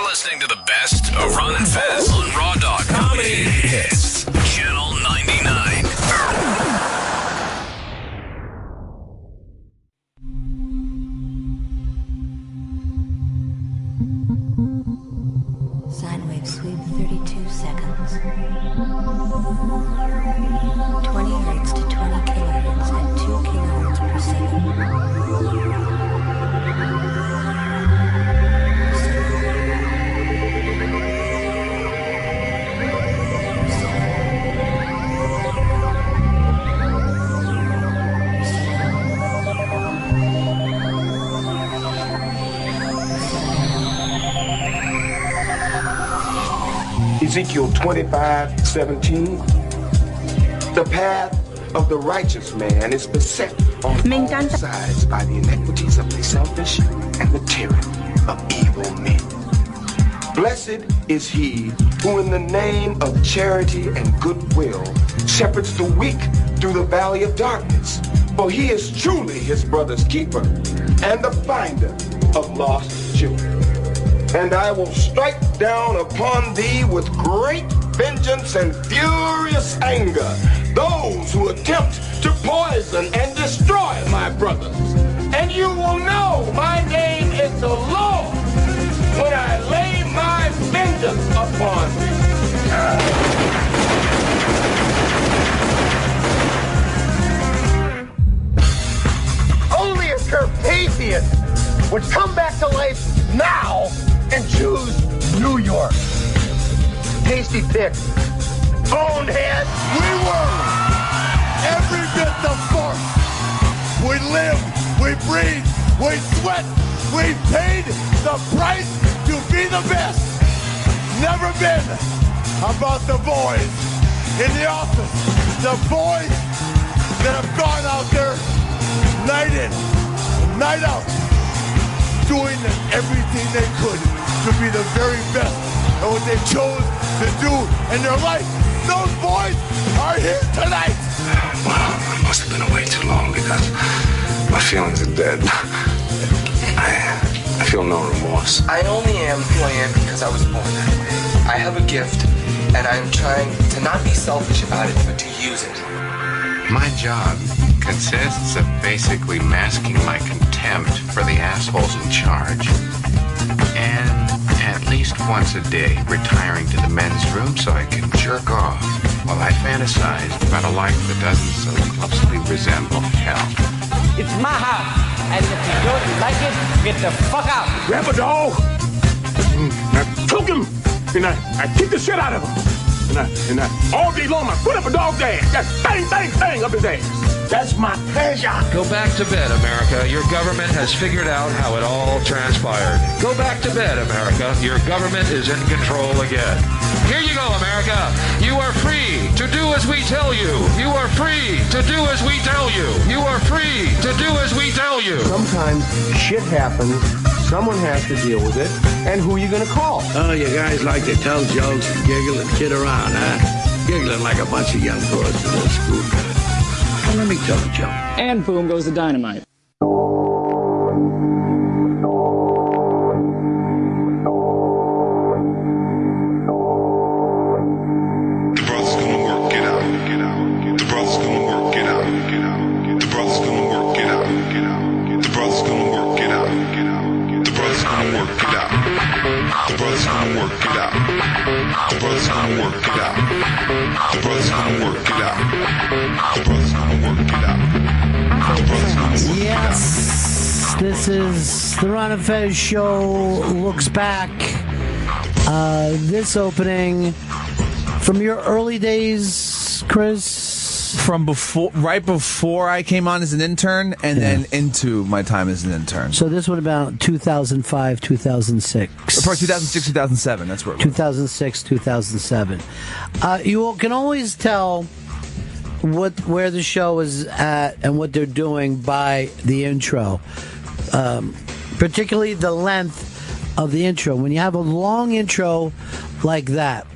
listening to the best of Ron and Fez on Raw Dog Comedy Hits. Channel 99. Sine wave sweep 32 seconds. 20 hertz to 20 kilohertz at 2 kilohertz per second. Ezekiel 25:17. The path of the righteous man is beset on all sides by the iniquities of the selfish and the tyranny of evil men. Blessed is he who in the name of charity and goodwill shepherds the weak through the valley of darkness, for he is truly his brother's keeper and the finder of lost children. And I will strike down upon thee with great vengeance and furious anger those who attempt to poison and destroy my brothers. And you will know my name is the Lord when I lay my vengeance upon thee. Only a Carpathian would come back to life now and choose New York. Tasty pick. Bonehead. We were every bit the force. We live, we breathe, we sweat, we paid the price to be the best. Never been about the boys in the office. The boys that have gone out there night in, night out, doing everything they could to be the very best at what they chose to do in their life. Those boys are here tonight. Well, I must have been away too long because my feelings are dead. I feel no remorse. I only am who I am because I was born that way. I have a gift, and I'm trying to not be selfish about it, but to use it. My job consists of basically masking my contempt for the assholes in charge. And at least once a day, retiring to the men's room so I can jerk off while I fantasize about a life that doesn't so closely resemble hell. It's my house, and if you don't like it, get the fuck out. Grab a dog. I choke him, and I kick the shit out of him. And I all day long, I put up a dog's ass. Just bang up his ass. That's my pleasure. Go back to bed, America. Your government has figured out how it all transpired. Go back to bed, America. Your government is in control again. Here you go, America. You are free to do as we tell you. You are free to do as we tell you. You are free to do as we tell you. Sometimes shit happens. Someone has to deal with it. And who are you going to call? Oh, you guys like to tell jokes and giggle and kid around, huh? Giggling like a bunch of young boys in a school. Well, let me tell a joke. And boom goes the dynamite. The brother's gonna work it out. The brother's gonna work it out. The brother's gonna work it out. The brother's gonna work it out. The brother's gonna work it out. The brother's gonna work it out. The brother's gonna work it out. The brother's gonna work it out. The brother's gonna work it out. The brother's gonna work it out. Yes, this is the Ron and Fez Show looks back. This opening from your early days, Chris. From right before I came on as an intern, and then into my time as an intern. So this would about 2005, 2006. Probably 2006, 2007. That's where it was. 2006, 2007. You can always tell where the show is at and what they're doing by the intro. Particularly the length of the intro. When you have a long intro like that,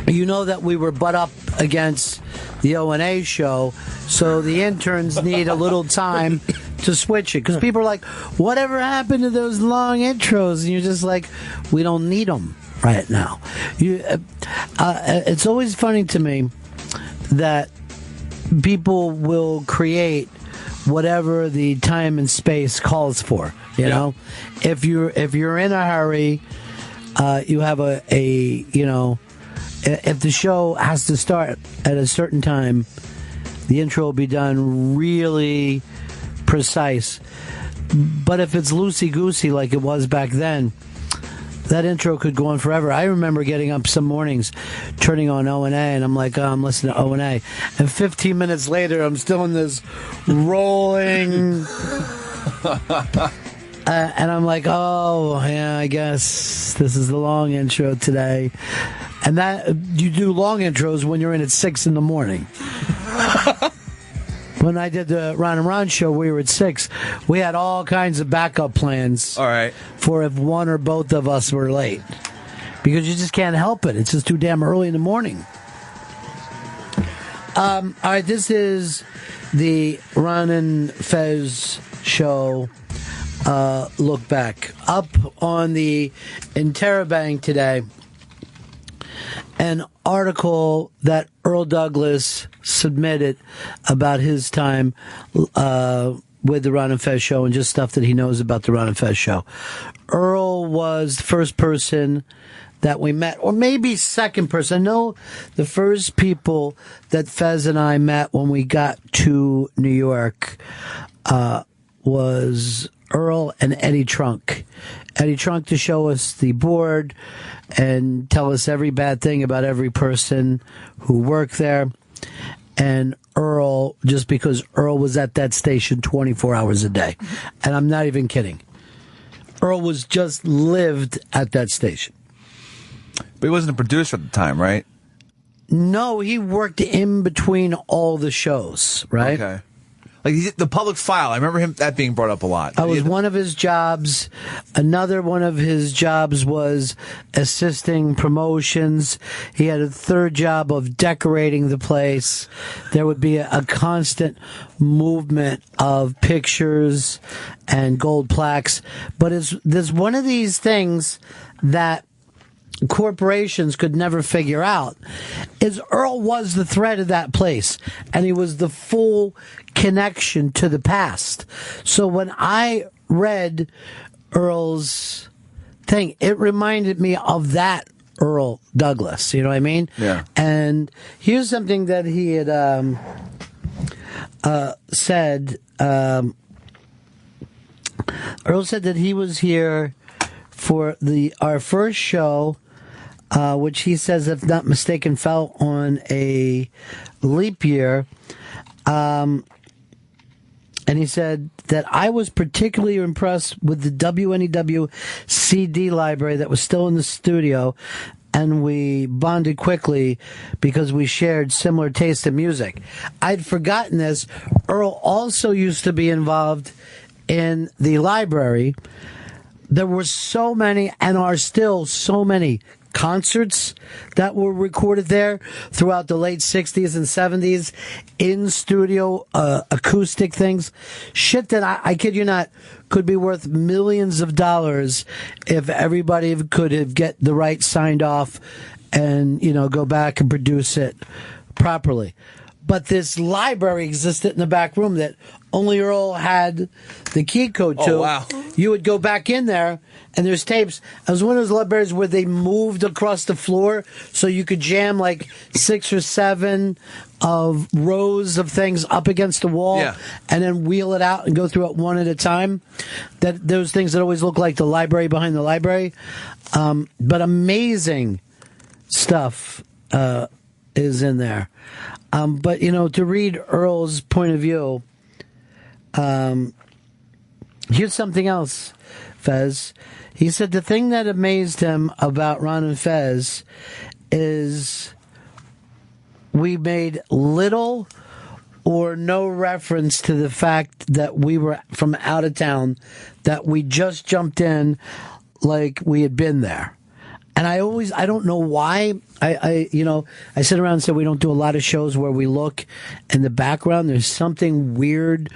you know that we were butt up against the O&A show, so the interns need a little time to switch it. Because people are like, whatever happened to those long intros? And you're just like, we don't need them right now. It's always funny to me that people will create whatever the time and space calls for. You know, if you're in a hurry, you have if the show has to start at a certain time, the intro will be done really precise. But if it's loosey-goosey like it was back then, that intro could go on forever. I remember getting up some mornings, turning on O&A, and I'm like, I'm listening to O&A. And 15 minutes later, I'm still in this rolling... and I'm like, oh, yeah, I guess this is the long intro today. And that you do long intros when you're in at 6 in the morning. When I did the Ron and Ron show, we were at 6. We had all kinds of backup plans. All right. For if one or both of us were late. Because you just can't help it. It's just too damn early in the morning. All right, this is the Ron and Fez Show. Look back. Up on the Interrobang today, an article that Earl Douglas submitted about his time with the Ron and Fez Show and just stuff that he knows about the Ron and Fez Show. Earl was the first person that we met, or maybe second person. I know the first people that Fez and I met when we got to New York was Earl and Eddie Trunk. Eddie Trunk to show us the board and tell us every bad thing about every person who worked there. And Earl, just because Earl was at that station 24 hours a day. And I'm not even kidding. Earl was just lived at that station. But he wasn't a producer at the time, right? No, he worked in between all the shows, right? Okay. Like the public file, I remember that being brought up a lot. That was one of his jobs. Another one of his jobs was assisting promotions. He had a third job of decorating the place. There would be a constant movement of pictures and gold plaques. But there's one of these things that corporations could never figure out is Earl was the thread of that place, and he was the full connection to the past. So when I read Earl's thing, it reminded me of that Earl Douglas, you know what I mean? Yeah. And here's something that he had said. Earl said that he was here for our first show, which he says, if not mistaken, fell on a leap year. And he said that I was particularly impressed with the WNEW CD library that was still in the studio, and we bonded quickly because we shared similar taste in music. I'd forgotten this. Earl also used to be involved in the library. There were so many, and are still so many, concerts that were recorded there throughout the late 60s and 70s, in studio acoustic things, shit that I kid you not could be worth millions of dollars if everybody could get the rights signed off and go back and produce it properly. But this library existed in the back room that only Earl had the key code to. Oh, wow. You would go back in there, and there's tapes. It was one of those libraries where they moved across the floor, so you could jam like 6 or 7 of rows of things up against the wall, and then wheel it out and go through it one at a time. Those things that always look like the library behind the library. But amazing stuff is in there. But, to read Earl's point of view, here's something else, Fez. He said the thing that amazed him about Ron and Fez is we made little or no reference to the fact that we were from out of town, that we just jumped in like we had been there. And I don't know why. I sit around and say we don't do a lot of shows where we look in the background. There's something weird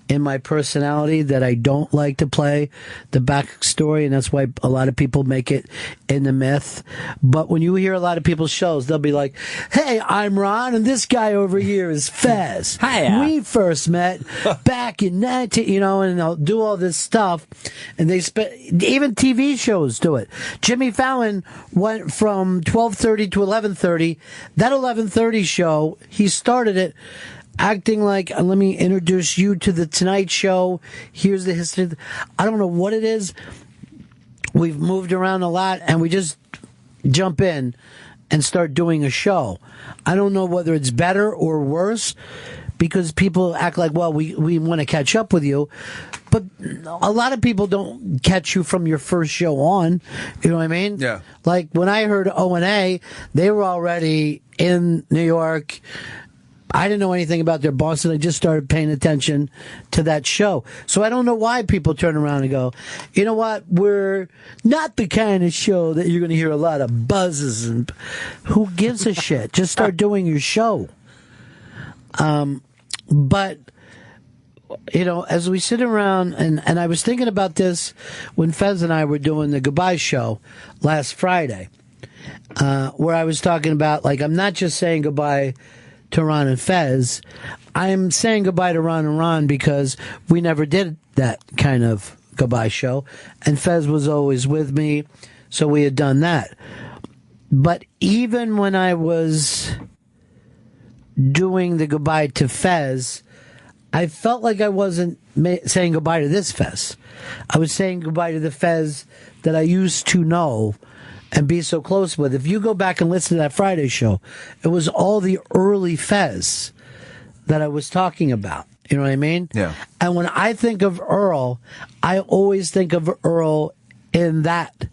in my personality that I don't like to play the backstory, and that's why a lot of people make it in the myth. But when you hear a lot of people's shows, they'll be like, "Hey, I'm Ron, and this guy over here is Fez. Hiya. We first met back in 19," and they'll do all this stuff, and even TV shows do it. Jimmy Fallon went from 12:30 to 11:30. That 11:30 show, he started it acting like, let me introduce you to the Tonight Show. Here's the history. I don't know what it is. We've moved around a lot, and we just jump in and start doing a show. I don't know whether it's better or worse, because people act like, well, we want to catch up with you. But a lot of people don't catch you from your first show on. You know what I mean? Yeah. Like when I heard O&A, they were already in New York. I didn't know anything about their boss, and I just started paying attention to that show. So I don't know why people turn around and go, you know what, we're not the kind of show that you're going to hear a lot of buzzes. And who gives a shit? Just start doing your show. But, as we sit around, and I was thinking about this when Fez and I were doing the Goodbye Show last Friday, where I was talking about, like, I'm not just saying goodbye to Ron and Fez. I'm saying goodbye to Ron and Ron because we never did that kind of goodbye show, and Fez was always with me, so we had done that. But even when I was doing the goodbye to Fez, I felt like I wasn't saying goodbye to this Fez. I was saying goodbye to the Fez that I used to know and be so close with. If you go back and listen to that Friday show, it was all the early Fez that I was talking about. You know what I mean? Yeah. And when I think of Earl, I always think of Earl in that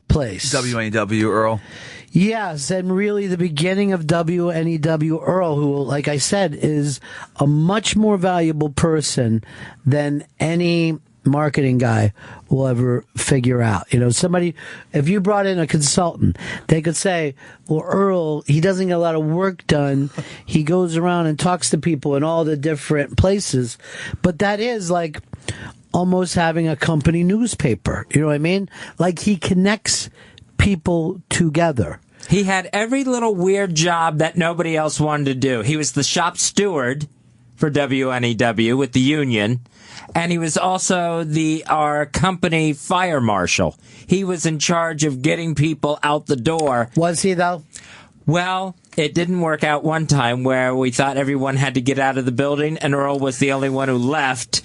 place. WNEW Earl. Yes, and really the beginning of WNEW Earl, who, like I said, is a much more valuable person than any marketing guy will ever figure out. Somebody, if you brought in a consultant, they could say, well, Earl, he doesn't get a lot of work done. He goes around and talks to people in all the different places. But that is like almost having a company newspaper. You know what I mean? Like, he connects people together. He had every little weird job that nobody else wanted to do. He was the shop steward for WNEW with the union, and he was also our company fire marshal. He was in charge of getting people out the door. Was he, though? Well, it didn't work out one time where we thought everyone had to get out of the building, and Earl was the only one who left.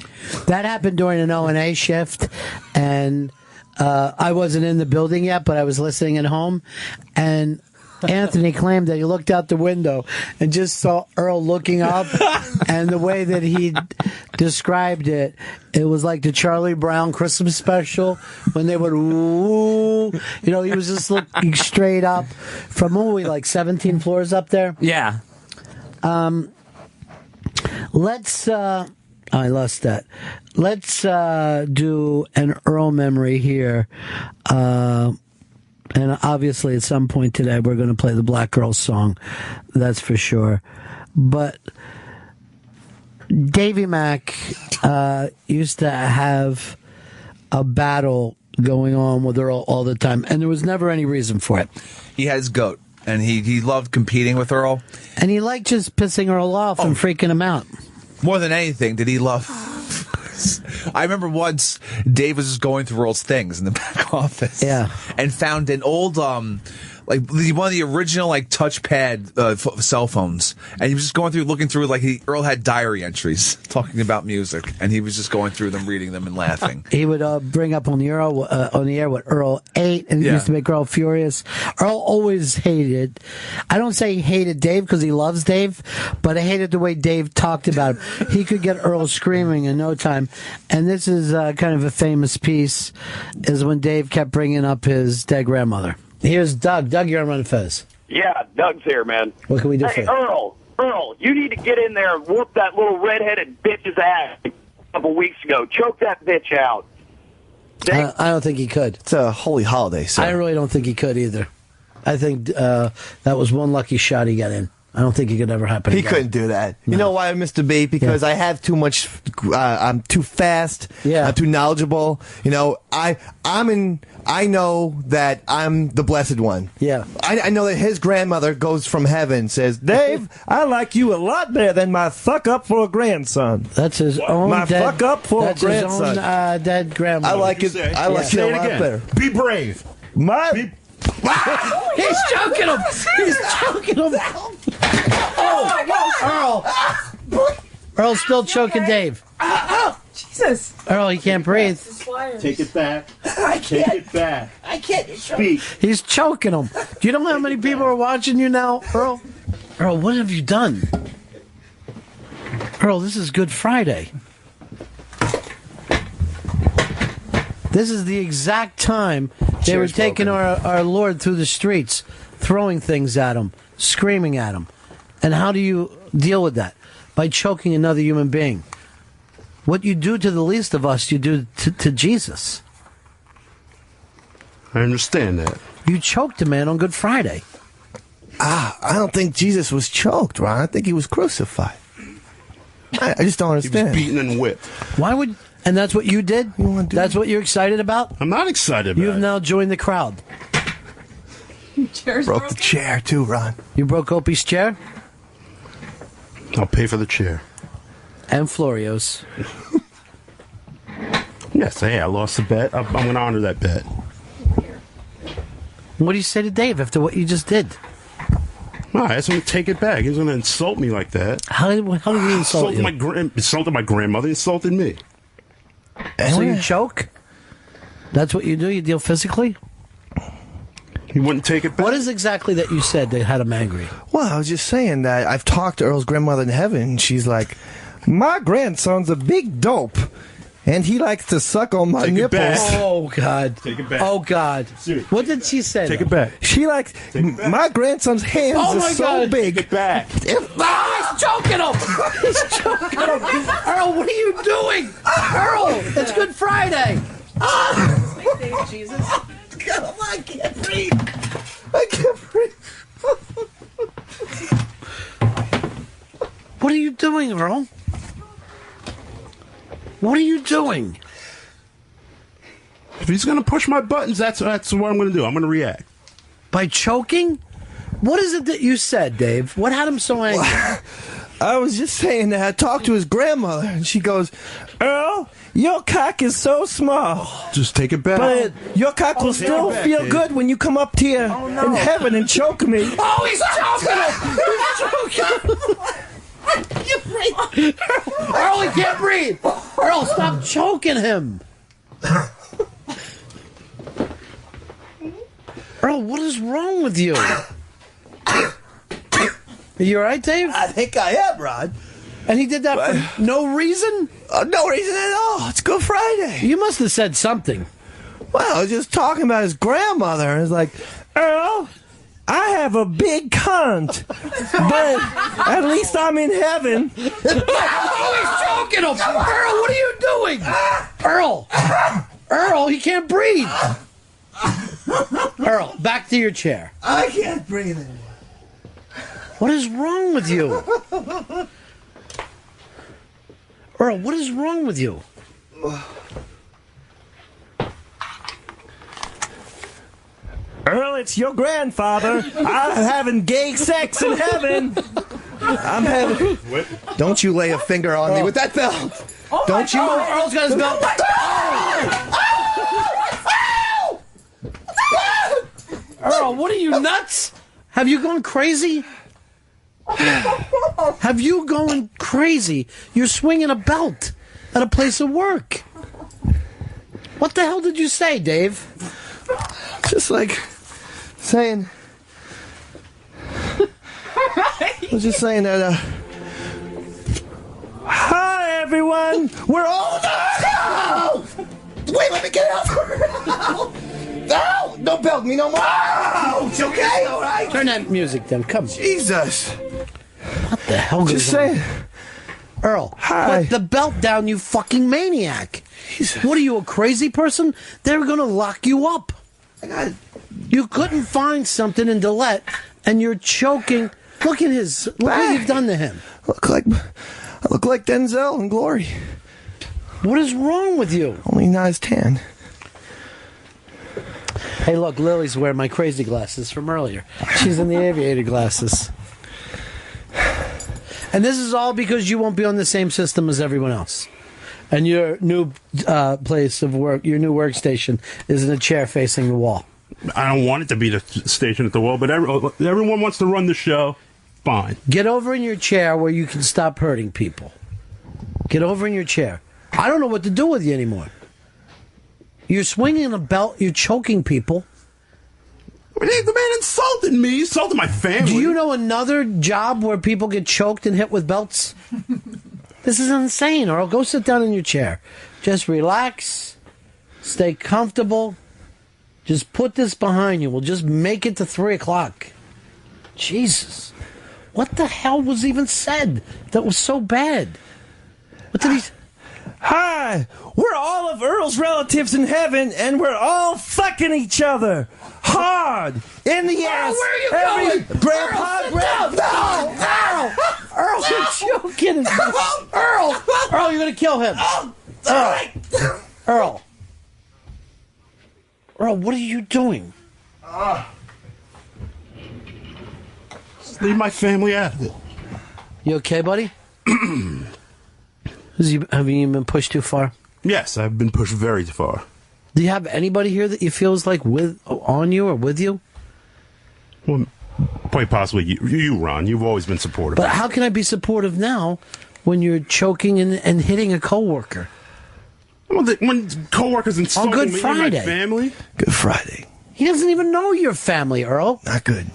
That happened during an O&A shift, and I wasn't in the building yet, but I was listening at home, and Anthony claimed that he looked out the window and just saw Earl looking up, and the way that he described it, it was like the Charlie Brown Christmas special when they would, ooh, he was just looking straight up from, like 17 floors up there? Yeah. Let's, I lost that. Let's do an Earl memory here. And obviously, at some point today, we're going to play the Black Girl song. That's for sure. But Davy Mack used to have a battle going on with Earl all the time, and there was never any reason for it. He had his goat, and he loved competing with Earl. And he liked just pissing Earl off and freaking him out. More than anything, did he love... I remember once Dave was just going through Earl's things in the back office. Yeah. And found an old, one of the original, touchpad cell phones. And he was just going through, looking through, Earl had diary entries talking about music. And he was just going through them, reading them, and laughing. He would bring up on the air what Earl ate, and it used to make Earl furious. Earl always hated, I don't say he hated Dave because he loves Dave, but I hated the way Dave talked about him. He could get Earl screaming in no time. And this is kind of a famous piece, is when Dave kept bringing up his dead grandmother. Here's Doug. Doug, you're on Ron and Fez. Yeah, Doug's here, man. What can we do hey, for you? Earl, you need to get in there and whoop that little redheaded bitch's ass a couple weeks ago. Choke that bitch out. I don't think he could. It's a holy holiday, so I really don't think he could either. I think that was one lucky shot he got in. I don't think it could ever happen He again. couldn't do that. You know why, Mr. B? Because I have too much. I'm too fast. Yeah. I'm too knowledgeable. You know, I know that I'm the blessed one. Yeah. I know that his grandmother goes from heaven, says, Dave, I like you a lot better than my fuck up for a grandson. That's his own my dead, fuck up for a that's grandson. his own dead grandmother. I like it. I like it a lot better. Be brave. He's choking him. He's choking him. Oh, Earl's still choking Dave. Jesus. Earl, he can't breathe. Take it back. I can't. Take it back. I can't. Speak. He's choking him. Do you know how many people are watching you now, Earl? Earl, what have you done? Earl, this is Good Friday. This is the exact time they were taking our Lord through the streets, throwing things at him, screaming at him. And how do you deal with that? By choking another human being. What you do to the least of us, you do to Jesus. I understand that. You choked a man on Good Friday. I don't think Jesus was choked, Ron. I think he was crucified. I just don't understand. He was beaten and whipped. Why would... And that's what you did? That's what you're excited about? I'm not excited about You've now joined the crowd. Broke the chair, too, Ron. You broke Opie's chair? I'll pay for the chair. And Florio's. Yes, hey, I lost the bet. I'm going to honor that bet. What do you say to Dave after what you just did? No, I asked him to take it back. He was going to insult me like that. How did he insult you? Insulted my grandmother, insulted me. So you choke? That's what you do? You deal physically? He wouldn't take it back. What is exactly that you said that had him angry? Well, I was just saying that I've talked to Earl's grandmother in heaven, and she's like, my grandson's a big dope, and he likes to suck on my nipples. Oh, God. Take it back. Oh, God. Seriously. What did she say? Take it back. She likes, my grandson's hands are so big. Take it back. He's choking him! He's choking him! Earl, what are you doing? Earl, it's Good Friday! Jesus. God, I can't breathe. I can't breathe. What are you doing, Earl? What are you doing? If he's going to push my buttons, that's what I'm going to do. I'm going to react. By choking? What is it that you said, Dave? What had him so angry? I was just saying that I talked to his grandmother, and she goes, Earl, your cock is so small. Just take it back. But your cock will still back, feel Dave. good when you come up here in heaven and choke me. Oh, he's choking him! He's choking him! Earl, he can't breathe! Earl, stop choking him! Earl, what is wrong with you? Are you alright, Dave? I think I am, Rod. And he did that for no reason? No reason at all. It's Good Friday. You must have said something. Well, I was just talking about his grandmother. It's like, Earl, I have a big cunt, but at least I'm in heaven. Oh, he's choking him! Earl, what are you doing? Earl, he can't breathe. Earl, back to your chair. I can't breathe anymore. What is wrong with you? Earl, what is wrong with you? Earl, it's your grandfather. I'm having gay sex in heaven. I'm having... Don't you lay a finger on me with that belt. Don't you... Earl's got his belt. Earl, what are you, nuts? Have you gone crazy? Have you going crazy? You're swinging a belt at a place of work. What the hell did you say, Dave? Just like saying... I was just saying that, hi, everyone. We're all... No! Wait, let me get out. No! Don't belt me no more. Oh, it's okay, all right? Turn that music down. Come on. Jesus. What the hell goes Just on? saying. Earl, Hi. put the belt down, you fucking maniac. Jesus. What are you, a crazy person? They're going to lock you up. You couldn't find something in Dillette, and you're choking Look at his. Look what you've done to him. I look like Denzel in Glory. What is wrong with you? Only not as tan. Hey, look, Lily's wearing my crazy glasses from earlier. She's in the aviator glasses. And this is all because you won't be on the same system as everyone else. And your new place of work, your new workstation, is in a chair facing the wall. I don't want it to be the station at the wall, but everyone wants to run the show. Fine. Get over in your chair where you can stop hurting people. Get over in your chair. I don't know what to do with you anymore. You're swinging a belt. You're choking people. The man insulted me. He insulted my family. Do you know another job where people get choked and hit with belts? This is insane, Earl. Go sit down in your chair. Just relax. Stay comfortable. Just put this behind you. We'll just make it to 3 o'clock. Jesus. What the hell was even said that was so bad? What did he... Hi, we're all of Earl's relatives in heaven, and we're all fucking each other hard in the ass. Where are you going? Grandpa, Earl, you're joking. Earl, you're going to kill him. Earl, what are you doing? Just leave my family out of it. You okay, buddy? Have you been pushed too far? Yes, I've been pushed very far. Do you have anybody here that you feel is like on you or with you? Well, quite possibly you, Ron. You've always been supportive. But how can I be supportive now when you're choking and hitting a coworker? Well, when coworkers insult Good me and Friday. my family. Good Friday. He doesn't even know your family, Earl. Not good.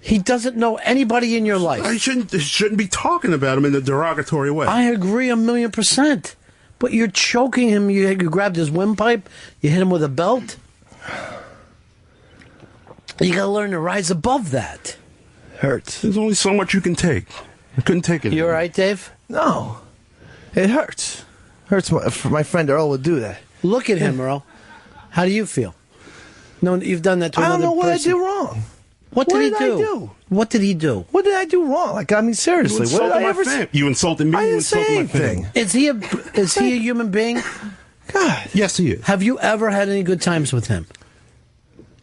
He doesn't know anybody in your life. I shouldn't be talking about him in a derogatory way. I agree 1,000,000%. But you're choking him. You grabbed his windpipe. You hit him with a belt. You got to learn to rise above that. Hurts. There's only so much you can take. I couldn't take it. You all right, Dave? No. It hurts. Hurts my friend Earl would do that. Look at him, Earl. How do you feel? No, you've done that to another person. I don't know what I do wrong. What did he do? What did he do? What did I do wrong? Like, I mean, seriously, what did I ever say? You insulted me. I didn't say anything. Is he a human being? God. Yes, he is. Have you ever had any good times with him?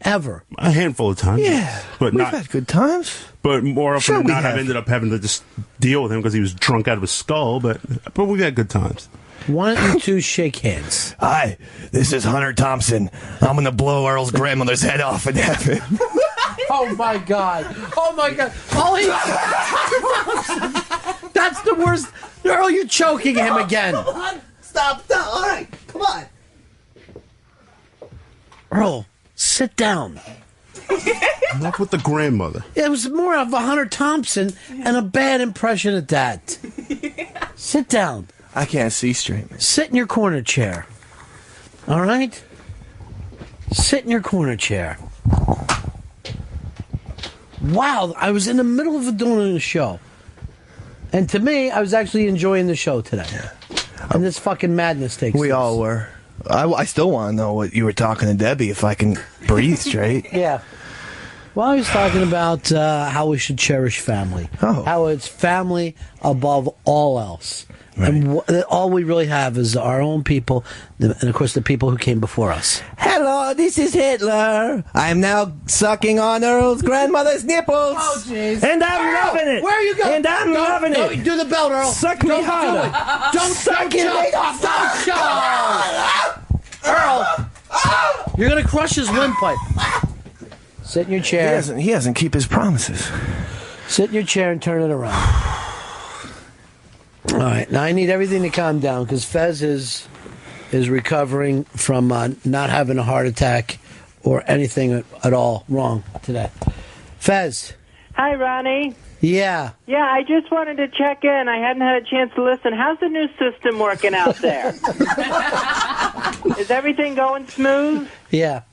Ever? A handful of times. Yeah. But we've not had good times. But more often Sure than we not, have. I've ended up having to just deal with him because he was drunk out of his skull. But we've had good times. Why don't you two shake hands? Hi, this is Hunter Thompson. I'm going to blow Earl's grandmother's head off in heaven. Oh, my God. Oh, my God. That's the worst. Earl, you're choking him again. Come on. Stop. All right. Come on. Earl, sit down. Enough with the grandmother. It was more of a Hunter Thompson and a bad impression at that. Sit down. I can't see straight, man. Sit in your corner chair. All right? Sit in your corner chair. Wow, I was in the middle of doing a show. And to me, I was actually enjoying the show today. Yeah. And this fucking madness takes place. We all were. I still want to know what you were talking to Debbie, if I can breathe straight. Yeah. Well, I was talking about how we should cherish family. Oh. How it's family above all else. Right. And all we really have is our own people, and of course the people who came before us. Hello, this is Hitler. I am now sucking on Earl's grandmother's nipples. Oh, jeez. And I'm loving it. Where are you going? And I'm loving no, it. Do the belt, Earl. Suck me harder. Don't suck it. Earl, you're going to crush his windpipe. Sit in your chair. He doesn't keep his promises. Sit in your chair and turn it around. All right, now I need everything to calm down because Fez is recovering from not having a heart attack or anything at all wrong today. Fez. Hi, Ronnie. Yeah. Yeah, I just wanted to check in. I hadn't had a chance to listen. How's the new system working out there? Is everything going smooth? Yeah.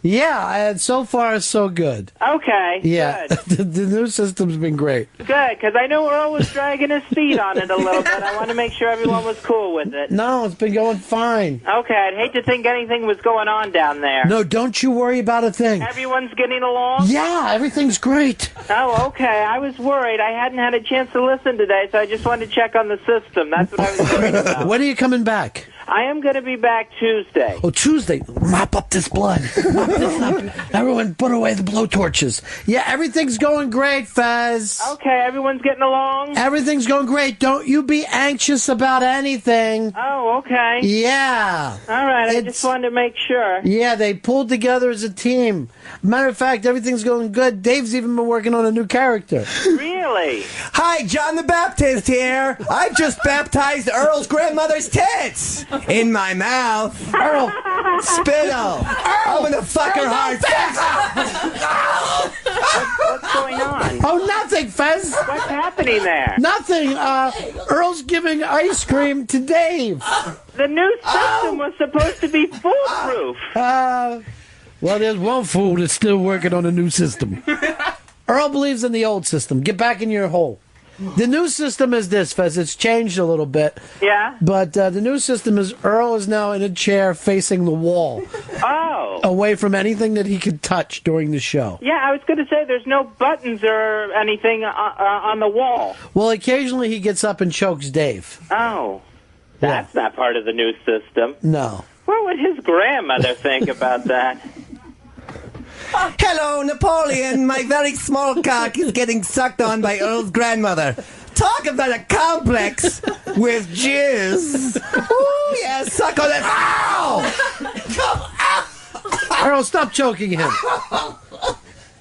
Yeah, so far so good. Okay. Yeah, Good. the new system's been great. Good, because I know Earl was dragging his feet on it a little bit. I want to make sure everyone was cool with it. No, it's been going fine. Okay, I'd hate to think anything was going on down there. No, don't you worry about a thing. Everyone's getting along? Yeah, everything's great. Oh, okay. I was worried. I hadn't had a chance to listen today, so I just wanted to check on the system. That's what I was worried about. When are you coming back? I am going to be back Tuesday. Oh, Tuesday. Mop up this blood. Mop this up. Everyone put away the blowtorches. Yeah, everything's going great, Fez. Okay, everyone's getting along? Everything's going great. Don't you be anxious about anything. Oh, okay. Yeah. All right, I just wanted to make sure. Yeah, they pulled together as a team. Matter of fact, everything's going good. Dave's even been working on a new character. Really? Hi, John the Baptist here. I just baptized Earl's grandmother's tits. In my mouth. Earl. Spittle. I'm gonna fuck her hard. What's going on? Oh, nothing, Fez. What's happening there? Nothing. Earl's giving ice cream to Dave. The new system was supposed to be foolproof. Well, there's one fool that's still working on a new system. Earl believes in the old system. Get back in your hole. The new system is this, Fez. It's changed a little bit. Yeah? But the new system is Earl is now in a chair facing the wall. Oh. Away from anything that he could touch during the show. Yeah, I was going to say there's no buttons or anything on the wall. Well, occasionally he gets up and chokes Dave. Oh. That's not part of the new system. No. What would his grandmother think about that? Hello, Napoleon. My very small cock is getting sucked on by Earl's grandmother. Talk about a complex with jizz. Ooh, yeah, suck on it. Ow! Come out! Earl, stop choking him.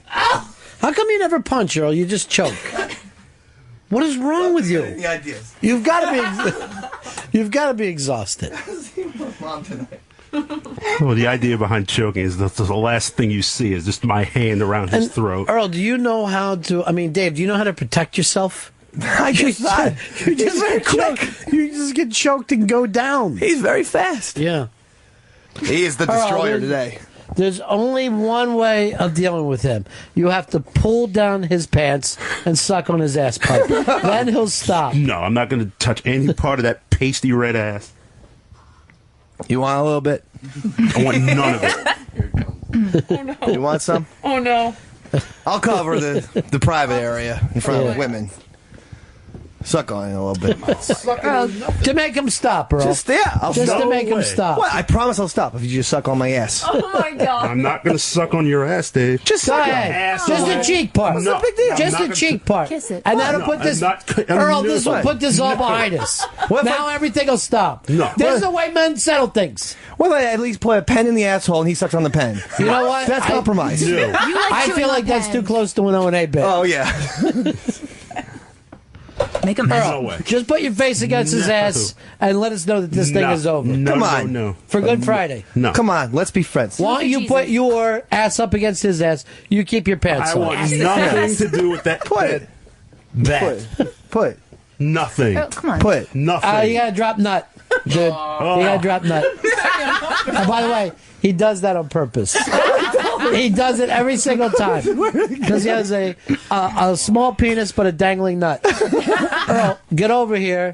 How come you never punch, Earl? You just choke. What is wrong with you? Any ideas? You've got to be exhausted. Mom tonight. Well, the idea behind choking is that the last thing you see is just my hand around his throat. Earl, do you know how to? I mean, Dave, do you know how to protect yourself? I just thought. You just get choked and go down. He's very fast. Yeah. He is the destroyer today. There's only one way of dealing with him. You have to pull down his pants and suck on his ass pipe. Then he'll stop. No, I'm not going to touch any part of that pasty red ass. You want a little bit? I want none of it. Oh, no. You want some? Oh, no. I'll cover the private area in front of women. Suck on it a little bit. To make him stop, Earl. Just to make him stop. What? I promise I'll stop if you just suck on my ass. Oh, my God. I'm not going to suck on your ass, Dave. Just Go suck ahead. on Just the cheek part. What's the big deal? Just the cheek part. Kiss it. And that'll put this. Earl, this will put this all behind us. Now everything will stop. No. This is the way men settle things. Well, I at least put a pen in the asshole and he sucks on the pen. You know what? That's compromise. I feel like that's too close to an O&A bit. Oh, yeah. Make him Earl, just put your face against his ass and let us know that this thing is over. Come on. No. For Good Friday. No. Come on, let's be friends. Why don't you put your ass up against his ass? You keep your pants I on. want nothing to do with that. Put. Nothing. Oh, come on. Put. Nothing. You gotta drop nut, dude. You gotta drop nut. And by the way, he does that on purpose. He does it every single time because he has a small penis but a dangling nut. Earl, get over here,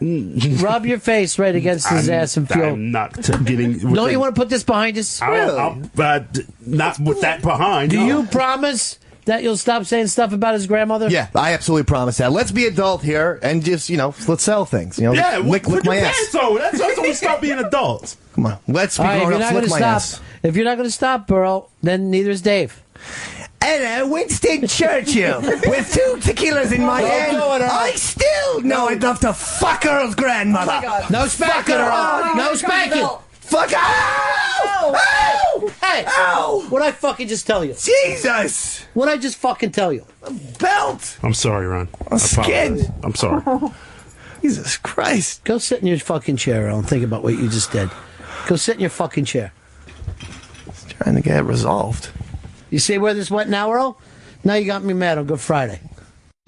rub your face right against his ass and feel. I'm not getting. Don't you want to put this behind us? Not with that behind. Do you promise that you'll stop saying stuff about his grandmother? Yeah, I absolutely promise that. Let's be adult here and just, let's sell things. Yeah, lick put my your ass. pants on. That's how we stop being adults. Come on, let's be All right, grown ups. Lick my ass. If you're not going to stop, Earl, then neither is Dave. And Winston Churchill with 2 tequilas in my hand. I still know enough to fuck Earl's grandmother. Oh, my God. No spanking, Earl. No spanking. Fuck her. Ow! Hey, Ow! what'd I fucking just tell you? Jesus! What'd I just fucking tell you? Belt! I'm sorry, Ron. I'm scared. I'm sorry. Jesus Christ. Go sit in your fucking chair, Earl, and think about what you just did. Go sit in your fucking chair. Just trying to get it resolved. You see where this went now, Earl? Now you got me mad on Good Friday.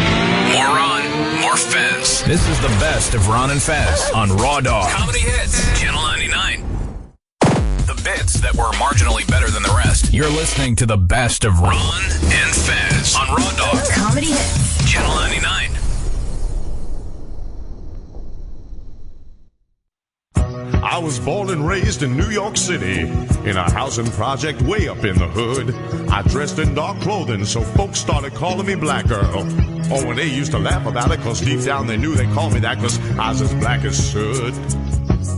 More Ron, more Fez. This is the best of Ron and Fez on Raw Dog. Comedy Hits, Channel 99. The the bits that were marginally better than the rest. You're listening to the best of Ron and Fez on Raw Dog. Comedy hits. Channel 99. I was born and raised in New York City, in a housing project way up in the hood. I dressed in dark clothing, so folks started calling me Black Girl. Oh, and they used to laugh about it, cause deep down they knew they called me that, cause I was as black as soot.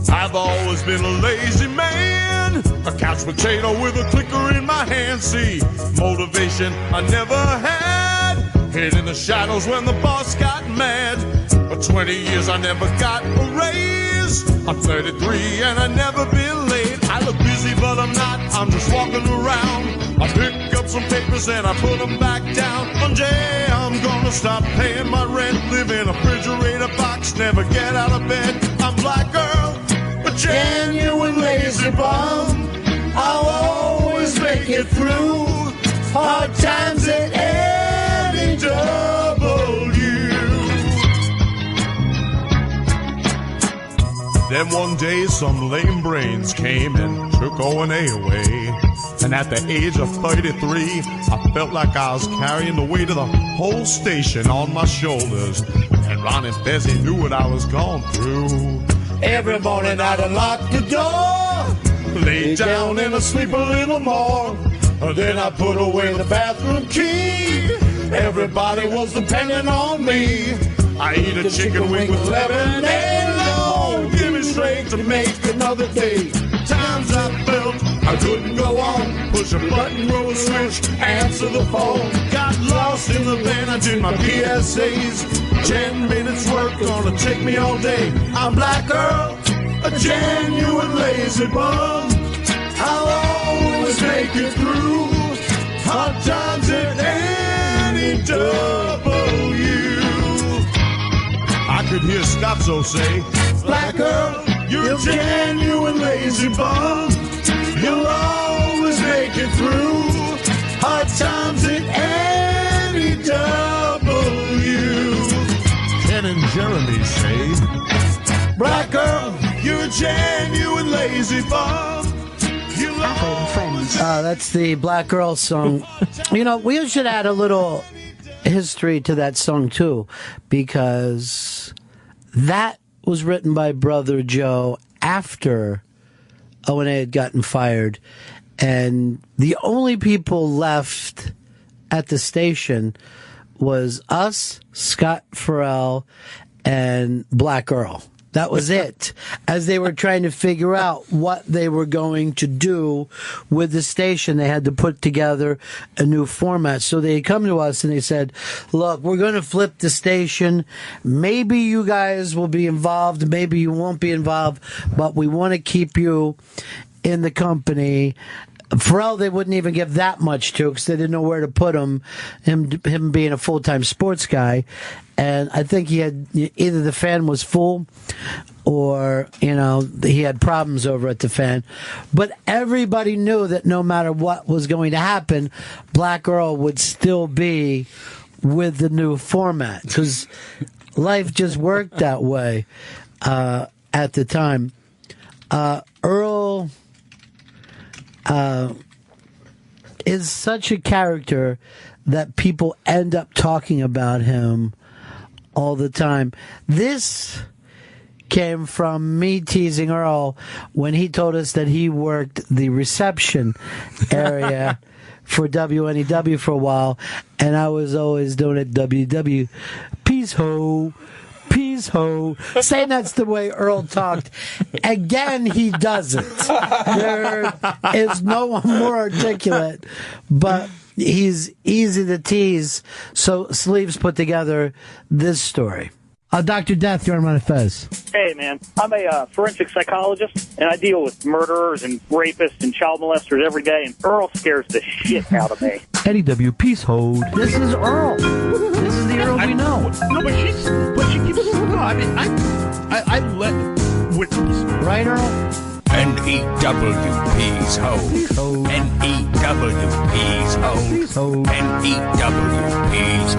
I've always been a lazy man, a couch potato with a clicker in my hand. See, motivation I never had, hid in the shadows when the boss got mad. For 20 years I never got a raise. I'm 33 and I never been late. I look busy but I'm not, I'm just walking around. I pick up some papers and I put them back down. One day I'm gonna stop paying my rent, live in a refrigerator box, never get out of bed. I'm Black Girl, a genuine lazy bum. I'll always make it through hard times at any W. Then one day some lame brains came and took O&A away. And at the age of 33, I felt like I was carrying the weight of the whole station on my shoulders. And Ron and Fez knew what I was going through. Every morning I'd unlock the door, lay down and I'd sleep a little more. Then I put away the bathroom key. Everybody was depending on me. I eat a chicken wing with lemonade. Lord, give me strength to make another day. Times I felt I couldn't go on. Push a button, roll a switch, answer the phone. Got lost in the van, I did my PSAs. 10 minutes work, gonna take me all day. I'm Black Girl, a genuine lazy bum. I'll always make it through hard times at any W. I could hear Scotzo say, Black Girl, you're a genuine lazy bum. You'll always make it through hard times at any W. Ken and Jeremy say, Black Girl, you're a genuine lazy bum. That's the Black Girl song. You know, we should add a little history to that song too, because that was written by Brother Joe after O&A had gotten fired, and the only people left at the station was us, Scott Farrell, and Black Earl. That was it, as they were trying to figure out what they were going to do with the station. They had to put together a new format. So they come to us and they said, look, we're going to flip the station. Maybe you guys will be involved. Maybe you won't be involved, but we want to keep you in the company. Pharrell, they wouldn't even give that much to because they didn't know where to put him being a full-time sports guy. And I think he had either the fan was full or, you know, he had problems over at the fan. But everybody knew that no matter what was going to happen, Black Earl would still be with the new format because life just worked that way at the time. Earl is such a character that people end up talking about him all the time. This came from me teasing Earl when he told us that he worked the reception area for WNEW for a while, and I was always doing it WW. Peace ho. Peace ho. Saying that's the way Earl talked. Again, he doesn't. There is no one more articulate, but he's easy to tease. So Sleeves put together this story. Dr. Death, you're on Ron and Fez. Hey, man. I'm a forensic psychologist, and I deal with murderers and rapists and child molesters every day, and Earl scares the shit out of me. Eddie W. Peace hold. This is Earl. This is the Earl we know. No, but she keeps. No, I mean, I let witness. Right, Earl? N-E-W-P's ho. N-E-W-P's ho. N-E-W-P's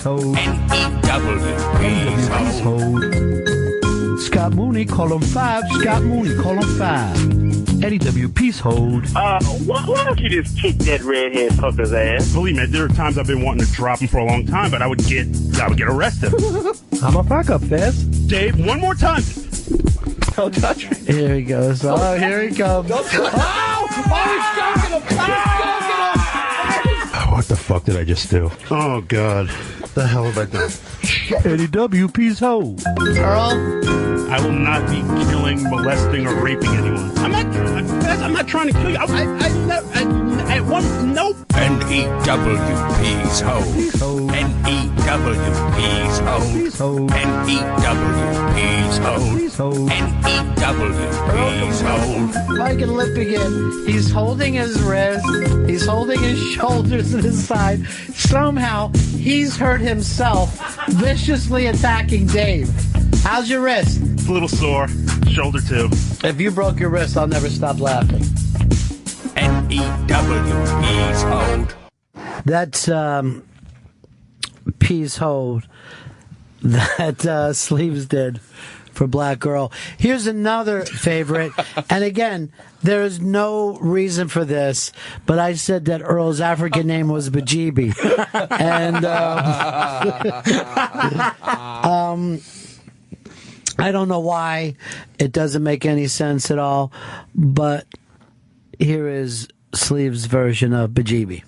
ho. N-E-W-P's ho. Scott Mooney, call him 5. Scott Mooney, call him 5. NEW, peace hold. Why don't you just kick that redhead fucker's ass? Believe me, there are times I've been wanting to drop him for a long time, but I would get arrested. I'm a fuck up, Fez. Dave, one more time. Don't touch me. Here he goes. Oh, here he comes. He's choking him. What the fuck did I just do? Oh, God. What the hell have I done? NEW, peace hold. Earl? I will not be killing, molesting, or raping anyone. I'm not trying to kill you. Nope. NEWP's ho. NEWP's ho. NEWP's ho. NEWP's ho. Mike and Lip again. He's holding his wrist. He's holding his shoulders and his side. Somehow, he's hurt himself, viciously attacking Dave. How's your wrist? It's a little sore. Shoulder too. If you broke your wrist, I'll never stop laughing. NEWP's hold. That's Peace Hold that Sleeves did for Black Girl. Here's another favorite. And again, there is no reason for this, but I said that Earl's African name was Bajibi. And I don't know why. It doesn't make any sense at all. But here is Sleeves' version of Bajibi.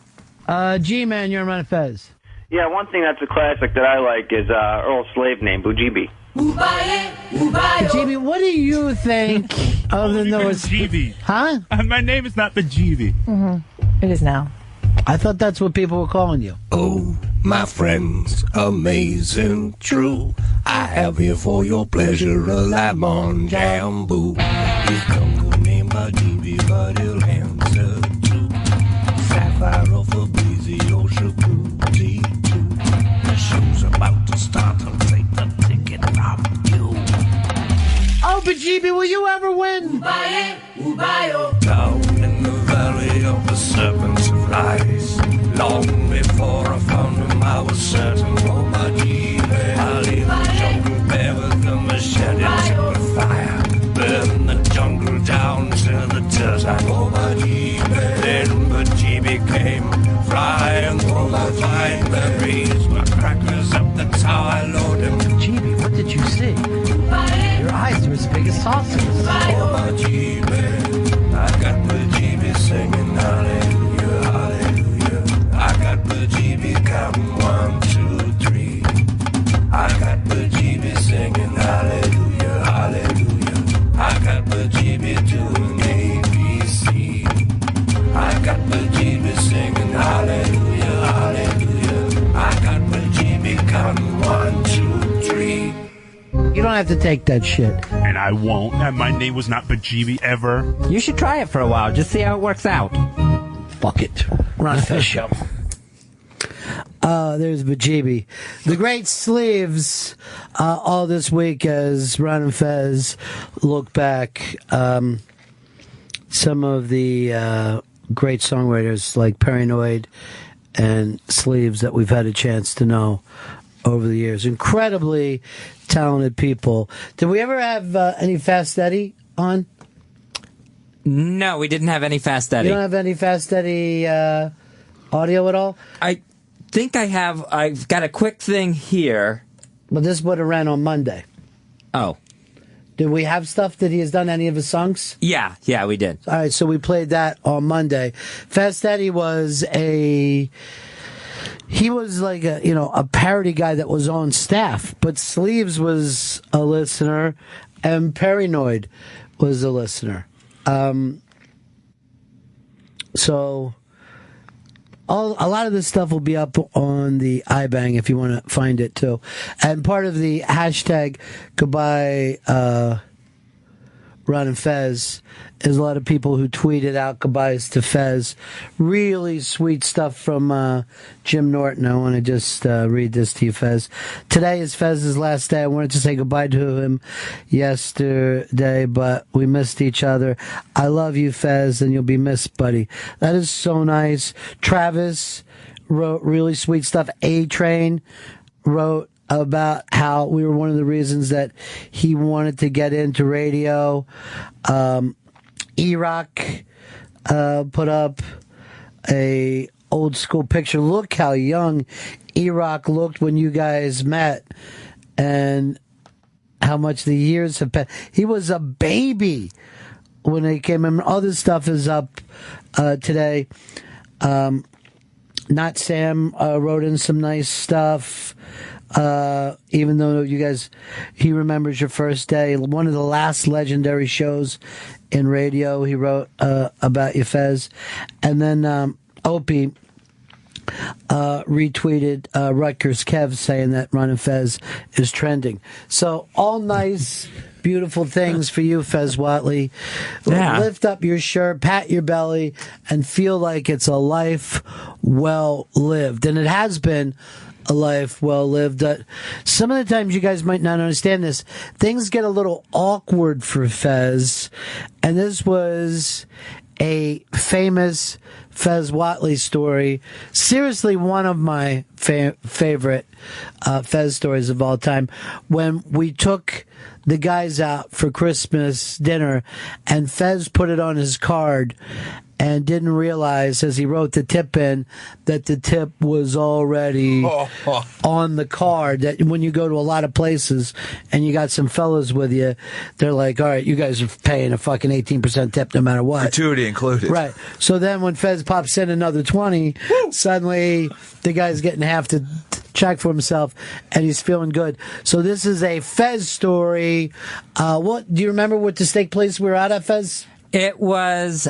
G-Man, you're on Ron and Fez. Yeah, one thing that's a classic that I like is Earl's slave name, Bujibi. Bajibi, what do you think of the newest... Bajibi. Huh? My name is not Bajibi. Mm-hmm. It is now. I thought that's what people were calling you. Oh, my friends, amazing, true. I have here for your pleasure a lemon jambu. He come to name Bajibi, but he'll answer too. Sapphire of a breezy ocean booty too. The show's about to start. I'll take the ticket from you. Oh, Bajibi, will you ever win? Down in the valley of the serpents and lies. Long before I found him, I was certain for my Bajibi. I leave the jungle bare with the machete to the fire. Burn the jungle down to the desert for my Bajibi. Then Bajibi came flying through the fine berries. My crackers up, that's how I load him. Bajibi, what did you see? Your eyes are as big as saucers. For my Bajibi, I got Bajibi singing hallelujah, hallelujah. I got Bajibi counting 1, 2, 3. I got Bajibi singing hallelujah, hallelujah. I got Bajibi doing ABC. I got Bajibi singing hallelujah, hallelujah. I got Bajibi counting 1, 2, 3. You don't have to take that shit. And I won't. And my name was not Bajibi ever. You should try it for a while. Just see how it works out. Fuck it. Ron and Fez Show. There's Bajibi. The great Sleeves all this week as Ron and Fez look back. Some of the great songwriters like Paranoid and Sleeves that we've had a chance to know over the years. Incredibly talented people. Did we ever have any Fast Eddie on? No, we didn't have any Fast Eddie. You don't have any Fast Eddie audio at all? I think I have. I've got a quick thing here. But this would have ran on Monday. Oh. Did we have stuff that he has done, any of his songs? Yeah, we did. All right, so we played that on Monday. Fast Eddie was he was like a parody guy that was on staff, but Sleeves was a listener and Paranoid was a listener. So a lot of this stuff will be up on the iBang if you want to find it too. And part of the hashtag goodbye Ron and Fez is a lot of people who tweeted out goodbyes to Fez. Really sweet stuff from Jim Norton. I want to just read this to you, Fez. Today is Fez's last day. I wanted to say goodbye to him yesterday, but we missed each other. I love you, Fez, and you'll be missed, buddy. That is so nice. Travis wrote really sweet stuff. A-Train wrote about how we were one of the reasons that he wanted to get into radio. E-Rock put up a old school picture. Look how young E-Rock looked when you guys met, and how much the years have passed. He was a baby when he came in. Other stuff is up today. Not Sam wrote in some nice stuff. Even though you guys, he remembers your first day. One of the last legendary shows in radio. He wrote about you, Fez. And then Opie retweeted Rutgers Kev saying that Ron and Fez is trending. So all nice, beautiful things for you, Fez Whatley. Yeah. Lift up your shirt, pat your belly, and feel like it's a life well lived. And it has been a life well lived. Some of the times you guys might not understand this. Things get a little awkward for Fez. And this was a famous Fez Whatley story. Seriously, one of my favorite Fez stories of all time. When we took the guys out for Christmas dinner, and Fez put it on his card and didn't realize, as he wrote the tip in, that the tip was already on the card. That when you go to a lot of places and you got some fellas with you, they're like, all right, you guys are paying a fucking 18% tip no matter what. Gratuity included. Right. So then when Fez pops in another 20, suddenly the guy's getting half to check for himself, and he's feeling good. So this is a Fez story. What do you remember what the steak place we were at Fez? It was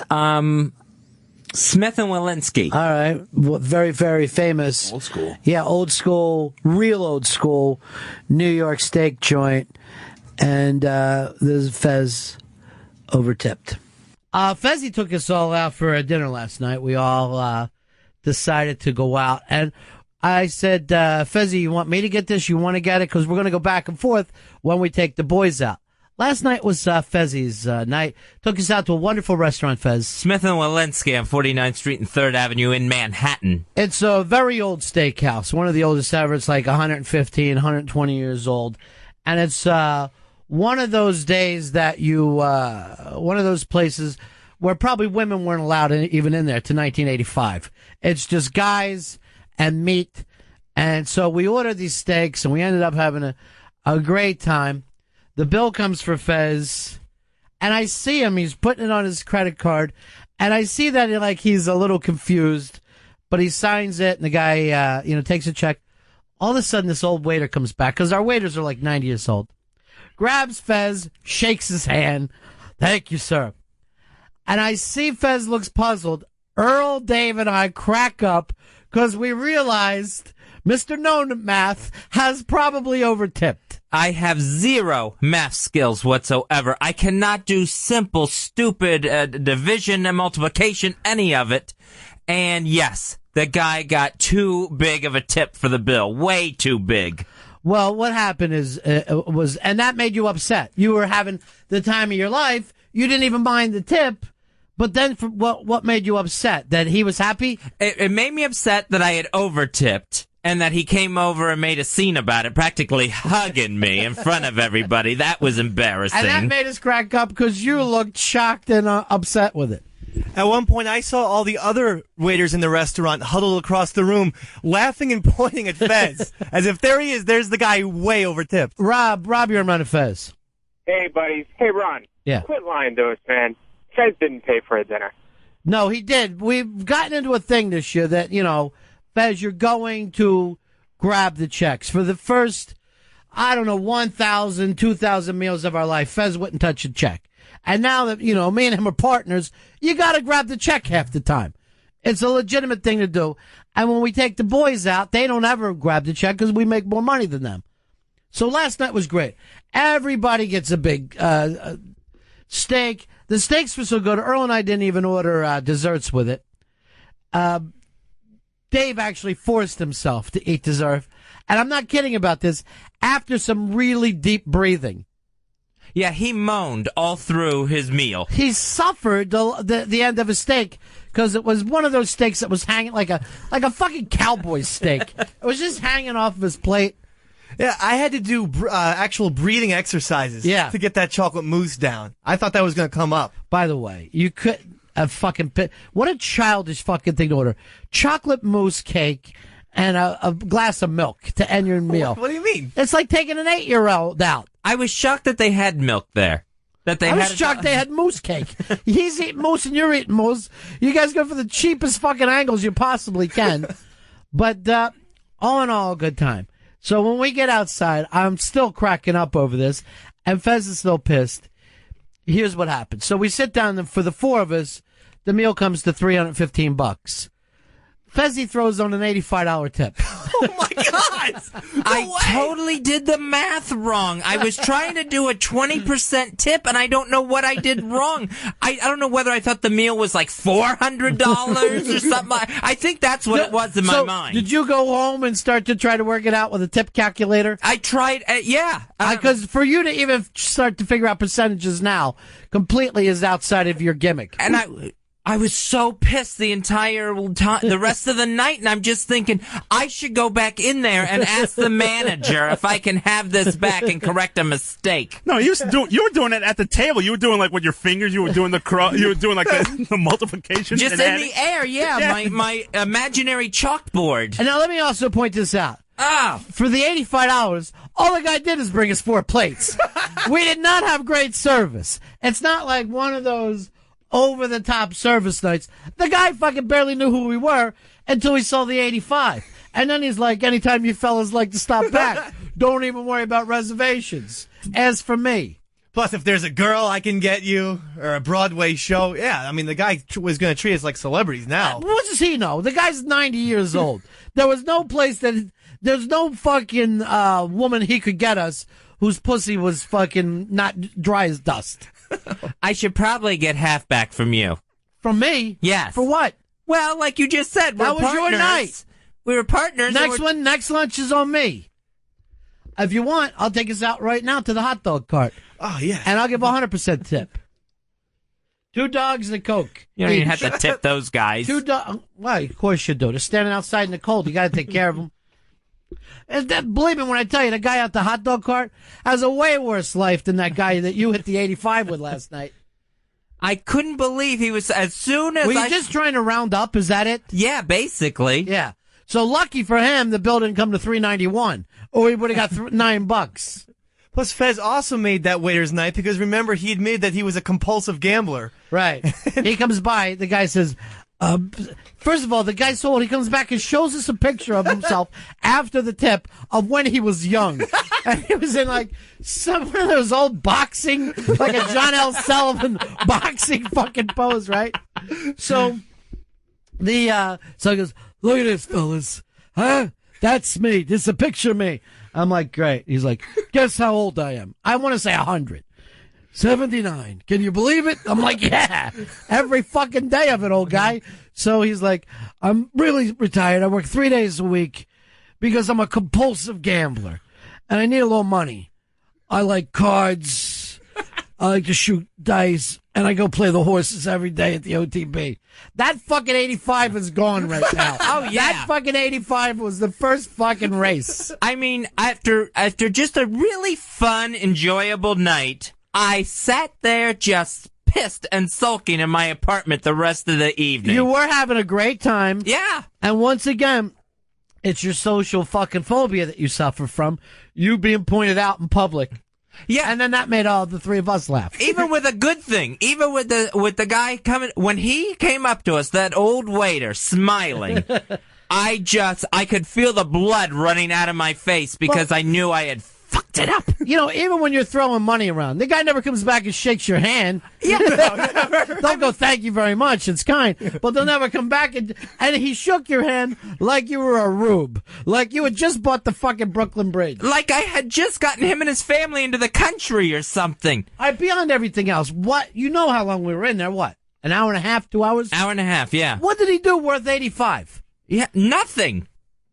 Smith and Walensky. All right. Well, very, very famous. Old school. Yeah, old school, real old school New York steak joint. And this is Fez overtipped. Fezzy took us all out for a dinner last night. We all decided to go out. And I said, Fezzy, you want me to get this? You want to get it? Because we're going to go back and forth when we take the boys out. Last night was Fezzy's night. Took us out to a wonderful restaurant, Fez. Smith and Walensky on 49th Street and 3rd Avenue in Manhattan. It's a very old steakhouse. One of the oldest ever. It's like 115, 120 years old. And it's one of those days that one of those places where probably women weren't allowed even in there to 1985. It's just guys and meat. And so we ordered these steaks, and we ended up having a great time. The bill comes for Fez, and I see him. He's putting it on his credit card, and I see that he's a little confused, but he signs it, and the guy, takes a check. All of a sudden, this old waiter comes back, because our waiters are like 90 years old. Grabs Fez, shakes his hand. Thank you, sir. And I see Fez looks puzzled. Earl, Dave, and I crack up, because we realized Mr. Known Math has probably overtipped. I have zero math skills whatsoever. I cannot do simple, stupid division and multiplication, any of it. And yes, the guy got too big of a tip for the bill. Way too big. Well, what happened and that made you upset. You were having the time of your life. You didn't even mind the tip. But then what made you upset? That he was happy? It made me upset that I had overtipped. And that he came over and made a scene about it, practically hugging me in front of everybody. That was embarrassing. And that made us crack up because you looked shocked and upset with it. At one point, I saw all the other waiters in the restaurant huddled across the room, laughing and pointing at Fez, as if there he is, there's the guy way overtipped. Rob, you're in front of Fez. Hey, buddies. Hey, Ron. Yeah. Quit lying to us, man. Fez didn't pay for a dinner. No, he did. We've gotten into a thing this year that, Fez, you're going to grab the checks. For the first, 1,000, 2,000 meals of our life, Fez wouldn't touch a check. And now that, me and him are partners, you got to grab the check half the time. It's a legitimate thing to do. And when we take the boys out, they don't ever grab the check because we make more money than them. So last night was great. Everybody gets a big steak. The steaks were so good, Earl and I didn't even order desserts with it. Dave actually forced himself to eat dessert. And I'm not kidding about this. After some really deep breathing. Yeah, he moaned all through his meal. He suffered the end of his steak because it was one of those steaks that was hanging like a fucking cowboy steak. It was just hanging off of his plate. Yeah, I had to do actual breathing exercises to get that chocolate mousse down. I thought that was going to come up. By the way, you could what a childish fucking thing to order. Chocolate mousse cake and a glass of milk to end your meal. What do you mean? It's like taking an 8-year-old out. I was shocked that they had milk there. I was shocked they had mousse cake. He's eating mousse and you're eating mousse. You guys go for the cheapest fucking angles you possibly can. But all in all, a good time. So when we get outside, I'm still cracking up over this, and Fez is still pissed. Here's what happened. So we sit down, and for the four of us, the meal comes to $315. Fezzy throws on an $85 tip. Oh my God! I totally did the math wrong. I was trying to do a 20% tip, and I don't know what I did wrong. I don't know whether I thought the meal was like $400 or something. I think that's what it was in my mind. Did you go home and start to try to work it out with a tip calculator? I tried, yeah. Because for you to even start to figure out percentages now completely is outside of your gimmick. And I was so pissed the entire time, the rest of the night, and I'm just thinking I should go back in there and ask the manager if I can have this back and correct a mistake. No, you were doing it at the table. You were doing like with your fingers. You were doing you were doing like the multiplication. Just in the air, yeah. My imaginary chalkboard. And now let me also point this out. For the $85, all the guy did is bring us 4 plates. We did not have great service. It's not like one of those over-the-top service nights. The guy fucking barely knew who we were until he saw the 85. And then he's like, anytime you fellas like to stop back, don't even worry about reservations. As for me. Plus, if there's a girl I can get you, or a Broadway show, yeah, I mean, the guy was going to treat us like celebrities now. What does he know? The guy's 90 years old. There was no place there's no fucking woman he could get us whose pussy was fucking not dry as dust. I should probably get half back from you. From me? Yes. For what? Well, like you just said, that was your night. We were partners. Next lunch is on me. If you want, I'll take us out right now to the hot dog cart. Oh, yeah. And I'll give 100% tip. 2 dogs and a Coke. You don't even have to tip those guys. 2 dogs. Well, of course you do. They're standing outside in the cold. You got to take care of them. Believe me when I tell you, the guy at the hot dog cart has a way worse life than that guy that you hit the 85 with last night. I couldn't believe he was, as soon as Were you just trying to round up? Is that it? Yeah, basically. Yeah. So lucky for him, the bill didn't come to $391, or he would have got $9. Plus, Fez also made that waiter's night because remember, he admitted that he was a compulsive gambler. Right. He comes by, the guy says, first of all, the guy's so old, he comes back and shows us a picture of himself after the tip of when he was young. And he was in like some one of those old boxing, like a John L. Sullivan boxing fucking pose, right? So so he goes, look at this, fellas. Huh? That's me. This is a picture of me. I'm like, great. He's like, guess how old I am? I want to say 100. 79. Can you believe it? I'm like, yeah. Every fucking day of it, old guy. So he's like, I'm really retired. I work 3 days a week because I'm a compulsive gambler. And I need a little money. I like cards. I like to shoot dice. And I go play the horses every day at the OTB. That fucking 85 is gone right now. Oh, yeah. That fucking 85 was the first fucking race. I mean, after just a really fun, enjoyable night, I sat there just pissed and sulking in my apartment the rest of the evening. You were having a great time. Yeah. And once again, it's your social fucking phobia that you suffer from. You being pointed out in public. Yeah. And then that made all the 3 of us laugh. Even with a good thing, even with the guy coming, when he came up to us, that old waiter smiling, I could feel the blood running out of my face because I knew I had fucked it up. You know, even when you're throwing money around, the guy never comes back and shakes your hand. Yeah. They'll go, thank you very much, it's kind. But they'll never come back and he shook your hand like you were a rube. Like you had just bought the fucking Brooklyn Bridge. Like I had just gotten him and his family into the country or something. Beyond everything else, what, you know how long we were in there, what? An hour and a half, 2 hours? Hour and a half, yeah. What did he do worth 85? Yeah, nothing.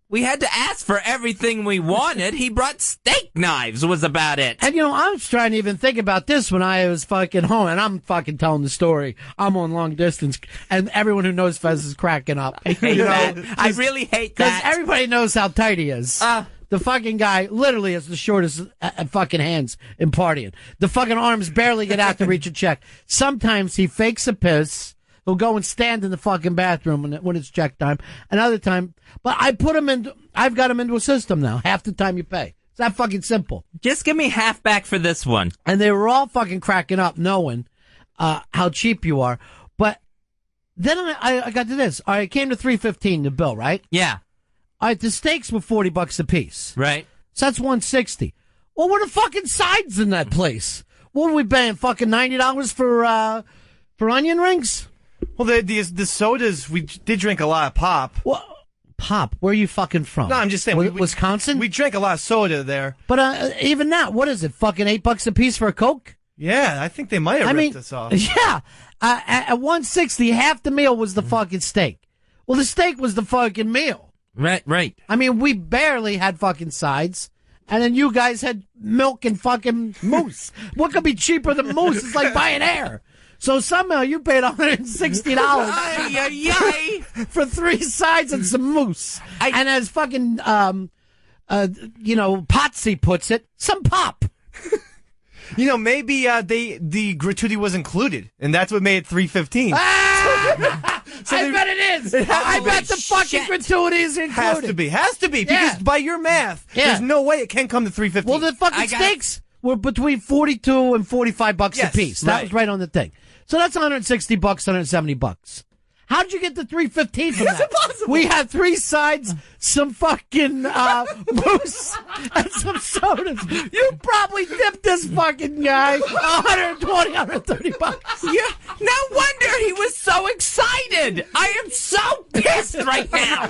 We had to ask for everything we wanted. He brought steak knives was about it. And, you know, I was trying to even think about this when I was fucking home, and I'm fucking telling the story. I'm on long distance, and everyone who knows Fez is cracking up. I hate that. I really hate that. Because everybody knows how tight he is. The fucking guy literally has the shortest fucking hands in partying. The fucking arms barely get out to reach a check. Sometimes he fakes a piss. He'll go and stand in the fucking bathroom when it's check time. Another time, but I've got him into a system now. Half the time you pay. It's that fucking simple. Just give me half back for this one. And they were all fucking cracking up knowing how cheap you are. But then I got to this. All right, it came to $3.15 the bill, right? Yeah. All right, the steaks were $40 a piece. Right. So that's $160. Well, what are the fucking sides in that place? What were we paying? Fucking $90 for onion rings? Well, the sodas, we did drink a lot of pop. Well, pop? Where are you fucking from? No, I'm just saying. Wisconsin? We drank a lot of soda there. But even that, what is it? Fucking $8 a piece for a Coke? Yeah, I think they might have ripped us off. Yeah. At $160, half the meal was the fucking steak. Well, the steak was the fucking meal. Right. I mean, we barely had fucking sides, and then you guys had milk and fucking mousse. What could be cheaper than mousse? It's like buying air. So somehow you paid $160 for 3 sides and some mousse. And as fucking, Potsy puts it, some pop. Maybe the gratuity was included, and that's what made it $3.15. I bet it is. I bet the fucking gratuity is included. Has to be. Because by your math, there's no way it can come to $3.15. Well, the fucking steaks were between $42 and $45 a piece. That was right on the thing. So that's $160, $170. How'd you get the $3.15 from that? Impossible. We had 3 sides, some fucking mousse, and some sodas. You probably tipped this fucking guy $120, $130. Yeah, no wonder he was so excited. I am so pissed right now.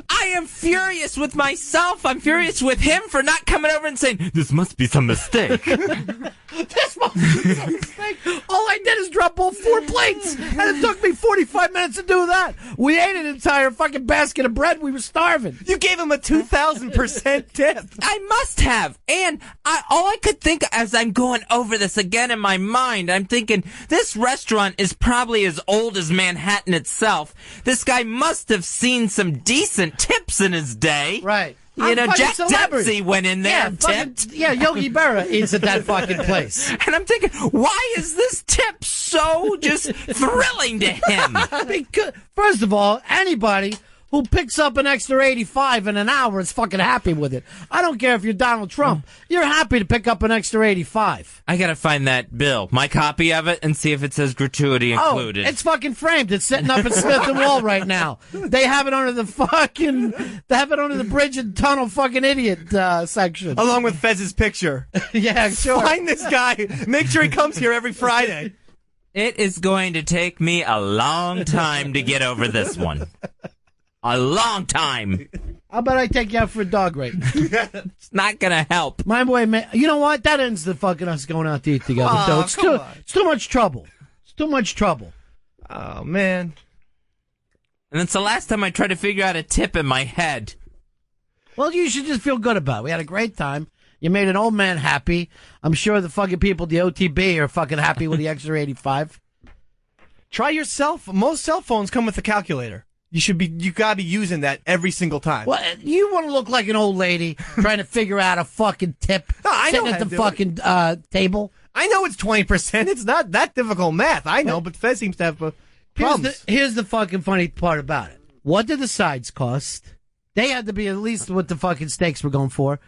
I am furious with myself. I'm furious with him for not coming over and saying, this must be some mistake. This must be some mistake. All I did is drop all 4 plates, and it took me 45 minutes to do that. We ate an entire fucking basket of bread. We were starving. You gave him a 2,000% tip. I must have. And all I could think as I'm going over this again in my mind, I'm thinking, this restaurant is probably as old as Manhattan itself. This guy must have seen some decent tips in his day. Right. Jack Dempsey went in there and tipped. Yogi Berra eats at that fucking place. And I'm thinking, why is this tip so just thrilling to him? Because, first of all, anybody who picks up an extra 85 in an hour is fucking happy with it. I don't care if you're Donald Trump. You're happy to pick up an extra 85. I gotta find that bill, my copy of it, and see if it says gratuity included. Oh, it's fucking framed. It's sitting up at Smith and Wall right now. They have it under the bridge and tunnel fucking idiot section. Along with Fez's picture. Yeah, sure. Find this guy. Make sure he comes here every Friday. It is going to take me a long time to get over this one. A long time. How about I take you out for a dog race? It's not gonna help. My boy, man, you know what? That ends the fucking us going out to eat together. Though. It's too much trouble. It's too much trouble. Oh, man. And it's the last time I tried to figure out a tip in my head. Well, you should just feel good about it. We had a great time. You made an old man happy. I'm sure the fucking people at the OTB are fucking happy with the extra 85. Try your most cell phones come with a calculator. You gotta be using that every single time. Well, you want to look like an old lady trying to figure out a fucking tip sitting at the fucking table? I know it's 20%. It's not that difficult math. I know, but Fez seems to have problems. Here's the fucking funny part about it. What did the sides cost? They had to be at least what the fucking steaks were going for,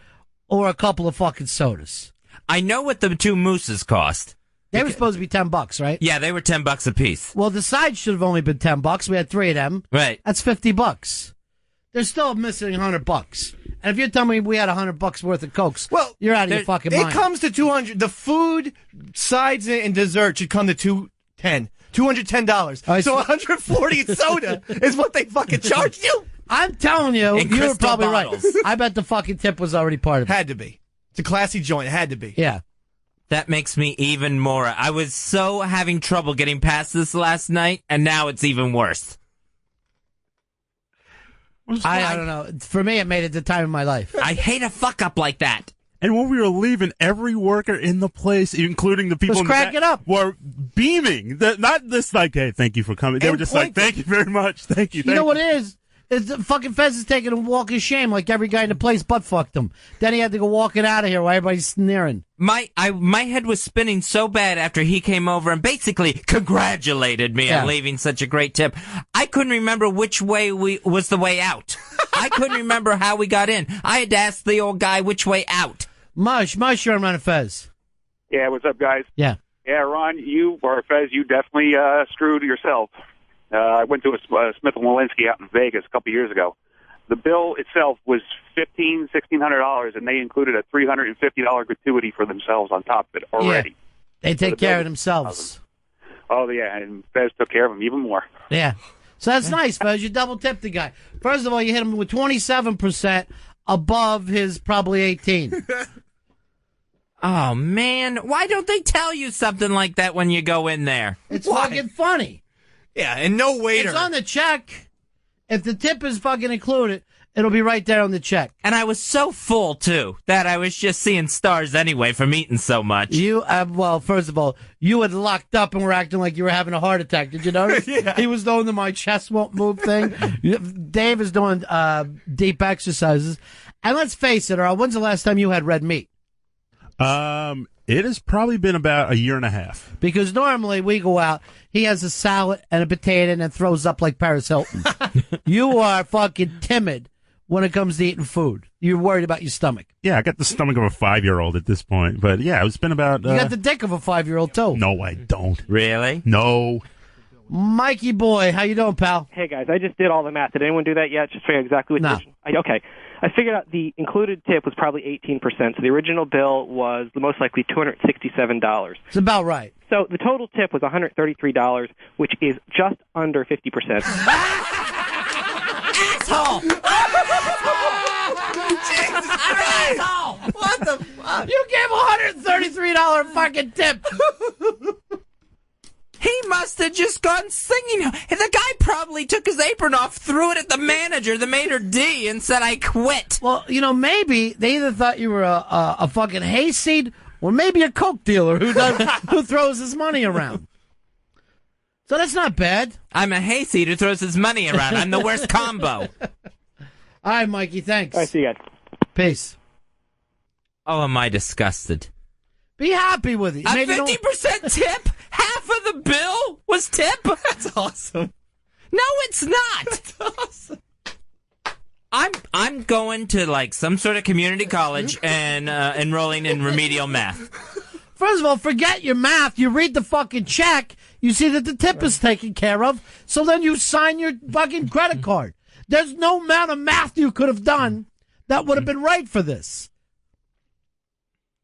or a couple of fucking sodas. I know what the 2 mousses cost. They were supposed to be $10, right? Yeah, they were $10 a piece. Well, the sides should have only been $10. We had 3 of them. Right. That's $50. They're still missing $100. And if you're telling me we had $100 worth of Cokes, well, you're out of your fucking mind. It comes to $200. The food, sides, and dessert should come to $210. $210. So $140 in soda is what they fucking charged you. I'm telling you, in you were probably bottles. right. I bet the fucking tip was already part of it. Had to be. It's a classy joint. It had to be. Yeah. That makes me even more. I was so having trouble getting past this last night, and now it's even worse. I don't know. For me, it made it the time of my life. I hate a fuck up like that. And when we were leaving, every worker in the place, including the people was in the cracking up, were beaming. Not this like, hey, thank you for coming. They were just like, thank you very much. Thank you. You know what it is? Fucking Fez is taking a walk of shame like every guy in the place butt fucked him. Then he had to go walking out of here while everybody's sneering. My head was spinning so bad after he came over and basically congratulated me on leaving such a great tip. I couldn't remember which way was the way out. I couldn't remember how we got in. I had to ask the old guy which way out. Mush, you're on Ron and Fez. Yeah, what's up, guys? Yeah. Yeah, Ron, Fez, you definitely screwed yourself. I went to a Smith & Walensky out in Vegas a couple years ago. The bill itself was $1,600, and they included a $350 gratuity for themselves on top of it already. Yeah. They take care of themselves. Oh, yeah, and Fez took care of them even more. Yeah. So that's nice, Fez. You double tipped the guy. First of all, you hit him with 27% above his probably 18. Oh, man. Why don't they tell you something like that when you go in there? It's fucking funny. Yeah, and no waiter. It's on the check. If the tip is fucking included, it'll be right there on the check. And I was so full, too, that I was just seeing stars anyway from eating so much. Well, first of all, you had locked up and were acting like you were having a heart attack. Did you notice? Yeah. He was doing the my chest won't move thing. Dave is doing deep exercises. And let's face it, Earl, when's the last time you had red meat? It has probably been about a year and a half. Because normally we go out, he has a salad and a potato and then throws up like Paris Hilton. You are fucking timid when it comes to eating food. You're worried about your stomach. Yeah, I got the stomach of a 5-year-old at this point. But yeah, it's been about... You got the dick of a 5-year-old too. No, I don't. Really? No. Mikey boy, how you doing, pal? Hey, guys, I just did all the math. Did anyone do that yet? Just figure out exactly what... No. Okay. I figured out the included tip was probably 18%, so the original bill was most likely $267. It's about right. So the total tip was $133, which is just under 50%. Asshole! Jesus Christ! Asshole! What the fuck? You gave $133 fucking tip. He must have just gone singing. The guy probably took his apron off, threw it at the manager, the maitre d', and said, I quit. Well, maybe they either thought you were a fucking hayseed or maybe a coke dealer who throws his money around. So that's not bad. I'm a hayseed who throws his money around. I'm the worst combo. All right, Mikey, thanks. All right, see you guys. Peace. Oh, am I disgusted. Be happy with it. A 50% tip? Half of the bill was tip? That's awesome. No, it's not. That's awesome. I'm going to some sort of community college and enrolling in remedial math. First of all, forget your math. You read the fucking check. You see that the tip is taken care of. So then you sign your fucking credit card. There's no amount of math you could have done that would have been right for this.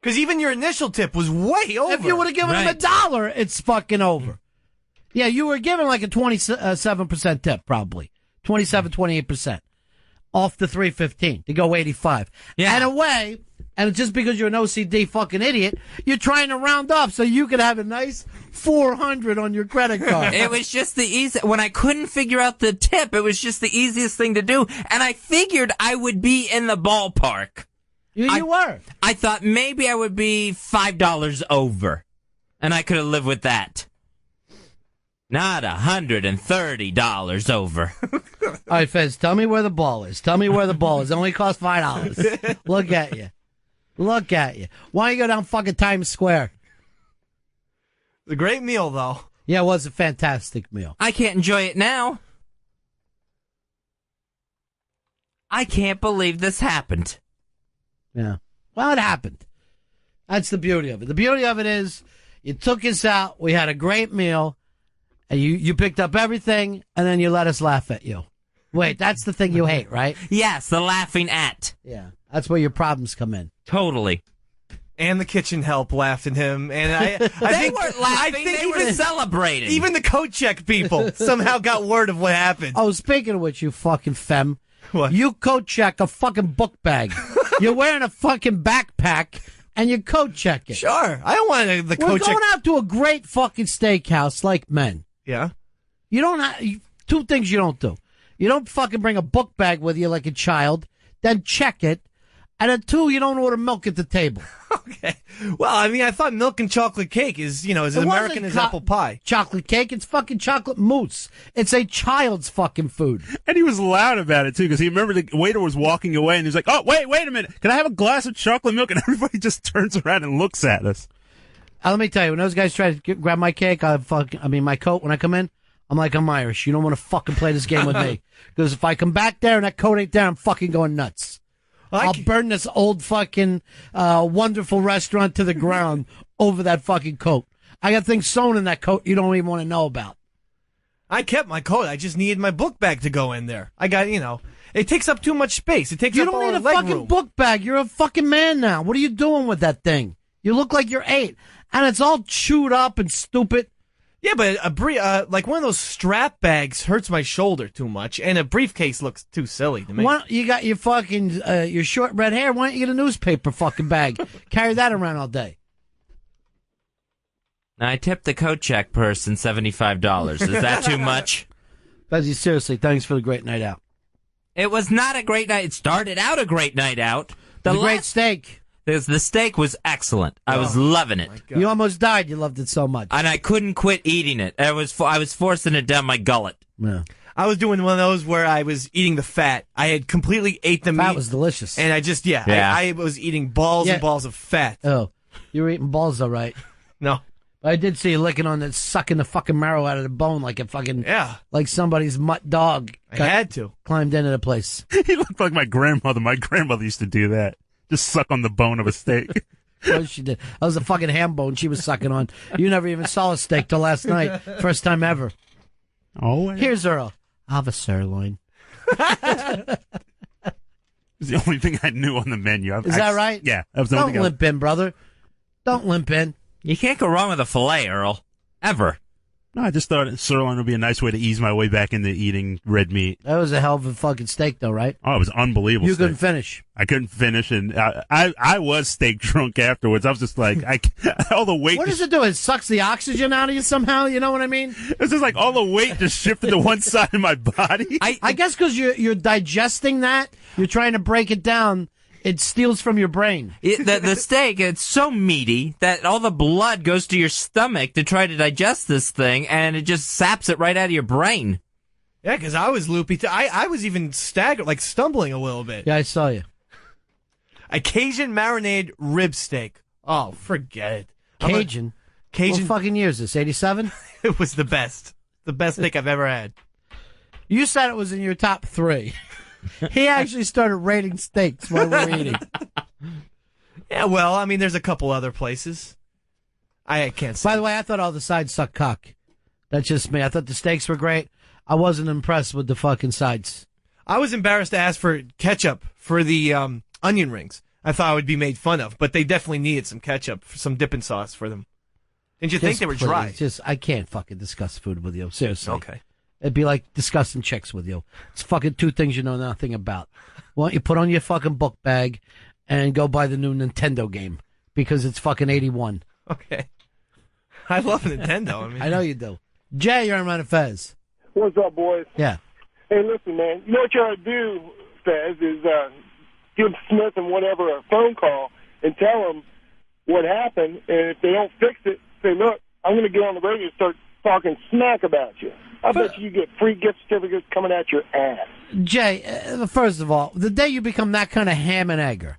Because even your initial tip was way over. If you would have given him $1, it's fucking over. Yeah, you were given like a 27% tip, probably. 27, 28%. Off the $315 to go 85. Yeah. And away, and just because you're an OCD fucking idiot, you're trying to round up so you could have a nice $400 on your credit card. It was just the easy. When I couldn't figure out the tip, it was just the easiest thing to do. And I figured I would be in the ballpark. You were. I thought maybe I would be $5 over, and I could have lived with that. Not $130 over. All right, Fez, tell me where the ball is. Tell me where the ball is. It only costs $5. Look at you. Look at you. Why don't you go down fucking Times Square? It's a great meal, though. Yeah, it was a fantastic meal. I can't enjoy it now. I can't believe this happened. Yeah. Well, it happened. That's the beauty of it. The beauty of it is you took us out. We had a great meal. And you picked up everything, and then you let us laugh at you. Wait, that's the thing you hate, right? Yes, the laughing at. Yeah. That's where your problems come in. Totally. And the kitchen help laughed at him. And I they think, weren't laughing. They were celebrating. Even the coat check people somehow got word of what happened. Oh, speaking of which, you fucking femme. What? You coat check a fucking book bag. You're wearing a fucking backpack, and you coat check it. Sure. I don't want the coat check. We're going out to a great fucking steakhouse like men. Yeah. You don't have, two things you don't do. You don't fucking bring a book bag with you like a child, then check it, and then two, you don't order milk at the table. Okay. Well, I mean, I thought milk and chocolate cake is, as American as apple pie. Chocolate cake, it's fucking chocolate mousse. It's a child's fucking food. And he was loud about it, too, because he remembered the waiter was walking away, and he's like, oh, wait a minute. Can I have a glass of chocolate milk? And everybody just turns around and looks at us. Let me tell you, when those guys try to grab my cake, my coat, when I come in, I'm like, I'm Irish. You don't want to fucking play this game with me. Because if I come back there and that coat ain't there, I'm fucking going nuts. I'll burn this old fucking wonderful restaurant to the ground over that fucking coat. I got things sewn in that coat you don't even want to know about. I kept my coat. I just needed my book bag to go in there. I got, it takes up too much space. It takes You up don't all need the a leg fucking room. book bag. You're a fucking man now. What are you doing with that thing? You look like you're 8. And it's all chewed up and stupid. Yeah, but like one of those strap bags hurts my shoulder too much, and a briefcase looks too silly to me. Why don't, you got your fucking your short red hair. Why don't you get a newspaper fucking bag? Carry that around all day. I tipped the coat check person $75. Is that too much? Fezzy, seriously, thanks for the great night out. It was not a great night. It started out a great night out. The great steak. The steak was excellent. I was loving it. You almost died. You loved it so much. And I couldn't quit eating it. I was forcing it down my gullet. Yeah. I was doing one of those where I was eating the fat. I had completely ate the meat. Fat was delicious. And I just, I was eating balls and balls of fat. Oh, you were eating balls, all right. No. But I did see you licking on it, sucking the fucking marrow out of the bone like a fucking, like somebody's mutt dog. I had to. Climbed into the place. He looked like my grandmother. My grandmother used to do that. Just suck on the bone of a steak. Of course she did. That was a fucking ham bone she was sucking on. You never even saw a steak till last night. First time ever. Oh, here's Earl. I'll have a sirloin. It's the only thing I knew on the menu. Is that right? Yeah. That was the only Don't limp in, brother. Don't limp in. You can't go wrong with a filet, Earl. Ever. No, I just thought sirloin would be a nice way to ease my way back into eating red meat. That was a hell of a fucking steak, though, right? Oh, it was unbelievable. You steak. couldn't finish. I couldn't finish, and I was steak drunk afterwards. I was just like, all the weight. What does it do? It sucks the oxygen out of you somehow? You know what I mean? It's just like all the weight just shifted to one side of my body. I guess because you're digesting that, you're trying to break it down. It steals from your brain. The steak, it's so meaty that all the blood goes to your stomach to try to digest this thing, and it just saps it right out of your brain. Yeah, because I was loopy, too. I was even staggered, like stumbling a little bit. Yeah, I saw you. A Cajun marinated rib steak. Oh, forget it. Cajun? Cajun. What fucking year is this, 87? It was the best. The best steak I've ever had. You said it was in your top 3. He actually started rating steaks while we were eating. Yeah, well, I mean, there's a couple other places. I can't say. By the way, I thought all the sides sucked cock. That's just me. I thought the steaks were great. I wasn't impressed with the fucking sides. I was embarrassed to ask for ketchup for the onion rings. I thought I would be made fun of, but they definitely needed some ketchup, some dipping sauce for them. Didn't you think they were dry? I can't fucking discuss food with you. Seriously. Okay. It'd be like discussing chicks with you. It's fucking 2 things you know nothing about. Why don't you put on your fucking book bag and go buy the new Nintendo game because it's fucking 81. Okay. I love Nintendo. I know you do. Jay, you're on Ron and Fez. What's up, boys? Yeah. Hey, listen, man. You know what you ought to do, Fez, is give Smith and whatever a phone call and tell them what happened. And if they don't fix it, say, look, I'm going to get on the radio and start talking smack about you. I bet you get free gift certificates coming at your ass. Jay, first of all, the day you become that kind of ham and egger,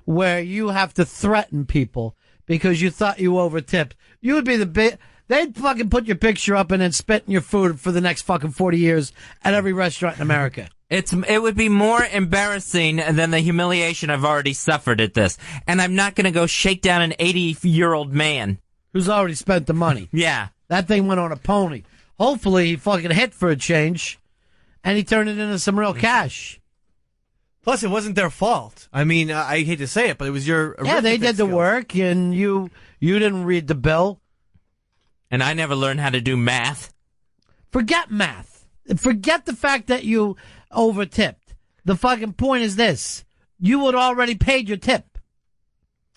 where you have to threaten people because you thought you over-tipped, you would be the big... They'd fucking put your picture up and then spit in your food for the next fucking 40 years at every restaurant in America. It would be more embarrassing than the humiliation I've already suffered at this. And I'm not going to go shake down an 80-year-old man. Who's already spent the money. Yeah. That thing went on a pony. Hopefully he fucking hit for a change, and he turned it into some real cash. Plus, it wasn't their fault. I mean, I hate to say it, but it was your... Yeah, they did the work, and you didn't read the bill. And I never learned how to do math. Forget math. Forget the fact that you over-tipped. The fucking point is this. You had already paid your tip.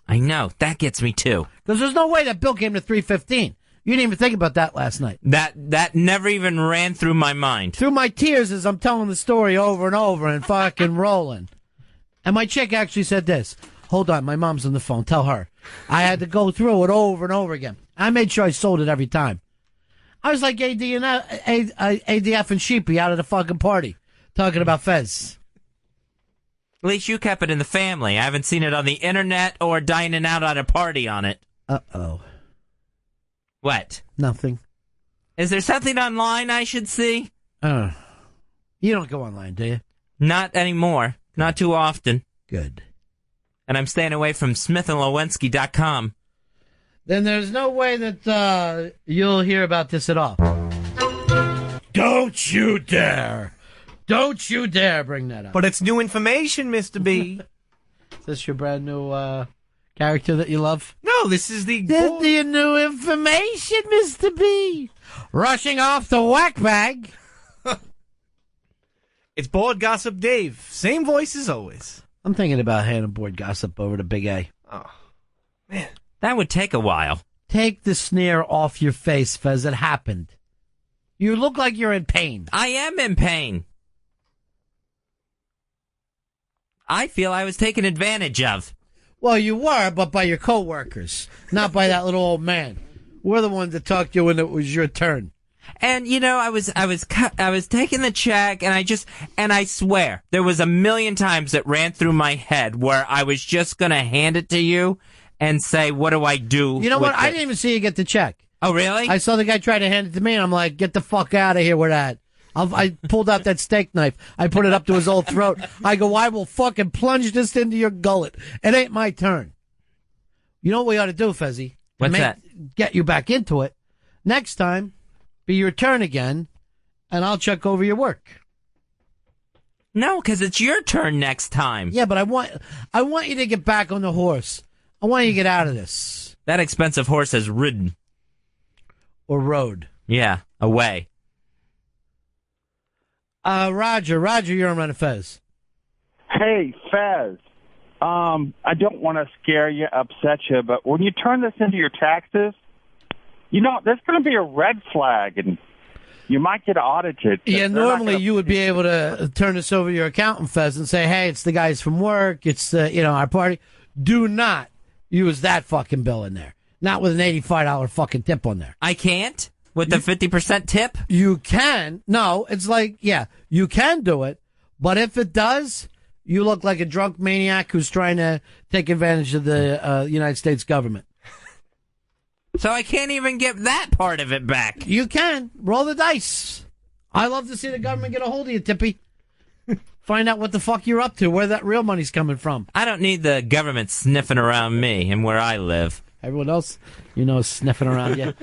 I know. That gets me, too. Because there's no way that bill came to $3.15. You didn't even think about that last night. That never even ran through my mind. Through my tears as I'm telling the story over and over and fucking rolling. And my chick actually said this. hold on, my mom's on the phone. Tell her. I had to go through it over and over again. I made sure I sold it every time. I was like ADF and Sheepy out of the fucking party talking about Fez. At least you kept it in the family. I haven't seen it on the internet or dining out at a party on it. Uh-oh. What? Nothing. Is there something online I should see? You don't go online, do you? Not anymore. Not too often. Good. And I'm staying away from smithandlewinski.com. Then there's no way that you'll hear about this at all. Don't you dare. Don't you dare bring that up. But it's new information, Mr. B. Is this your brand new character that you love? No, this is the new information, Mr. B. Rushing off the whack bag. It's Board Gossip Dave. Same voice as always. I'm thinking about handing Board Gossip over to Big A. Oh, man. That would take a while. Take the sneer off your face, Fez. It happened. You look like you're in pain. I am in pain. I feel I was taken advantage of. Well, you were, but by your coworkers, not by that little old man. We're the ones that talked to you when it was your turn. And you know, I was taking the check, and I swear there was a million times that ran through my head where I was just gonna hand it to you and say, "What do I do?" You know what? with I it? didn't even see you get the check. Oh, really? I saw the guy try to hand it to me, and I'm like, "Get the fuck out of here with that." I pulled out that steak knife. I put it up to his old throat. I go, I will fucking plunge this into your gullet. It ain't my turn. You know what we ought to do, Fezzy? What's that? Get you back into it. Next time, be your turn again, and I'll check over your work. No, because it's your turn next time. Yeah, but I want you to get back on the horse. I want you to get out of this. That expensive horse has ridden. Or rode. Yeah, away. Roger, you're on Ron and Fez. Hey, Fez. I don't want to scare you, upset you, but when you turn this into your taxes, you know, there's going to be a red flag, and you might get audited. Yeah, normally you would be able to turn this over to your accountant, Fez, and say, hey, it's the guys from work, it's our party. Do not use that fucking bill in there. Not with an $85 fucking tip on there. I can't? With the 50% tip? You can. No, it's like, yeah, you can do it, but if it does, you look like a drunk maniac who's trying to take advantage of the United States government. So I can't even get that part of it back. You can. Roll the dice. I love to see the government get a hold of you, Tippy. Find out what the fuck you're up to, where that real money's coming from. I don't need the government sniffing around me and where I live. Everyone else, is sniffing around you.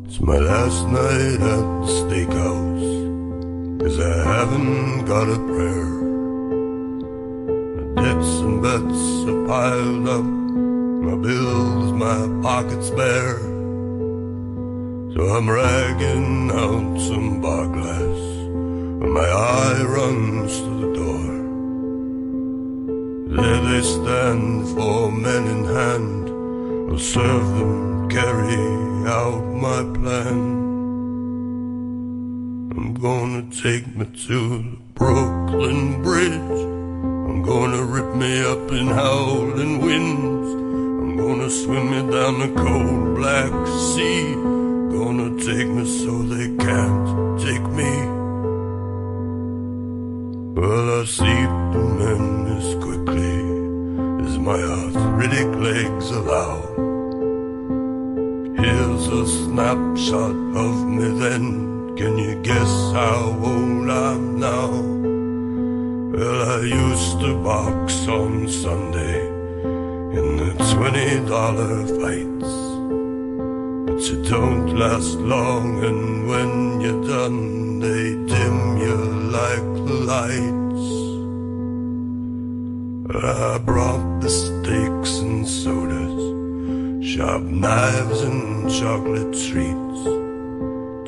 It's my last night at the steakhouse, 'cause I haven't got a prayer. My debts and bets are piled up, my bills, my pockets bare. So I'm ragging out some bar glass, and my eye runs to the door. There they stand, 4 men in hand. I'll serve them, carry out my plan. I'm gonna take me to the Brooklyn Bridge. I'm gonna rip me up in howling winds. I'm gonna swim me down the cold black sea. Gonna take me so they can't take me. Well, I see the men as quickly as my arthritic legs allow. Here's a snapshot of me then. Can you guess how old I'm now? Well, I used to box on Sunday in the $20 fights. But you don't last long, and when you're done, they dim you like the lights. I brought the steaks and sodas, sharp knives and chocolate treats.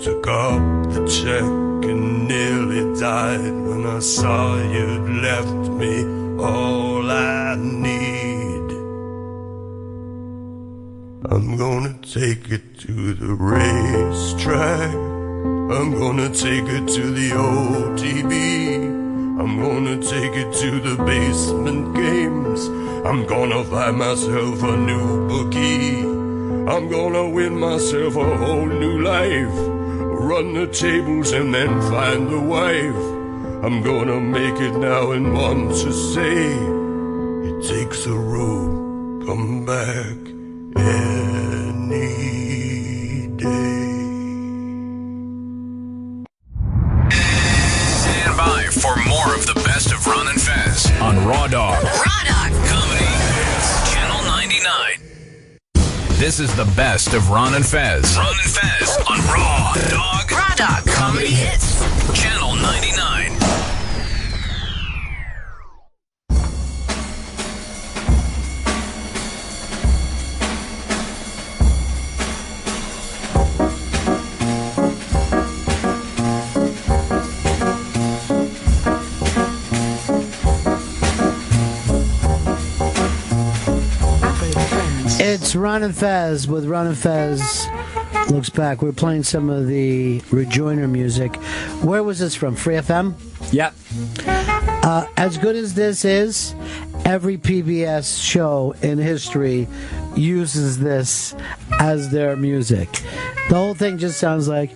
Took up the check and nearly died when I saw you'd left me all I need. I'm gonna take it to the racetrack. I'm gonna take it to the OTB. I'm gonna take it to the basement games. I'm gonna buy myself a new bookie. I'm gonna win myself a whole new life. Run the tables and then find the wife. I'm gonna make it now and want to say, it takes a road, come back any day. Stand by for more of the best of Ron and Fez on Raw Dog. Raw Dog Comedy Hits, Channel 99. This is the best of Ron and Fez. Ron and Fez on Raw Dog. Raw Dog Comedy Hits, Channel 99. It's Ron and Fez with Ron and Fez Looks Back. We're playing some of the Rejoiner music. Where was this from? Free FM? Yep. As good as this is, every PBS show in history uses this as their music. The whole thing just sounds like,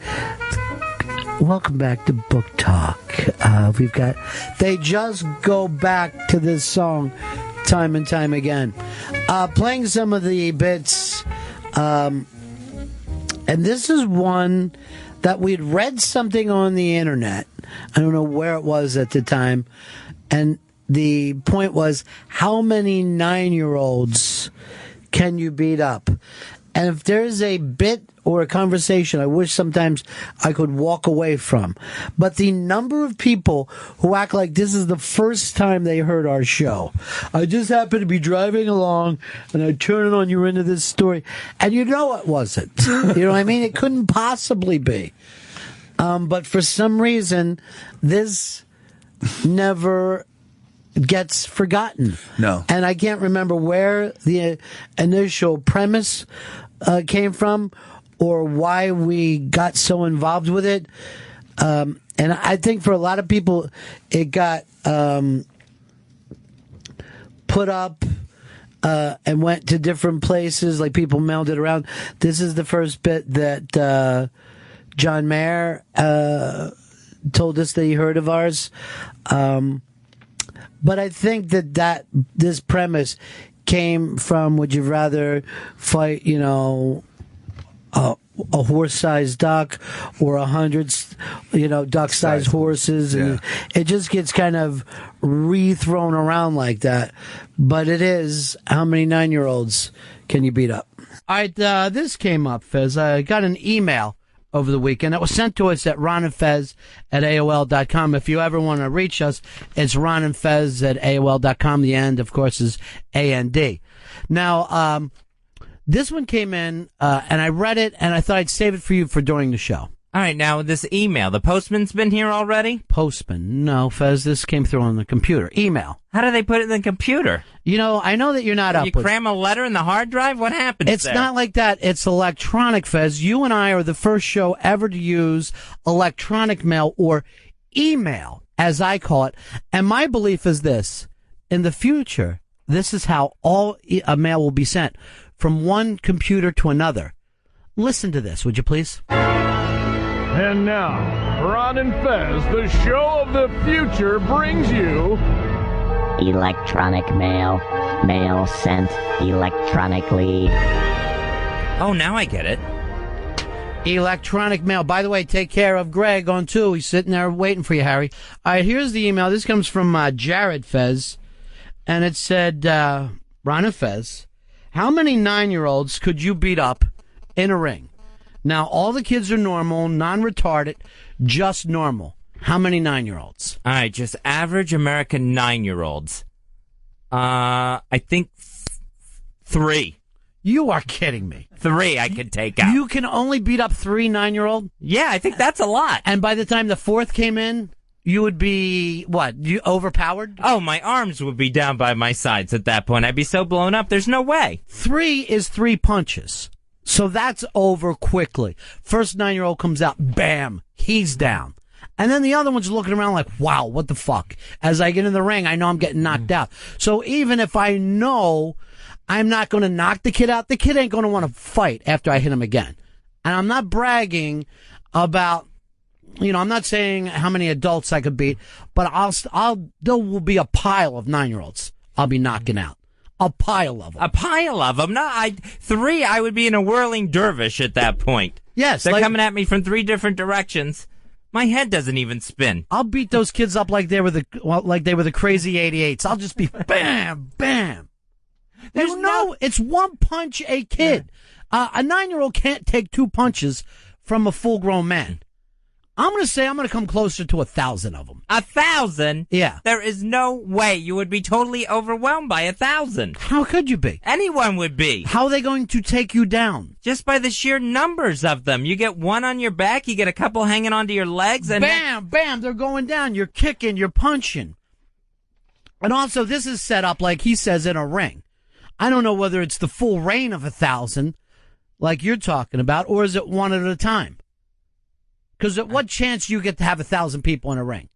welcome back to Book Talk. They just go back to this song time and time again. Playing some of the bits, and this is one that we'd read something on the internet. I don't know where it was at the time, and the point was, how many 9-year-olds can you beat up? And if there's a bit or a conversation I wish sometimes I could walk away from, but the number of people who act like this is the first time they heard our show. I just happened to be driving along and I turned it on, you were into this story, and you know it wasn't. You know what I mean? It couldn't possibly be. But for some reason, this never gets forgotten. No. And I can't remember where the initial premise came from or why we got so involved with it. And I think for a lot of people, it got put up and went to different places, like people mailed it around. This is the first bit that John Mayer told us that he heard of ours. But I think that this premise came from, would you rather fight, a horse-sized duck or 100, duck-sized horses? And it just gets kind of re-thrown around like that. But it is, how many 9-year-olds can you beat up? All right, this came up, Fez. I got an email over the weekend. It was sent to us at ronandfez@AOL.com. If you ever want to reach us, it's ronandfez@AOL.com. The end, of course, is AND. Now, this one came in, and I read it, and I thought I'd save it for you for during the show. All right, now this email, the postman's been here already? Postman. No, Fez, this came through on the computer. Email. How do they put it in the computer? I know that you're not up with... You cram a letter in the hard drive? What happens It's there? not like that. It's electronic, Fez. You and I are the first show ever to use electronic mail, or email, as I call it. And my belief is this. In the future, this is how all mail will be sent, from one computer to another. Listen to this, would you please? And now, Ron and Fez, the show of the future, brings you... Electronic mail. Mail sent electronically. Oh, now I get it. Electronic mail. By the way, take care of Greg on 2. He's sitting there waiting for you, Harry. All right, here's the email. This comes from Jared Fez. And it said, Ron and Fez, how many 9-year-olds could you beat up in a ring? Now, all the kids are normal, non-retarded, just normal. How many 9-year-olds? All right, just average American 9-year-olds. I think 3. You are kidding me. 3 I could take out. You can only beat up 3 9-year-olds? Yeah, I think that's a lot. And by the time the 4th came in, You would be, what, you overpowered? Oh, my arms would be down by my sides at that point. I'd be so blown up, there's no way. 3 is 3 punches. So that's over quickly. First 9-year-old comes out, bam, he's down. And then the other one's looking around like, wow, what the fuck? As I get in the ring, I know I'm getting knocked out. So even if I know I'm not going to knock the kid out, the kid ain't going to want to fight after I hit him again. And I'm not bragging about, I'm not saying how many adults I could beat, but there will be a pile of 9-year-olds I'll be knocking out. A pile of them. A pile of them? No, 3, I would be in a whirling dervish at that point. Yes. They're coming at me from 3 different directions. My head doesn't even spin. I'll beat those kids up like they were the crazy 88s. I'll just be bam, bam. It's one punch a kid. A 9-year-old can't take 2 punches from a full-grown man. I'm going to say I'm going to come closer to 1,000 of them. 1,000? Yeah. There is no way you would be totally overwhelmed by 1,000. How could you be? Anyone would be. How are they going to take you down? Just by the sheer numbers of them. You get one on your back, you get a couple hanging onto your legs, and bam, bam, they're going down. You're kicking, you're punching. And also, this is set up like he says in a ring. I don't know whether it's the full reign of 1,000, like you're talking about, or is it one at a time? Because at what chance you get to have 1,000 people in a ring?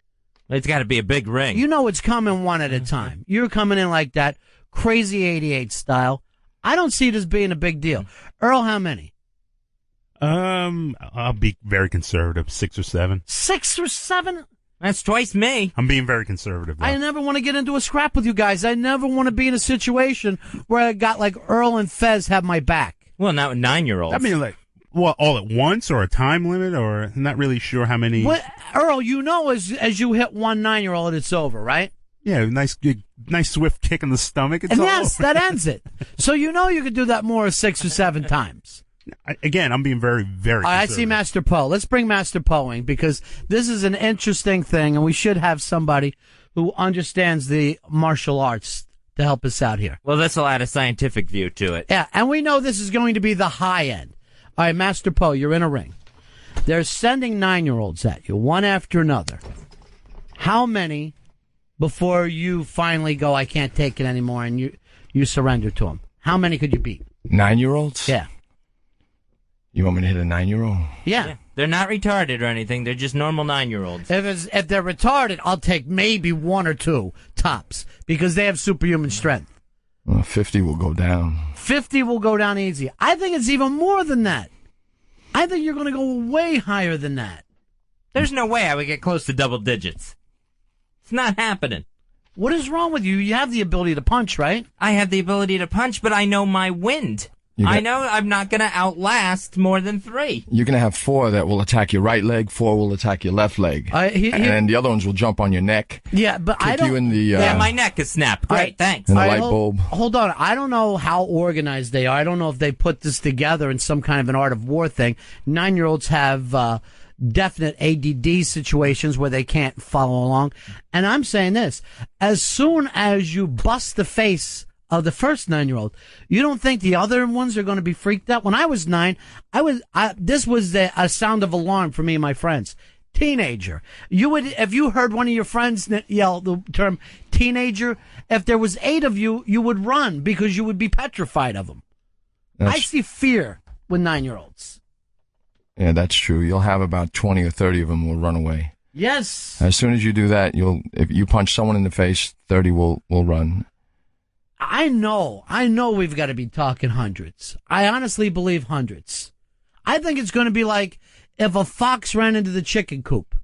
It's got to be a big ring. You know it's coming one at a time. You're coming in like that, crazy 88 style. I don't see it as being a big deal. Earl, how many? I'll be very conservative, 6 or 7. 6 or 7? That's twice me. I'm being very conservative, though. I never want to get into a scrap with you guys. I never want to be in a situation where I got like Earl and Fez have my back. Well, now 9-year-olds. I mean, like, what, all at once or a time limit, or I'm not really sure how many. Well, Earl, as you hit one 9-year-old, it's over, right? Yeah, nice swift kick in the stomach. It's and all yes, over. that ends it. So you could do that more 6 or 7 times. Again, I'm being very, very I see Master Poe. Let's bring Master Poe in because this is an interesting thing, and we should have somebody who understands the martial arts to help us out here. Well, this will add a scientific view to it. Yeah, and we know this is going to be the high end. All right, Master Poe, you're in a ring. They're sending 9-year-olds at you, one after another. How many before you finally go, I can't take it anymore, and you surrender to them? How many could you beat? 9-year-olds? Yeah. You want me to hit a 9-year-old? Yeah. They're not retarded or anything. They're just normal 9-year-olds. If they're retarded, I'll take maybe 1 or 2 tops because they have superhuman strength. 50 will go down. 50 will go down easy. I think it's even more than that. I think you're going to go way higher than that. There's no way I would get close to double digits. It's not happening. What is wrong with you? You have the ability to punch, right? I have the ability to punch, but I know my wind. I know I'm not going to outlast more than 3. You're going to have 4 that will attack your right leg, 4 will attack your left leg. And the other ones will jump on your neck. Yeah, but I don't... you in the... yeah, my neck is snapped. Great, thanks. And the light bulb. Hold on. I don't know how organized they are. I don't know if they put this together in some kind of an art of war thing. 9-year-olds have definite ADD situations where they can't follow along. And I'm saying this. As soon as you bust the face of the first 9-year-old, you don't think the other ones are going to be freaked out? When I was 9, this was a sound of alarm for me and my friends. Teenager. If you heard one of your friends yell the term teenager, if there was 8 of you, you would run because you would be petrified of them. I see fear with 9-year-olds. Yeah, that's true. You'll have about 20 or 30 of them will run away. Yes. As soon as you do that, if you punch someone in the face, 30 will run. I know we've got to be talking hundreds. I honestly believe hundreds. I think it's going to be like if a fox ran into the chicken coop.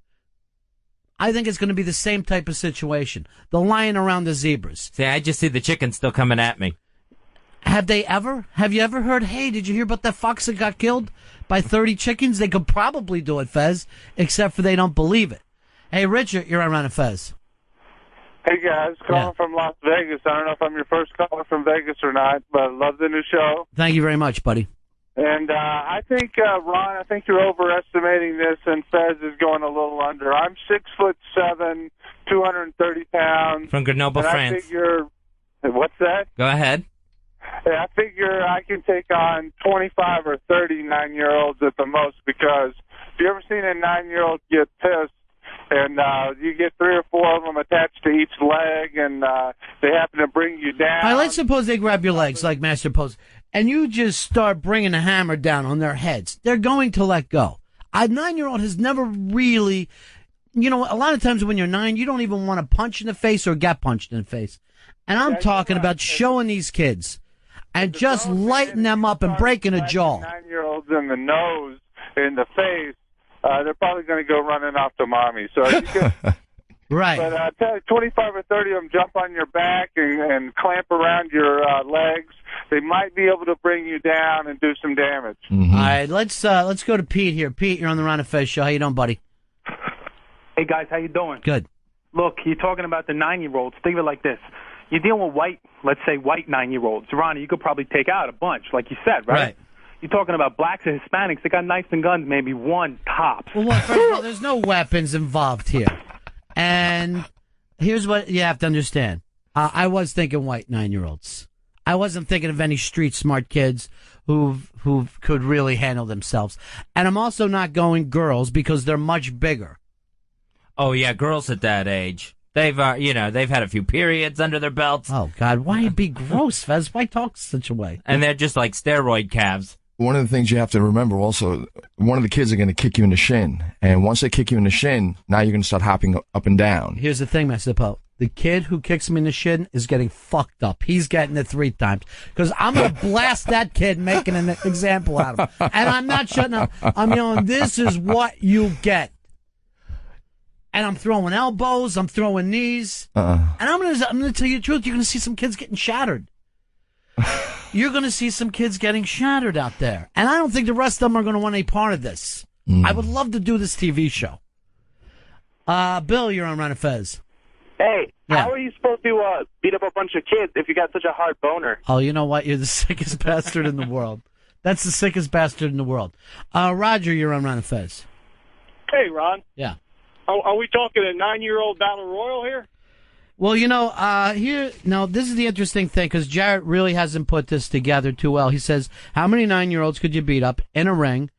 I think it's going to be the same type of situation. The lion around the zebras. See, I just see the chickens still coming at me. Have you ever heard, hey, did you hear about that fox that got killed by 30 chickens? They could probably do it, Fez, except for they don't believe it. Hey, Richard, you're on Ron and Fez. Hey, guys, calling from Las Vegas. I don't know if I'm your first caller from Vegas or not, but I love the new show. Thank you very much, buddy. And I think, Ron, you're overestimating this, and Fez is going a little under. I'm 6'7", 230 pounds. From Grenoble, France. I figure, what's that? Go ahead. I figure I can take on 25 or 30 9-year-olds at the most, because if you ever seen a 9-year-old get pissed, and you get 3 or 4 of them attached to each leg, and they happen to bring you down. All right, let's suppose they grab your legs like Master Pose, and you just start bringing a hammer down on their heads. They're going to let go. A 9-year-old has never really, you know, a lot of times when you're 9, you don't even want to punch in the face or get punched in the face. And I'm talking about showing these kids and just lighting them up and breaking a jaw. 9-year-olds in the nose, in the face, they're probably going to go running off to mommy. So you can, right. But I tell you, 25 or 30 of them jump on your back and clamp around your legs. They might be able to bring you down and do some damage. Mm-hmm. All right, let's go to Pete here. Pete, you're on the Ron and Fez Show. How you doing, buddy? Hey, guys, how you doing? Good. Look, you're talking about the 9-year-olds. Think of it like this. You're dealing with white, let's say white 9-year-olds. Ronnie, you could probably take out a bunch, like you said, right? Right. You're talking about blacks and Hispanics. They got knives and guns, maybe one tops. Well, look, first of all, there's no weapons involved here. And here's what you have to understand. I was thinking white 9-year-olds. I wasn't thinking of any street smart kids who could really handle themselves. And I'm also not going girls because they're much bigger. Oh yeah, girls at that age. They've they've had a few periods under their belts. Oh God, why be gross, Fez? Why talk such a way? And they're just like steroid calves. One of the things you have to remember also, one of the kids are going to kick you in the shin. And once they kick you in the shin, now you're going to start hopping up and down. Here's the thing, Master Poe. The kid who kicks me in the shin is getting fucked up. He's getting it 3 times. Because I'm going to blast that kid, making an example out of him. And I'm not shutting up. I'm yelling, this is what you get. And I'm throwing elbows. I'm throwing knees. And I'm going to tell you the truth. You're going to see some kids getting shattered. You're going to see some kids getting shattered out there. And I don't think the rest of them are going to want any part of this. I would love to do this TV show. Bill, you're on Ron and Fez. Hey, how are you supposed to beat up a bunch of kids if you got such a hard boner? Oh, you know what? You're the sickest bastard in the world. That's the sickest bastard in the world. Roger, you're on Ron and Fez. Hey, Ron. Yeah. Are we talking a 9-year-old battle royal here? Well, this is the interesting thing, because Jarrett really hasn't put this together too well. He says, how many 9-year-olds could you beat up in a ring?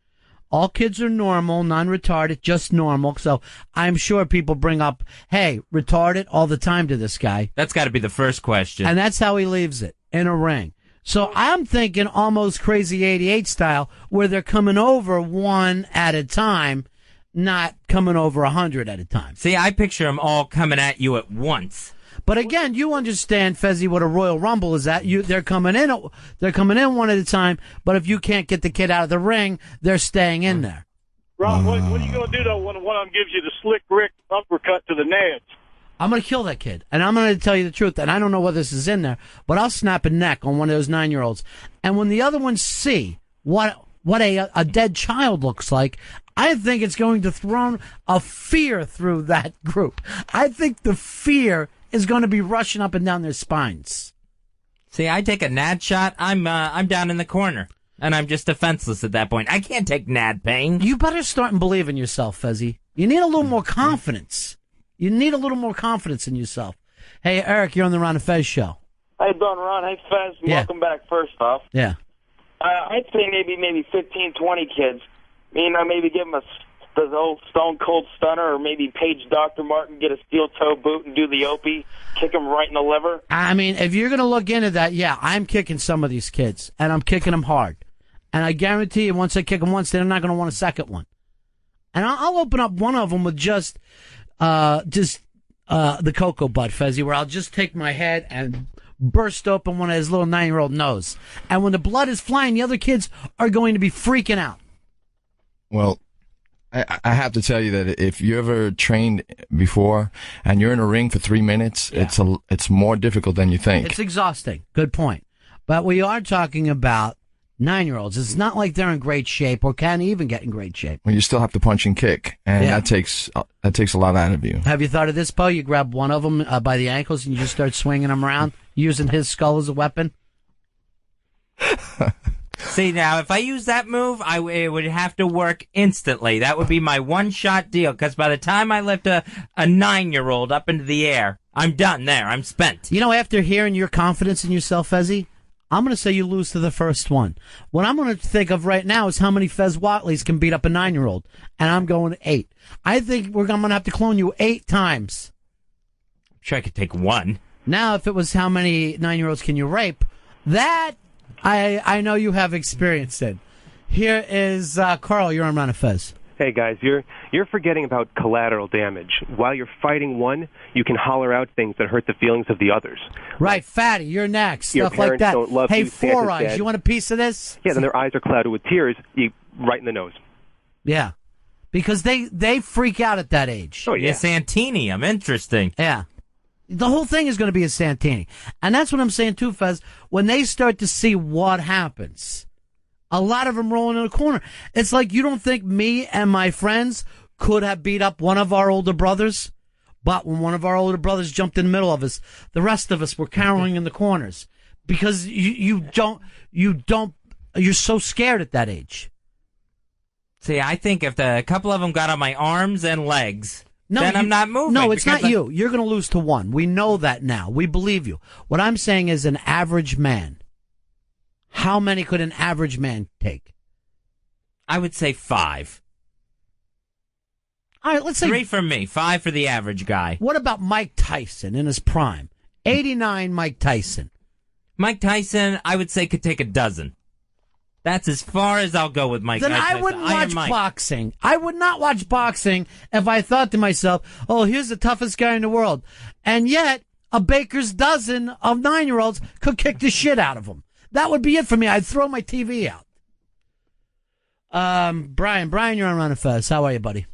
All kids are normal, non-retarded, just normal. So I'm sure people bring up, hey, retarded all the time to this guy. That's got to be the first question. And that's how he leaves it, in a ring. So I'm thinking almost Crazy 88 style, where they're coming over 1 at a time, not coming over 100 at a time. See, I picture them all coming at you at once. But again, you understand, Fezzy, what a Royal Rumble is at. They're coming in 1 at a time, but if you can't get the kid out of the ring, they're staying in there. Ron, what are you going to do, though, when one of them gives you the slick Rick uppercut to the nads? I'm going to kill that kid, and I'm going to tell you the truth, and I don't know whether this is in there, but I'll snap a neck on one of those 9-year-olds. And when the other ones see what a dead child looks like, I think it's going to throw a fear through that group. I think the fear is going to be rushing up and down their spines. See, I take a nad shot, I'm down in the corner, and I'm just defenseless at that point. I can't take nad pain. You better start and believe in yourself, Fezzy. You need a little more confidence. You need a little more confidence in yourself. Hey, Eric, you're on the Ron and Fez Show. How you doing, Ron? Hey, Fez. Yeah. Welcome back, first off. Yeah. I'd say maybe 15, 20 kids. Maybe give them the old Stone Cold Stunner, or maybe page Dr. Martin, get a steel toe boot and do the Opie, kick him right in the liver. I mean, if you're going to look into that, yeah, I'm kicking some of these kids, and I'm kicking them hard. And I guarantee you, once I kick them once, they're not going to want a second one. And I'll open up one of them with just the cocoa butt, Fezzy, where I'll just take my head and burst open one of his little 9-year-old nose. And when the blood is flying, the other kids are going to be freaking out. Well, I have to tell you that if you ever trained before and you're in a ring for 3 minutes, it's more difficult than you think. It's exhausting. Good point. But we are talking about 9-year-olds. It's not like they're in great shape or can even get in great shape. Well, you still have to punch and kick, and that takes a lot out of you. Have you thought of this, Poe? You grab one of them by the ankles and you just start swinging them around, using his skull as a weapon? See, now, if I use that move, it would have to work instantly. That would be my one-shot deal, because by the time I lift a 9-year-old up into the air, I'm done there. I'm spent. You know, after hearing your confidence in yourself, Fezzy, I'm going to say you lose to the first one. What I'm going to think of right now is how many Fez Whatleys can beat up a 9-year-old, and I'm going 8. I think I'm going to have to clone you 8 times. I'm sure I could take 1. Now, if it was how many 9-year-olds can you rape, that I know you have experience in. Here is Carl. You're on Ron and Fez. Hey guys, you're forgetting about collateral damage. While you're fighting one, you can holler out things that hurt the feelings of the others. Right, fatty, you're next. Your Stuff like parents that. don't love Hey, you, Santa's Four Eyes, dead. you want a piece of this? Yeah, then their eyes are clouded with tears. You right in the nose. Yeah, because they freak out at that age. Oh yeah, Santini. I'm interesting. Yeah. The whole thing is going to be a Santini. And that's what I'm saying too, Fez. When they start to see what happens, a lot of them rolling in a corner. It's like, you don't think me and my friends could have beat up one of our older brothers? But when one of our older brothers jumped in the middle of us, the rest of us were cowering in the corners. Because you're so scared at that age. See, I think if a couple of them got on my arms and legs, then I'm not moving. No, it's not you. You're going to lose to 1. We know that now. We believe you. What I'm saying is an average man. How many could an average man take? I would say 5. All right, let's say 3 for me, 5 for the average guy. What about Mike Tyson in his prime? 89 Mike Tyson. Mike Tyson, I would say, could take a dozen. That's as far as I'll go with Mike Tyson. Then I wouldn't watch boxing. I would not watch boxing if I thought to myself, oh, here's the toughest guy in the world. And yet, a baker's dozen of 9-year-olds could kick the shit out of him. That would be it for me. I'd throw my TV out. Brian, you're on Ron and Fez. How are you, buddy?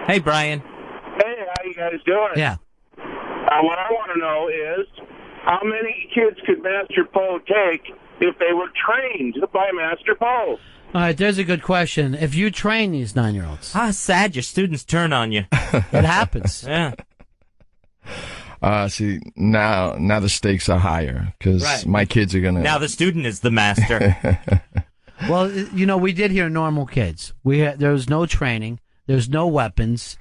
Hey, Brian. Hey, how you guys doing? Yeah. What I want to know is how many kids could Master Po take if they were trained by Master Po? All right, there's a good question. If you train these 9-year-olds. How sad your students turn on you. It happens. Yeah. See, now the stakes are higher because my kids are going to... Now the student is the master. Well, we did hear normal kids. There was no training. There's no weapons.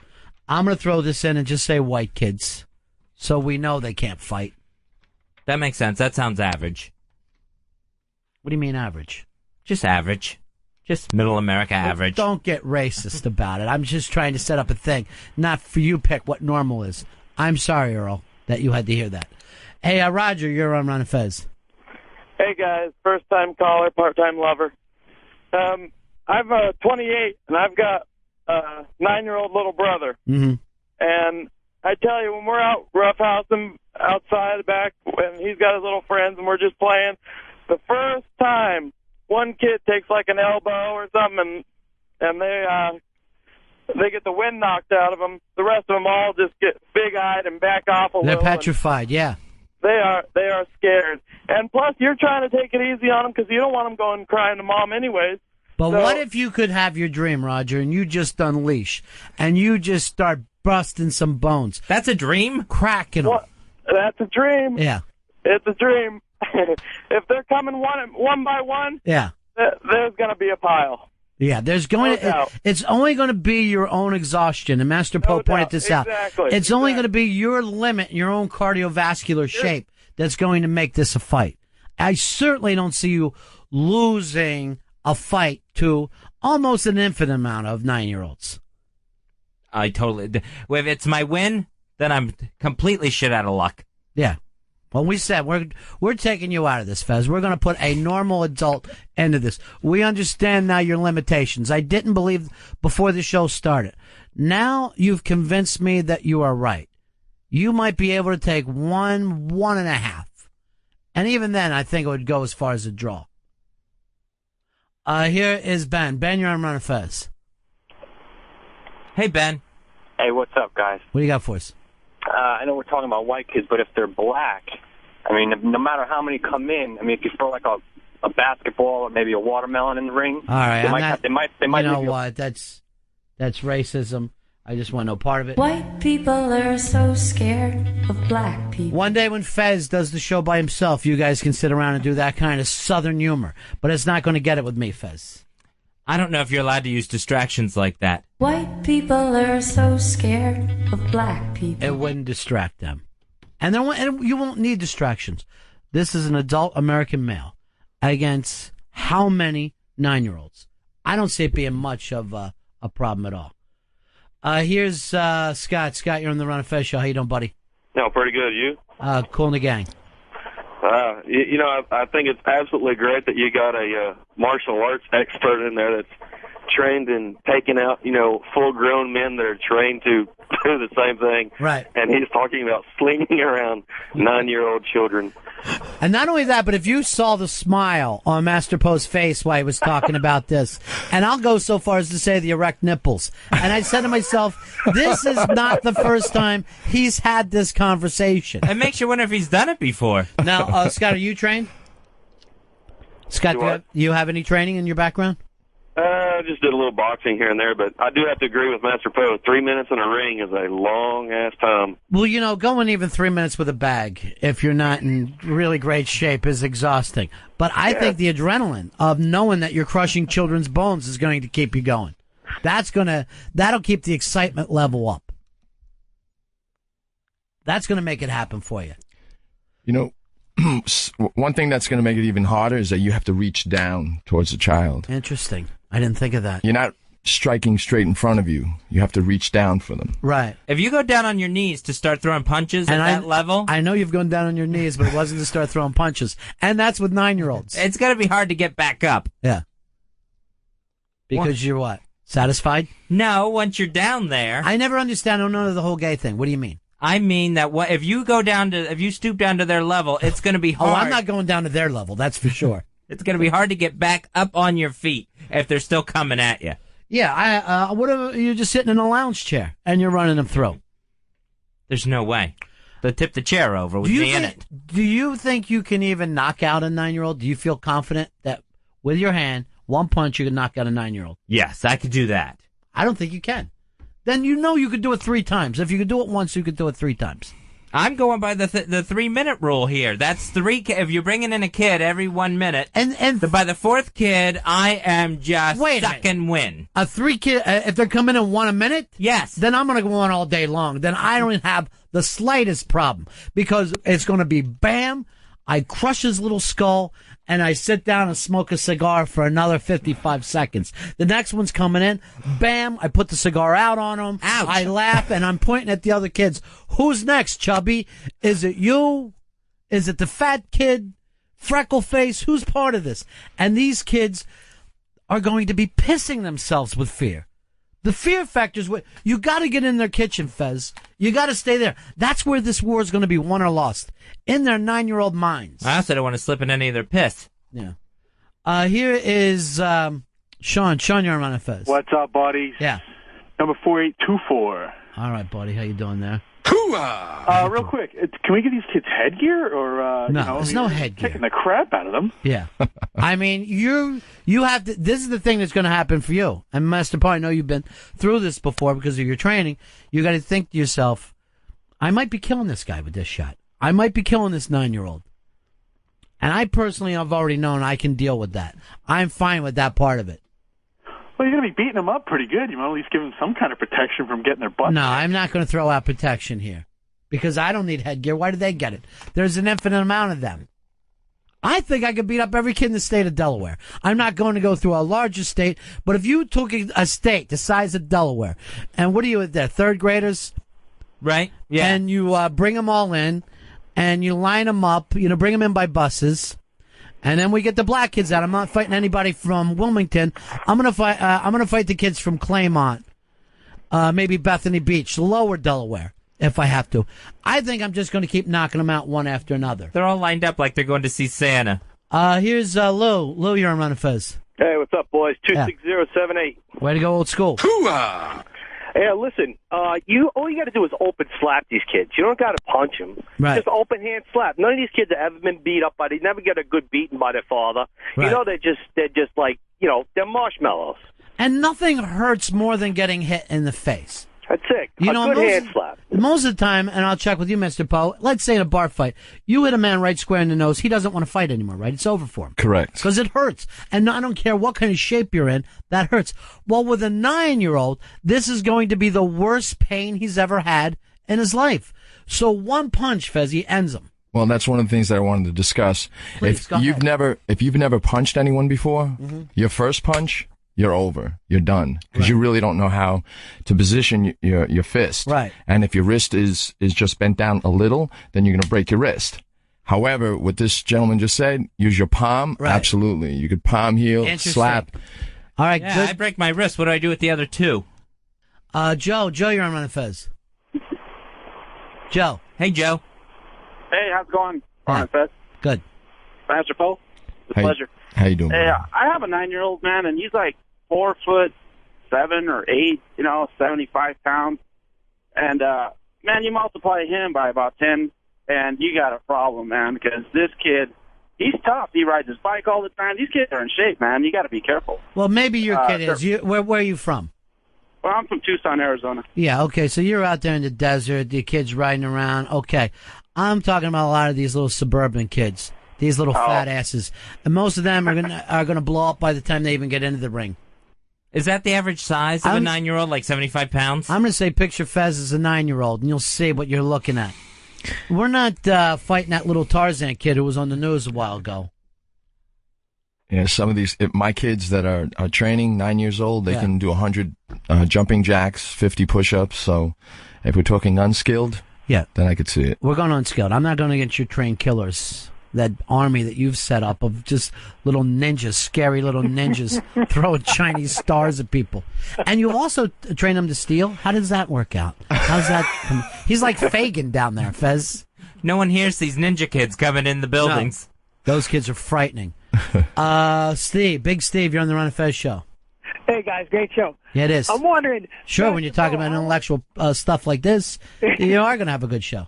I'm going to throw this in and just say white kids. So we know they can't fight. That makes sense. That sounds average. What do you mean average? Just average. Just middle America average. Don't get racist about it. I'm just trying to set up a thing. Not for you pick what normal is. I'm sorry, Earl, that you had to hear that. Hey, Roger, you're on Ron and Fez. Hey, guys. First-time caller, part-time lover. I'm 28, and I've got a 9-year-old little brother. Mm-hmm. And I tell you, when we're out roughhousing outside back, when he's got his little friends and we're just playing, the first time one kid takes like an elbow or something and they get the wind knocked out of them, the rest of them all just get big-eyed and back off a little. They're petrified, yeah. They are scared. And plus, you're trying to take it easy on them because you don't want them going crying to mom anyways. But what if you could have your dream, Roger, and you just unleash, and you just start busting some bones? That's a dream? Cracking them. That's a dream. Yeah. It's a dream. If they're coming one by one, yeah, there's going to be a pile. Yeah, there's going to. It's only going to be your own exhaustion, and Master Poe pointed this out. It's only going to be your limit, your own cardiovascular shape that's going to make this a fight. I certainly don't see you losing a fight to almost an infinite amount of 9-year-olds. I totally. If it's my win, then I'm completely shit out of luck. Yeah. Well, we said we're taking you out of this, Fez. We're going to put a normal adult into this. We understand now your limitations. I didn't believe before the show started. Now you've convinced me that you are right. You might be able to take 1.5. And even then, I think it would go as far as a draw. Here is Ben. Ben, you're on Ron and Fez. Hey, Ben. Hey, what's up, guys? What do you got for us? I know we're talking about white kids, but if they're black, I mean, no matter how many come in, I mean, if you throw like a basketball or maybe a watermelon in the ring, all right, they might. You know what? That's racism. I just want no part of it. White people are so scared of black people. One day when Fez does the show by himself, you guys can sit around and do that kind of southern humor. But it's not going to get it with me, Fez. I don't know if you're allowed to use distractions like that. White people are so scared of black people. It wouldn't distract them. And you won't need distractions. This is an adult American male against how many 9-year-olds? I don't see it being much of a problem at all. Here's Scott. Scott, you're on the Ron and Fez Show. How you doing, buddy? No, pretty good. You? Cool in the gang. I think it's absolutely great that you got a martial arts expert in there that's trained in taking out, full-grown men that are trained to do the same thing. Right. And he's talking about slinging around 9-year-old children. And not only that, but if you saw the smile on Master Poe's face while he was talking about this, and I'll go so far as to say the erect nipples. And I said to myself, this is not the first time he's had this conversation. It makes you wonder if he's done it before. Now, Scott, are you trained? Scott, do you have any training in your background? I just did a little boxing here and there, but I do have to agree with Master Poe. 3 minutes in a ring is a long-ass time. Well, going even 3 minutes with a bag, if you're not in really great shape, is exhausting. But I think the adrenaline of knowing that you're crushing children's bones is going to keep you going. That'll keep the excitement level up. That's going to make it happen for you. One thing that's going to make it even harder is that you have to reach down towards the child. Interesting. I didn't think of that. You're not striking straight in front of you. You have to reach down for them. Right. If you go down on your knees to start throwing punches at that level... I know you've gone down on your knees, but it wasn't to start throwing punches. And that's with 9-year-olds. It's going to be hard to get back up. Yeah. Because you're what? Satisfied? No, once you're down there... I never understand. I don't know the whole gay thing. What do you mean? I mean that if you stoop down to their level, it's going to be hard. Oh, I'm not going down to their level. That's for sure. It's going to be hard to get back up on your feet if they're still coming at you. Yeah, what if you're just sitting in a lounge chair and you're running them through? There's no way. They'll tip the chair over with me in it. Do you think you can even knock out a 9-year-old? Do you feel confident that with your hand, one punch, you can knock out a 9-year-old? Yes, I could do that. I don't think you can. Then you could do it 3 times. If you could do it once, you could do it 3 times. I'm going by the 3-minute rule here. That's 3. If you're bringing in a kid every 1 minute, and by the 4th kid, I am just suck and win. A 3 kid, if they're coming in 1 a minute, yes, then I'm going to go on all day long. Then I don't have the slightest problem because it's going to be bam. I crush his little skull, and I sit down and smoke a cigar for another 55 seconds. The next one's coming in, bam, I put the cigar out on him. Ouch. I laugh, and I'm pointing at the other kids. Who's next, Chubby? Is it you? Is it the fat kid? Freckle face? Who's part of this? And these kids are going to be pissing themselves with fear. The fear factors, you got to get in their kitchen, Fez. You got to stay there. That's where this war is going to be won or lost. In their 9-year-old minds. I also don't want to slip in any of their piss. Yeah. Here is Sean. Sean, you're on Ron and Fez. What's up, buddies? Yeah. Number 4824. All right, buddy. How you doing there? Real quick, can we get these kids headgear or no? There's no headgear. Kicking the crap out of them. Yeah, I mean you have to. This is the thing that's going to happen for you. And Master Paul, I know you've been through this before because of your training. You got to think to yourself, I might be killing this guy with this shot. I might be killing this 9-year-old. And I personally have already known I can deal with that. I'm fine with that part of it. Well, you're going to be beating them up pretty good. You might at least give them some kind of protection from getting their butt. No, I'm not going to throw out protection here because I don't need headgear. Why do they get it? There's an infinite amount of them. I think I could beat up every kid in the state of Delaware. I'm not going to go through a larger state, but if you took a state the size of Delaware, and what are you at there, 3rd graders? Right, yeah. And you bring them all in, and you line them up, bring them in by buses. And then we get the black kids out. I'm not fighting anybody from Wilmington. I'm gonna fight the kids from Claymont, maybe Bethany Beach, Lower Delaware, if I have to. I think I'm just going to keep knocking them out one after another. They're all lined up like they're going to see Santa. Here's Lou. Lou, you're on Ron and Fez. Hey, what's up, boys? 26078. Way to go, old school. Yeah, listen, all you got to do is open slap these kids. You don't got to punch them. Right. Just open hand slap. None of these kids have ever been beat up they never get a good beating by their father. Right. They're just like, they're marshmallows. And nothing hurts more than getting hit in the face. That's it. A good hand slap. Most of the time, and I'll check with you, Mr. Poe, let's say in a bar fight, you hit a man right square in the nose, he doesn't want to fight anymore, right? It's over for him. Correct. Because it hurts. And I don't care what kind of shape you're in, that hurts. Well, with a 9-year-old, this is going to be the worst pain he's ever had in his life. So one punch, Fezzy, ends him. Well, that's one of the things that I wanted to discuss. Please, go ahead. If you've never punched anyone before, your first punch, you're over. You're done. Because you really don't know how to position your fist. Right. And if your wrist is just bent down a little, then you're going to break your wrist. However, what this gentleman just said, use your palm. Right. Absolutely. You could palm heel, slap. All right, Yeah, good. I break my wrist. What do I do with the other two? Joe, you're on Ron and Fez. Joe. Hey, Joe. Hey, how's it going, Ron and Fez? Good. Master Poe? It's a pleasure. How you doing? Hey, I have a 9-year-old, man, and he's like 4'7" or 8, 75 pounds. And, man, you multiply him by about 10, and you got a problem, man, because this kid, he's tough. He rides his bike all the time. These kids are in shape, man. You got to be careful. Well, maybe your kid is. Where are you from? Well, I'm from Tucson, Arizona. Yeah, okay, so you're out there in the desert, the kids riding around. Okay, I'm talking about a lot of these little suburban kids, these little fat asses, and most of them are gonna blow up by the time they even get into the ring. Is that the average size of a 9-year-old, like 75 pounds? I'm gonna say picture Fez as a 9-year-old, and you'll see what you're looking at. We're not fighting that little Tarzan kid who was on the news a while ago. Yeah, some of these, my kids that are training, 9 years old, they can do 100 jumping jacks, 50 push-ups. So if we're talking unskilled, then I could see it. We're going unskilled. I'm not going against your trained killers. That army that you've set up of just little ninjas, scary little ninjas throwing Chinese stars at people. And you also train them to steal? How does that work out? How's that? He's like Fagin down there, Fez. No one hears these ninja kids coming in the buildings. No, those kids are frightening. Steve, Big Steve, you're on the Ron and Fez show. Hey, guys, great show. Yeah, it is. I'm wondering... Sure, when you're talking about intellectual stuff like this, you are going to have a good show.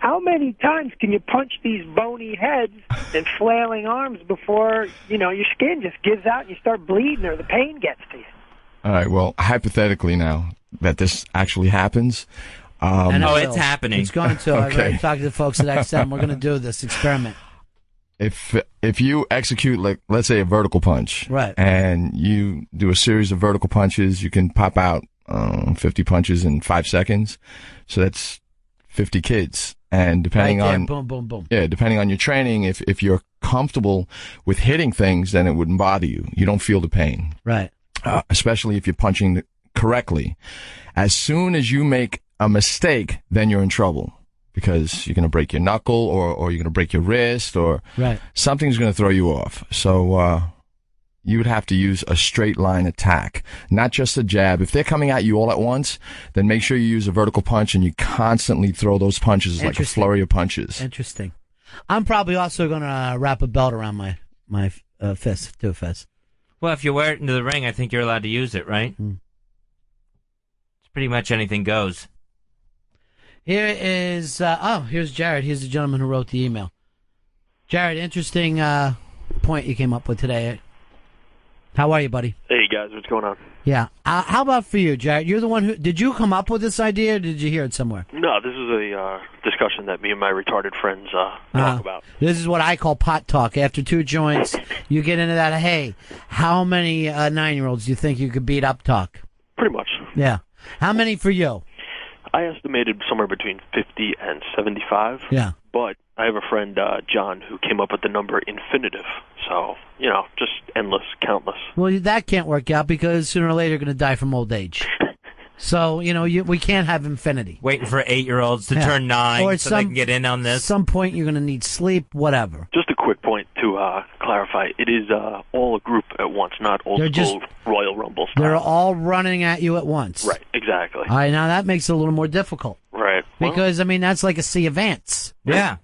How many times can you punch these bony heads and flailing arms before, your skin just gives out and you start bleeding or the pain gets to you? All right, well, hypothetically now that this actually happens... it's happening. It's going to. I've already talked to the folks at XM. We're going to do this experiment. If you execute, like, let's say a vertical punch, right, and you do a series of vertical punches, you can pop out 50 punches in 5 seconds. So that's 50 kids. And depending on boom, boom, boom. Yeah, depending on your training, if you're comfortable with hitting things, then it wouldn't bother you. You don't feel the pain, right? Especially if you're punching correctly. As soon as you make a mistake, then you're in trouble. Because you're going to break your knuckle or you're going to break your wrist or something's going to throw you off. So you would have to use a straight line attack, not just a jab. If they're coming at you all at once, then make sure you use a vertical punch and you constantly throw those punches like a flurry of punches. Interesting. I'm probably also going to wrap a belt around my fist, too, Fez. Well, if you wear it into the ring, I think you're allowed to use it, right? It's pretty much anything goes. Here is, here's Jared. He's the gentleman who wrote the email. Jared, interesting point you came up with today. How are you, buddy? Hey, guys, what's going on? Yeah. How about for you, Jared? You're the one who, did you come up with this idea or did you hear it somewhere? No, this is a discussion that me and my retarded friends talk about. This is what I call pot talk. After 2 joints, you get into that, hey, how many 9-year-olds do you think you could beat up talk? Pretty much. Yeah. How many for you? I estimated somewhere between 50 and 75. Yeah. But I have a friend, John, who came up with the number infinitive. So, just endless, countless. Well, that can't work out because sooner or later you're going to die from old age. So, we can't have infinity. Waiting for 8-year-olds to turn 9 so they can get in on this. At some point you're going to need sleep, whatever. Just a quick point to clarify. It is all a group at once, not old school Royal Rumble style. They're all running at you at once. Right, exactly. All right, now that makes it a little more difficult. Right. Because, that's like a sea of ants. Yeah.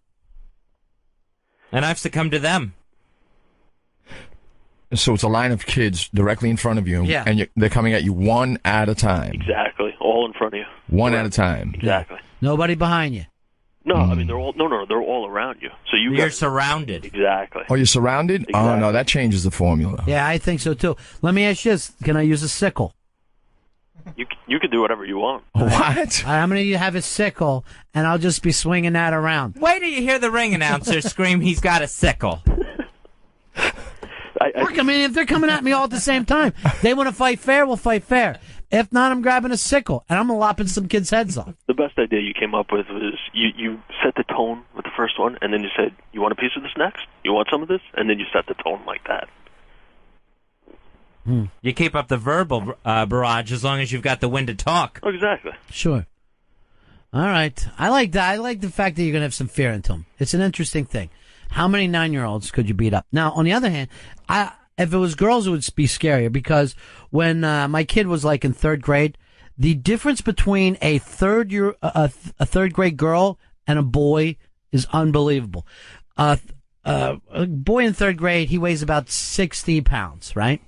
And I've succumbed to them. So it's a line of kids directly in front of you, and they're coming at you one at a time. Exactly, all in front of you. One at a time. Exactly. Nobody behind you. No, I mean they're all around you. So you're surrounded. Exactly. Oh, you're surrounded? Exactly. Oh no, that changes the formula. Yeah, I think so too. Let me ask you this: can I use a sickle? You can do whatever you want. What? I'm going to have a sickle, and I'll just be swinging that around. Wait till you hear the ring announcer scream, "He's got a sickle." Look, if they're coming at me all at the same time, they want to fight fair, we'll fight fair. If not, I'm grabbing a sickle, and I'm lopping some kids' heads off. The best idea you came up with was you set the tone with the first one, and then you said, you want a piece of this next? You want some of this? And then you set the tone like that. You keep up the verbal barrage as long as you've got the wind to talk. Exactly. Sure. All right. I like that. I like the fact that you're going to have some fear into them. It's an interesting thing. How many 9-year-olds could you beat up? Now, on the other hand, if it was girls, it would be scarier because when my kid was like in 3rd grade, the difference between a third grade girl and a boy is unbelievable. A boy in 3rd grade, he weighs about 60 pounds, right?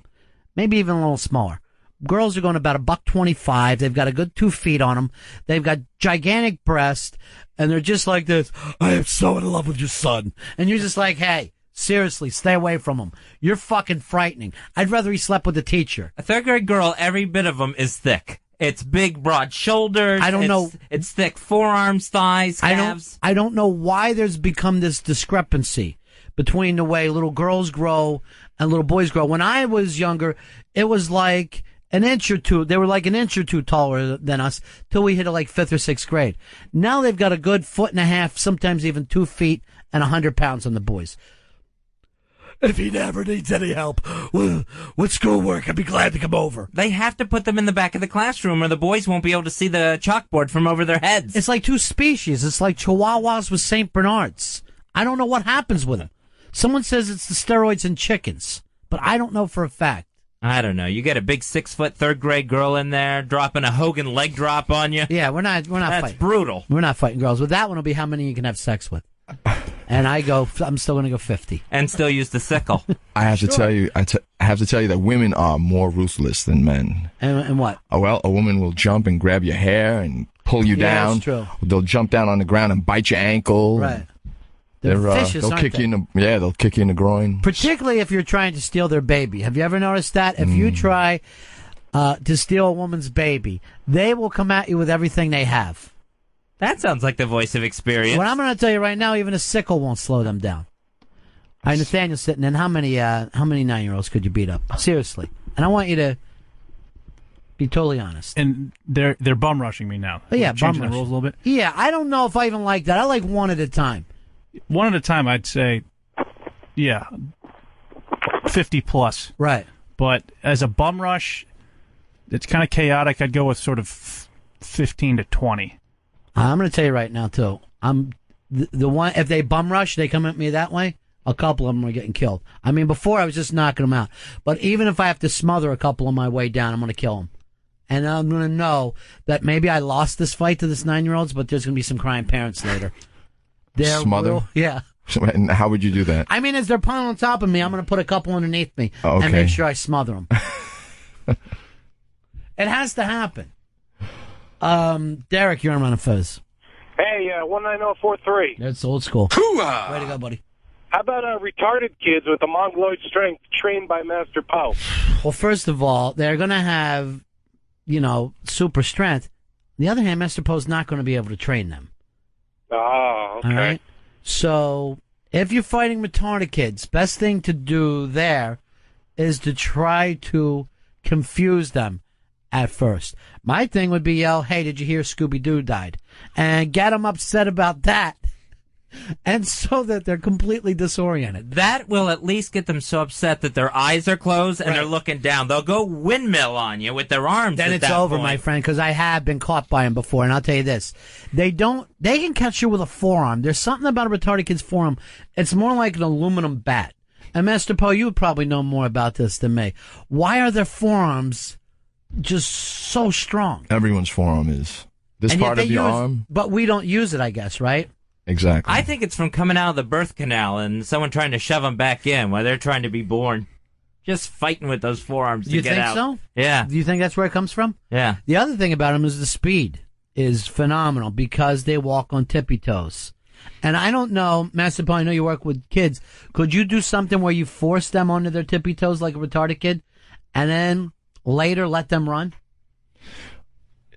Maybe even a little smaller. Girls are going about $125. They've got a good 2 feet on them. They've got gigantic breasts, and they're just like this. I am so in love with your son. And you're just like, hey, seriously, stay away from him. You're fucking frightening. I'd rather he slept with a teacher. A 3rd grade girl, every bit of them is thick. It's big, broad shoulders. I don't know. It's thick forearms, thighs, calves. I don't know why there's become this discrepancy between the way little girls grow and little boys grow. When I was younger, it was like an inch or two. They were like an inch or two taller than us till we hit like 5th or 6th grade. Now they've got a good 1.5 feet, sometimes even 2 feet and 100 pounds on the boys. If he never needs any help with schoolwork, I'd be glad to come over. They have to put them in the back of the classroom or the boys won't be able to see the chalkboard from over their heads. It's like 2 species. It's like Chihuahuas with St. Bernards. I don't know what happens with them. Someone says it's the steroids in chickens, but I don't know for a fact. I don't know. You get a big 6-foot 3rd grade girl in there dropping a Hogan leg drop on you. Yeah, we're not That's fighting. Brutal. We're not fighting girls. But that one will be how many you can have sex with. And I'm still going to go 50. And still use the sickle. I have to tell you, I have to tell you that women are more ruthless than men. And what? Oh, well, a woman will jump and grab your hair and pull you down. That's true. They'll jump down on the ground and bite your ankle. Right. They're vicious, they'll aren't kick they? you they'll kick you in the groin. Particularly if you're trying to steal their baby. Have you ever noticed that? If you try to steal a woman's baby, they will come at you with everything they have. That sounds like the voice of experience. What I'm going to tell you right now, even a sickle won't slow them down. All right, Nathaniel's sitting in. How many 9-year-olds could you beat up? Seriously. And I want you to be totally honest. And they're bum rushing me now. Oh, yeah, changing bum the rules a little bit. Yeah, I don't know if I even like that. I like one at a time. One at a time, I'd say, 50 plus. Right. But as a bum rush, it's kind of chaotic. I'd go with sort of 15 to 20. I'm going to tell you right now, too. The one, if they bum rush, they come at me that way, a couple of them are getting killed. I mean, before I was just knocking them out. But even if I have to smother a couple on my way down, I'm going to kill them. And I'm going to know that maybe I lost this fight to this 9-year-olds, but there's going to be some crying parents later. Smother? Yeah. And how would you do that? I mean, as they're piling on top of me, I'm going to put a couple underneath me Okay. and make sure I smother them. It has to happen. Derek, you're on Ron and Fez. Hey, 19043. That's old school. Hoo-ah! Way to go, buddy. How about retarded kids with a mongoloid strength trained by Master Poe? Well, first of all, they're going to have, super strength. On the other hand, Master Poe's not going to be able to train them. Oh, okay. All right? So, if you're fighting retarded kids, best thing to do there is to try to confuse them at first. My thing would be yell, hey, did you hear Scooby-Doo died? And get them upset about that. And so that they're completely disoriented. That will at least get them so upset that their eyes are closed and they're looking down. They'll go windmill on you with their arms. Then at it's that over, point. my friend, because I have been caught by them before, and I'll tell you this. They can catch you with a forearm. There's something about a retarded kid's forearm. It's more like an aluminum bat. And Master Poe, you would probably know more about this than me. Why are their forearms just so strong? Everyone's forearm is. This And yet part of they your use- arm? But we don't use it, I guess, right? Exactly. I think it's from coming out of the birth canal and someone trying to shove them back in while they're trying to be born. Just fighting with those forearms to You get think out. so? Yeah. Do you think that's where it comes from? Yeah. The other thing about them is the speed is phenomenal because they walk on tippy toes. And I don't know, Master Poe, I know you work with kids. Could you do something where you force them onto their tippy toes like a retarded kid and then later let them run?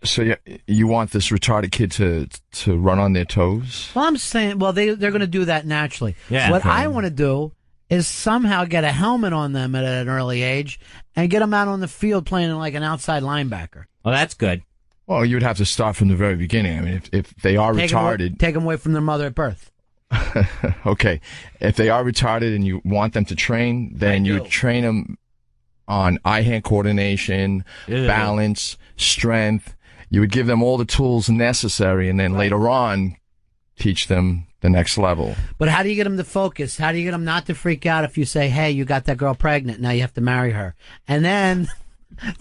So you want this retarded kid to run on their toes? Well, I'm saying, they're going to do that naturally. Yeah. What Okay. I want to do is somehow get a helmet on them at an early age and get them out on the field playing like an outside linebacker. Well, that's good. Well, you would have to start from the very beginning. I mean, if they are retarded... Take them away from their mother at birth. Okay. If they are retarded and you want them to train, then you train them on eye-hand coordination, balance, strength. You would give them all the tools necessary, and then later on, teach them the next level. But how do you get them to focus? How do you get them not to freak out if you say, hey, you got that girl pregnant, now you have to marry her? And then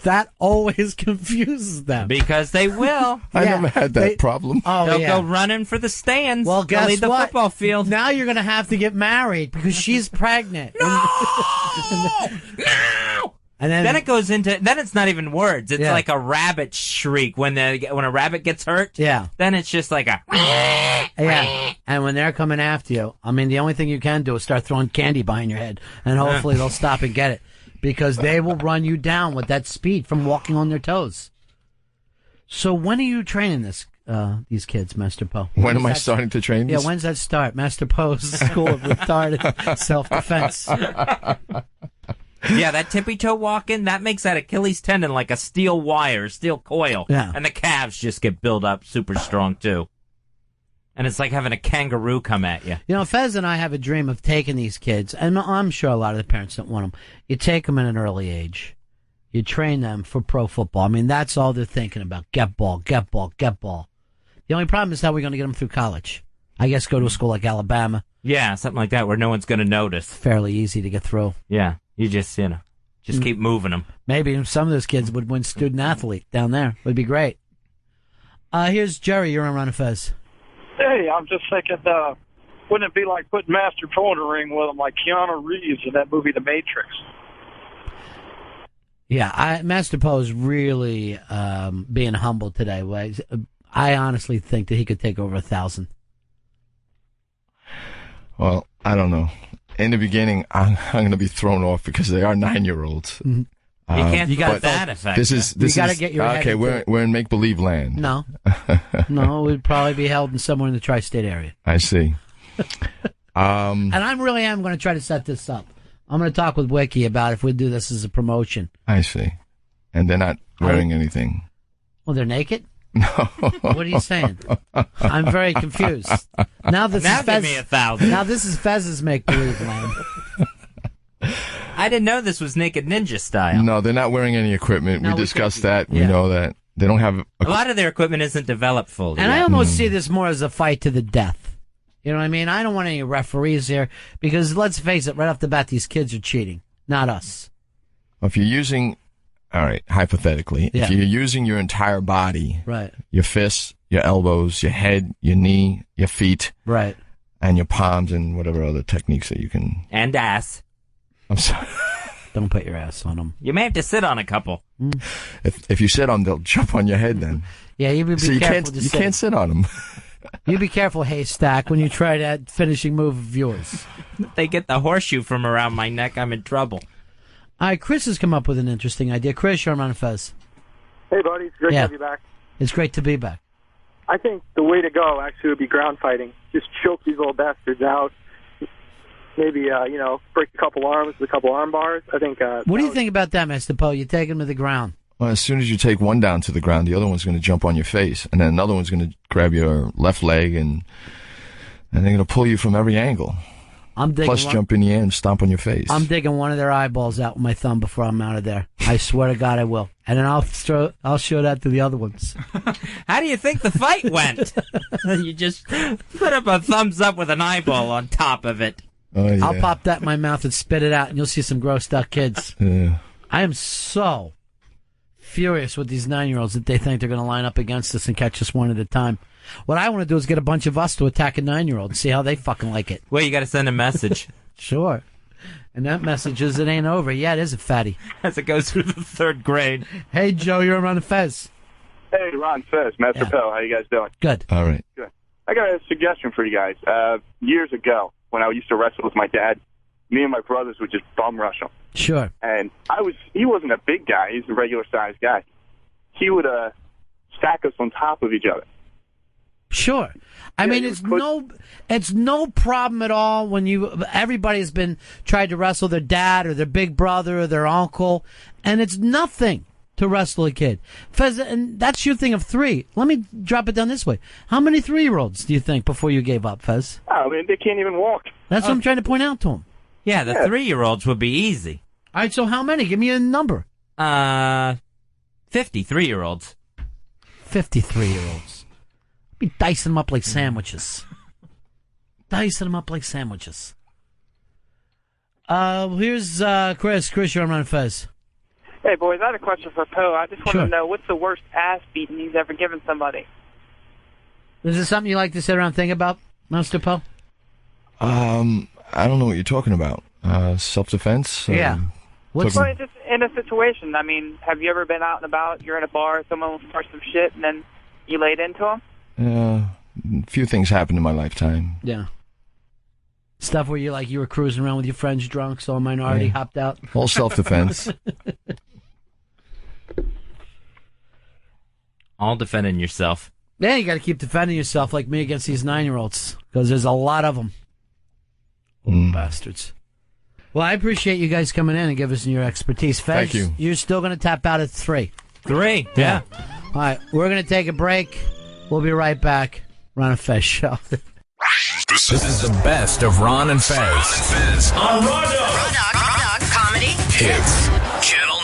that always confuses them. Because they will. I never had that problem. Oh, They'll go running for the stands. Well, They'll guess leave the what? football field. Now you're going to have to get married because she's pregnant. No! And then it goes into, then it's not even words. It's like a rabbit shriek when a rabbit gets hurt. Yeah. Then it's just like a. Yeah. And when they're coming after you, I mean, the only thing you can do is start throwing candy behind your head, and hopefully they'll stop and get it, because they will run you down with that speed from walking on their toes. So when are you training these kids, Master Poe? When am I starting to train these? Yeah, when's that start? Master Poe's School of Retarded Self-Defense. Yeah, that tippy-toe walking, that makes that Achilles tendon like a steel wire, steel coil. Yeah. And the calves just get built up super strong, too. And it's like having a kangaroo come at you. You know, Fez and I have a dream of taking these kids, and I'm sure a lot of the parents don't want them. You take them at an early age. You train them for pro football. I mean, that's all they're thinking about. Get ball, get ball, get ball. The only problem is how we're going to get them through college. I guess go to a school like Alabama. Yeah, something like that where no one's going to notice. Fairly easy to get through. Yeah, you just keep moving them. Maybe some of those kids would win student athlete down there. Would be great. Here's Jerry. You're on Ron and Fez. Hey, I'm just thinking, wouldn't it be like putting Master Poe in a ring with him, like Keanu Reeves in that movie, The Matrix? Yeah, Master Poe is really being humble today. I honestly think that he could take over 1,000. Well, I don't know. In the beginning, I'm going to be thrown off because they are 9-year-olds. Mm-hmm. You got that effect. You got to get your head into we're in make-believe land. No. No, we'd probably be held somewhere in the tri-state area. I see. And I really am going to try to set this up. I'm going to talk with Wiki about if we do this as a promotion. I see. And they're not wearing anything. Well, they're naked? No. What are you saying? I'm very confused. Now give me 1,000. Now this is Fez's make-believe land. I didn't know this was Naked Ninja style. No, they're not wearing any equipment. No, we discussed that. We know that. They don't have... A lot of their equipment isn't developed fully. And I almost see this more as a fight to the death. You know what I mean? I don't want any referees here because, let's face it, right off the bat, these kids are cheating, not us. If you're using... All right, hypothetically, if you're using your entire body, right, your fists, your elbows, your head, your knee, your feet, right, and your palms and whatever other techniques that you can... And ass. I'm sorry. Don't put your ass on them. You may have to sit on a couple. If you sit on them, they'll jump on your head then. Yeah, you be careful. You can't sit on them. You be careful, Haystack, when you try that finishing move of yours. If they get the horseshoe from around my neck, I'm in trouble. All right, Chris has come up with an interesting idea. Chris, you're on Ron and Fez. Hey, buddy. It's great to have you back. It's great to be back. I think the way to go actually would be ground fighting. Just choke these little bastards out. Maybe, break a couple arms with a couple arm bars. I think... what do you think about that, Mr. Poe? You take them to the ground. Well, as soon as you take one down to the ground, the other one's going to jump on your face, and then another one's going to grab your left leg, and they're going to pull you from every angle. Plus jump in the air and stomp on your face. I'm digging one of their eyeballs out with my thumb before I'm out of there. I swear to God I will. And then I'll show that to the other ones. How do you think the fight went? You just put up a thumbs up with an eyeball on top of it. Oh, yeah. I'll pop that in my mouth and spit it out, and you'll see some grossed out kids. Yeah. I am so furious with these 9-year-olds that they think they're going to line up against us and catch us one at a time. What I want to do is get a bunch of us to attack a 9-year-old and see how they fucking like it. Well, you got to send a message. Sure. And that message is it ain't over yet, is it, fatty? As it goes through the 3rd grade. Hey, Joe, you're on Ron and Fez. Hey, Ron Fez, Master Poe. How you guys doing? Good. All right. Good. I got a suggestion for you guys. Years ago, when I used to wrestle with my dad, me and my brothers would just bum rush him. Sure. And he wasn't a big guy. He's a regular-sized guy. He would stack us on top of each other. Sure. I mean, it's no problem at all when everybody's been tried to wrestle their dad or their big brother or their uncle, and it's nothing to wrestle a kid. Fez, and that's your thing of 3. Let me drop it down this way. How many 3-year-olds do you think before you gave up, Fez? I mean, they can't even walk. That's what I'm trying to point out to him. Yeah, the 3-year-olds would be easy. All right, so how many? Give me a number. 53-year-olds. 53-year-olds. Be dicing them up like sandwiches. Dicing them up like sandwiches. Here's Chris. Chris, you're on Ron and Fez. Hey, boys, I had a question for Poe. I just want Sure. to know, what's the worst ass beating he's ever given somebody? Is this something you like to sit around and think about, Mr. Poe? I don't know what you're talking about. Self-defense? Yeah. Well, just in a situation. I mean, have you ever been out and about, you're in a bar, someone will start some shit, and then you laid into them? A few things happened in my lifetime. Yeah. Stuff where you were cruising around with your friends drunk, so a minority hopped out. All self-defense. All defending yourself. Yeah, you got to keep defending yourself like me against these 9-year-olds, because there's a lot of them. Bastards. Well, I appreciate you guys coming in and giving us your expertise. Fez, Thank you. You're still going to tap out at 3. 3, yeah. All right, we're going to take a break. We'll be right back. Ron and Fez Show. This is the best of Ron and Fez. Ron and Fez on Raw Dog. Comedy Hits. Channel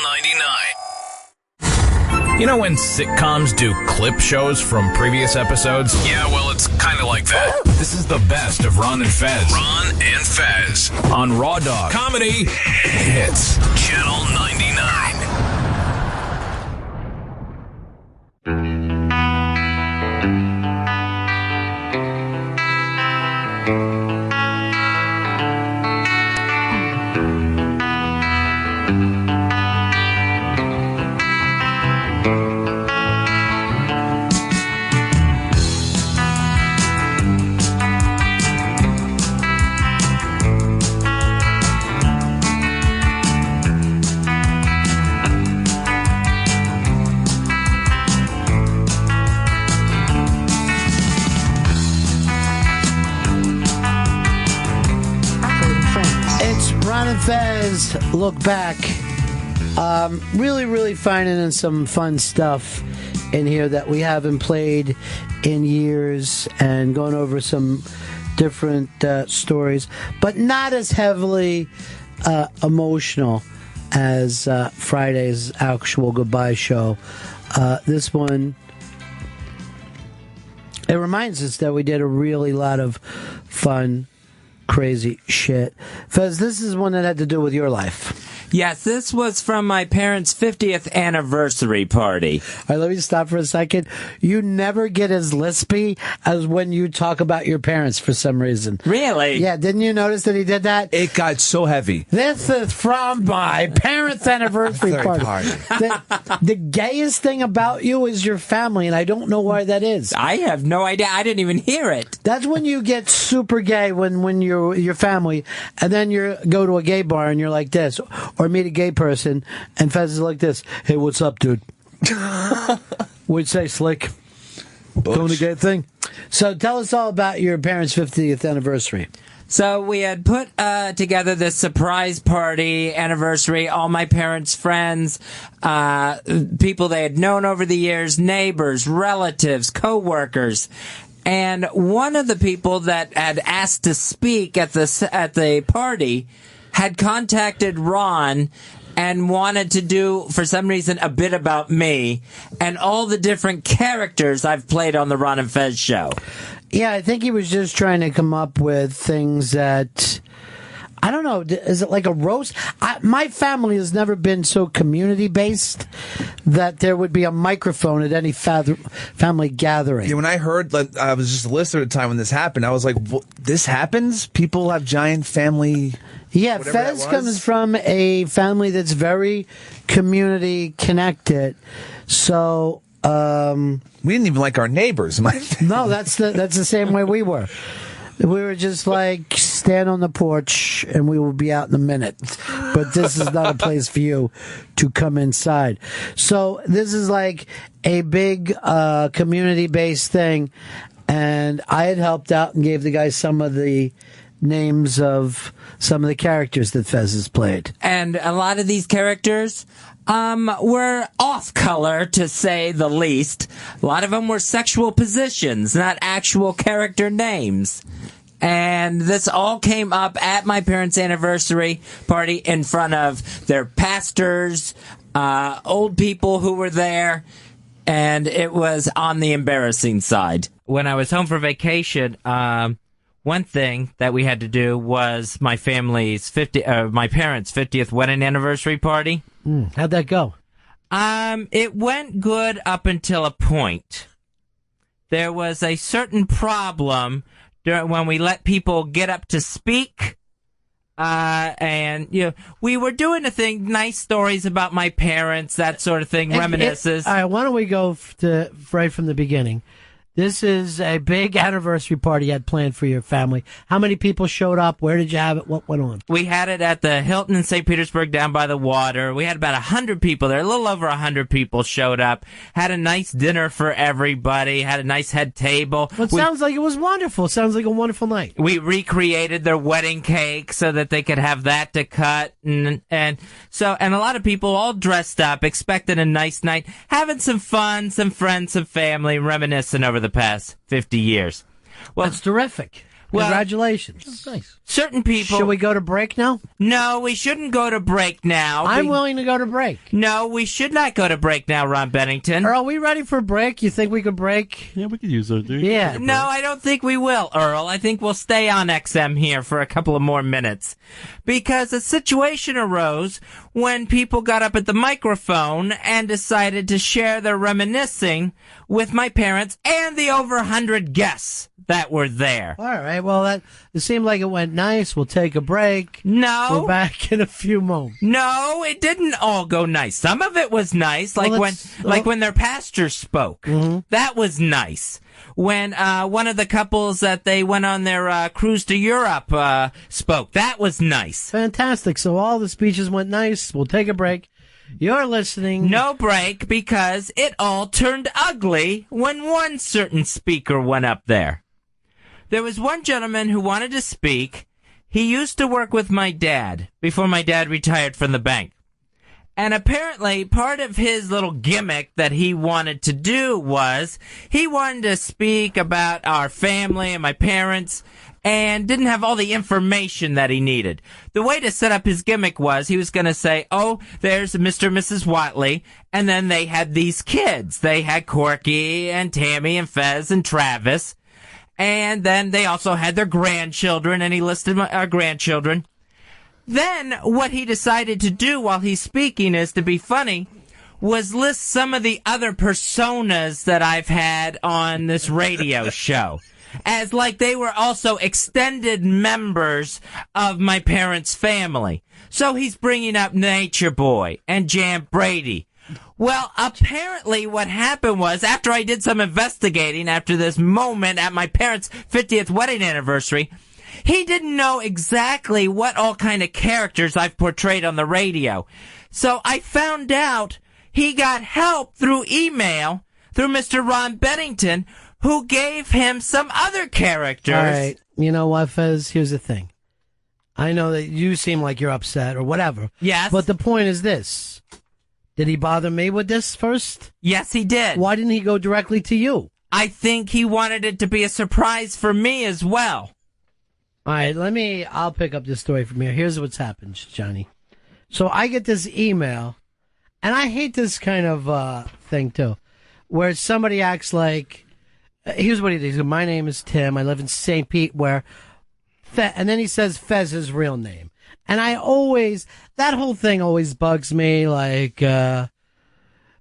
99. You know when sitcoms do clip shows from previous episodes? Yeah, well, it's kind of like that. This is the best of Ron and Fez. Ron and Fez on Raw Dog. Comedy Hits. Channel 99. Fez, look back. Really finding some fun stuff in here that we haven't played in years, and going over some different stories, but not as heavily emotional as Friday's actual goodbye show. This one, it reminds us that we did a really lot of fun, crazy shit. Fez, this is one that had to do with your life. Yes, this was from my parents' 50th anniversary party. All right, let me stop for a second. You never get as lispy as when you talk about your parents for some reason. Really? Yeah, didn't you notice that he did that? It got so heavy. This is from my parents' anniversary party. The gayest thing about you is your family, and I don't know why that is. I have no idea. I didn't even hear it. That's when you get super gay, when you're with your family, and then you go to a gay bar and you're like this, or meet a gay person, and Fez is like this. Hey, what's up, dude? What'd you say, Slick? Doing the gay thing? So tell us all about your parents' 50th anniversary. So we had put together this surprise party anniversary, all my parents' friends, people they had known over the years, neighbors, relatives, co-workers. And one of the people that had asked to speak at the party had contacted Ron and wanted to do, for some reason, a bit about me and all the different characters I've played on the Ron and Fez show. Yeah, I think he was just trying to come up with things that, I don't know, is it like a roast? My family has never been so community-based that there would be a microphone at any family gathering. Yeah, when I heard, I was just a listener at the time when this happened, I was like, this happens? People have giant family... Yeah, Fez comes from a family that's very community connected. So we didn't even like our neighbors. No, that's the same way we were. We were just like, stand on the porch and we will be out in a minute. But this is not a place for you to come inside. So this is like a big community-based thing. And I had helped out and gave the guys some of the names of some of the characters that Fez has played. And a lot of these characters were off color, to say the least. A lot of them were sexual positions, not actual character names. And this all came up at my parents' anniversary party in front of their pastors, old people who were there, and it was on the embarrassing side. When I was home for vacation, one thing that we had to do was my parents' 50th wedding anniversary party. How'd that go? It went good up until a point. There was a certain problem when we let people get up to speak. And, we were doing a thing, nice stories about my parents, that sort of thing, reminiscences. All right, why don't we go to right from the beginning? This is a big anniversary party you had planned for your family. How many people showed up? Where did you have it? What went on? We had it at the Hilton in St. Petersburg down by the water. We had about 100 people there. A little over 100 people showed up. Had a nice dinner for everybody. Had a nice head table. Well, it sounds like it was wonderful. Sounds like a wonderful night. We recreated their wedding cake so that they could have that to cut. And a lot of people all dressed up, expecting a nice night, having some fun, some friends, some family, reminiscing over the past 50 years. Well, that's terrific. Congratulations. Nice. Certain people... Should we go to break now? No, we shouldn't go to break now. I'm willing to go to break. No, we should not go to break now, Ron Bennington. Earl, are we ready for a break? You think we could break? Yeah, we could use those, dude. Yeah. No, I don't think we will, Earl. I think we'll stay on XM here for a couple of more minutes. Because a situation arose when people got up at the microphone and decided to share their reminiscing with my parents and the over 100 guests that were there. All right. Well, it seemed like it went nice. We'll take a break. No. We're back in a few moments. No, it didn't all go nice. Some of it was nice, like when their pastor spoke. Mm-hmm. That was nice. When one of the couples that they went on their cruise to Europe spoke. That was nice. Fantastic. So all the speeches went nice. We'll take a break. You're listening. No break, because it all turned ugly when one certain speaker went up there. There was one gentleman who wanted to speak. He used to work with my dad before my dad retired from the bank. And apparently part of his little gimmick that he wanted to do was he wanted to speak about our family and my parents and didn't have all the information that he needed. The way to set up his gimmick was he was going to say, oh, there's Mr. and Mrs. Whatley, and then they had these kids. They had Corky and Tammy and Fez and Travis. And then they also had their grandchildren, and he listed our grandchildren. Then what he decided to do while he's speaking is to be funny, was list some of the other personas that I've had on this radio show. As like they were also extended members of my parents' family. So he's bringing up Nature Boy and Jam Brady. Well, apparently what happened was, after I did some investigating after this moment at my parents' 50th wedding anniversary, he didn't know exactly what all kind of characters I've portrayed on the radio. So I found out he got help through email through Mr. Ron Bennington, who gave him some other characters. All right. You know what, Fez? Here's the thing. I know that you seem like you're upset or whatever. Yes. But the point is this. Did he bother me with this first? Yes, he did. Why didn't he go directly to you? I think he wanted it to be a surprise for me as well. All right, I'll pick up this story from here. Here's what's happened, Johnny. So I get this email, and I hate this kind of thing, too, where somebody acts like, here's what he does. My name is Tim. I live in St. Pete, and then he says Fez's real name. And that whole thing always bugs me, like,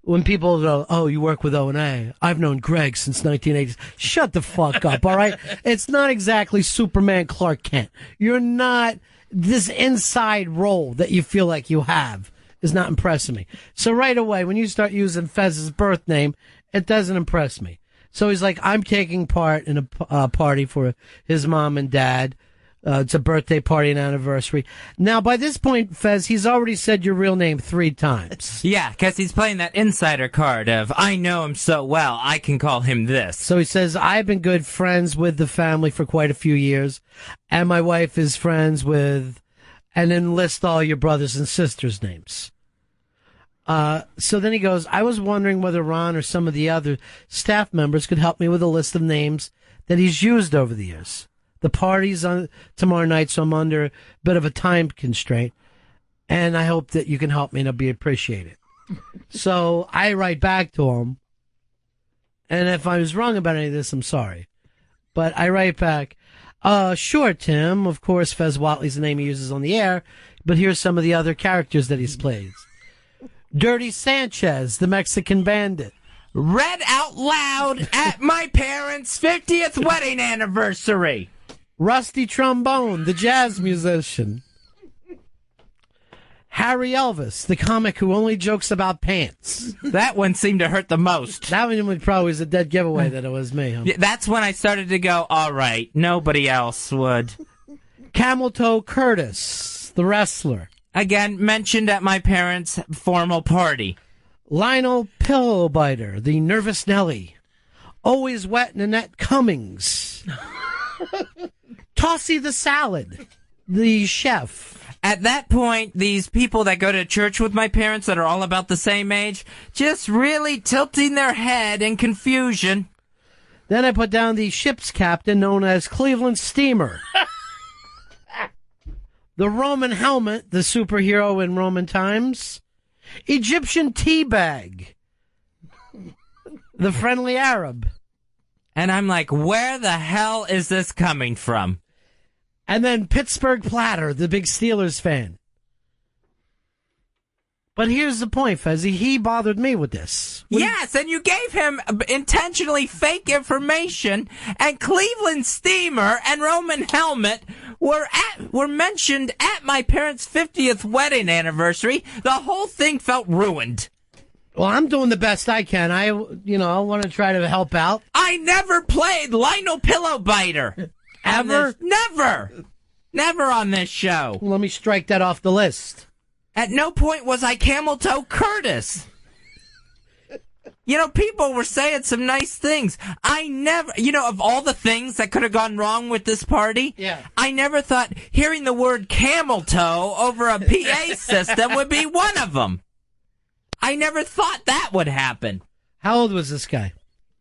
when people go, oh, you work with O&A. I've known Greg since 1980s. Shut the fuck up, all right? It's not exactly Superman Clark Kent. You're not, this inside role that you feel like you have is not impressing me. So right away, when you start using Fez's birth name, it doesn't impress me. So he's like, I'm taking part in a party for his mom and dad, It's a birthday party and anniversary. Now, by this point, Fez, he's already said your real name 3 times. Yeah, because he's playing that insider card of, I know him so well, I can call him this. So he says, I've been good friends with the family for quite a few years, and my wife is friends with, and then list all your brothers and sisters' names. So then he goes, I was wondering whether Ron or some of the other staff members could help me with a list of names that he's used over the years. The party's on tomorrow night, so I'm under a bit of a time constraint, and I hope that you can help me and I'll be appreciated. So I write back to him, and if I was wrong about any of this, I'm sorry. But I write back, sure, Tim, of course, Fez Whatley's the name he uses on the air, but here's some of the other characters that he's played. Dirty Sanchez, the Mexican bandit. Read out loud at my parents' 50th wedding anniversary. Rusty Trombone, the jazz musician. Harry Elvis, the comic who only jokes about pants. That one seemed to hurt the most. That one probably was a dead giveaway that it was me. Huh? Yeah, that's when I started to go, all right, nobody else would. Camel Toe Curtis, the wrestler. Again, mentioned at my parents' formal party. Lionel Pillowbiter, the nervous Nelly. Always Wet Nanette Cummings. Tossy the Salad, the chef. At that point, these people that go to church with my parents that are all about the same age, just really tilting their head in confusion. Then I put down the ship's captain known as Cleveland Steamer. The Roman Helmet, the superhero in Roman times. Egyptian Teabag, the friendly Arab. And I'm like, where the hell is this coming from? And then Pittsburgh Platter, the big Steelers fan. But here's the point, Fezzy. He bothered me with this. Yes, and you gave him intentionally fake information, and Cleveland Steamer and Roman Helmet were mentioned at my parents' 50th wedding anniversary. The whole thing felt ruined. Well, I'm doing the best I can. I want to try to help out. I never played Lionel Pillowbiter. Ever? Never on this show. Well, let me strike that off the list. At no point was I Camel Toe Curtis. People were saying some nice things. I never, of all the things that could have gone wrong with this party, I never thought hearing the word camel toe over a PA system would be one of them. I never thought that would happen. How old was this guy?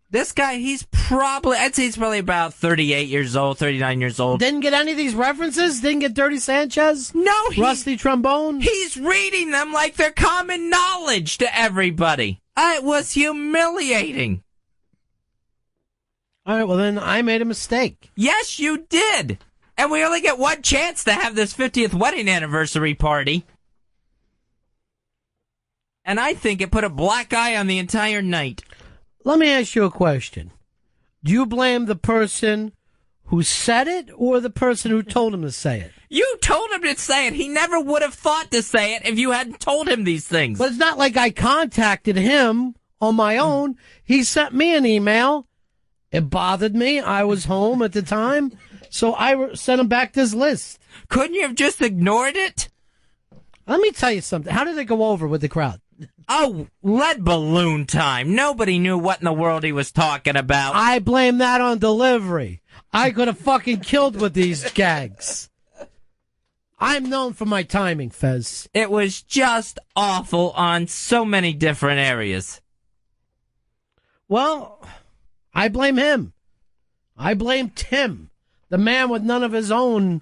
This guy, I'd say he's probably about 38 years old, 39 years old. Didn't get any of these references? Didn't get Dirty Sanchez? No. Rusty Trombone? He's reading them like they're common knowledge to everybody. It was humiliating. All right, well then I made a mistake. Yes, you did. And we only get one chance to have this 50th wedding anniversary party. And I think it put a black eye on the entire night. Let me ask you a question. Do you blame the person who said it or the person who told him to say it? You told him to say it. He never would have thought to say it if you hadn't told him these things. But it's not like I contacted him on my own. He sent me an email. It bothered me. I was home at the time. So I sent him back this list. Couldn't you have just ignored it? Let me tell you something. How did it go over with the crowd? Oh, lead balloon time. Nobody knew what in the world he was talking about. I blame that on delivery. I could have fucking killed with these gags. I'm known for my timing, Fez. It was just awful on so many different areas. Well, I blame him. I blame Tim, the man with none of his own.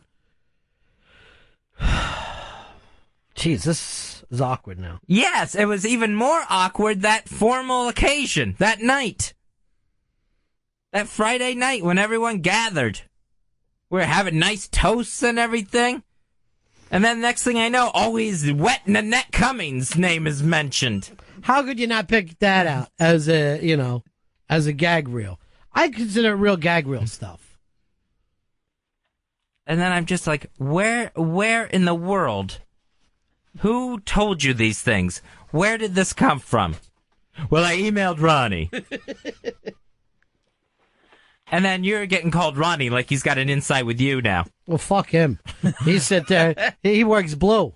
Jeez, this is awkward now. Yes, it was even more awkward that formal occasion, that night. That Friday night when everyone gathered. We were having nice toasts and everything. And then next thing I know, always Wet Nanette Cummings' name is mentioned. How could you not pick that out as a gag reel? I consider it real gag reel stuff. And then I'm just like, where in the world? Who told you these things? Where did this come from? Well, I emailed Ronnie. And then you're getting called Ronnie like he's got an insight with you now. Well, fuck him. He sit there. He works blue.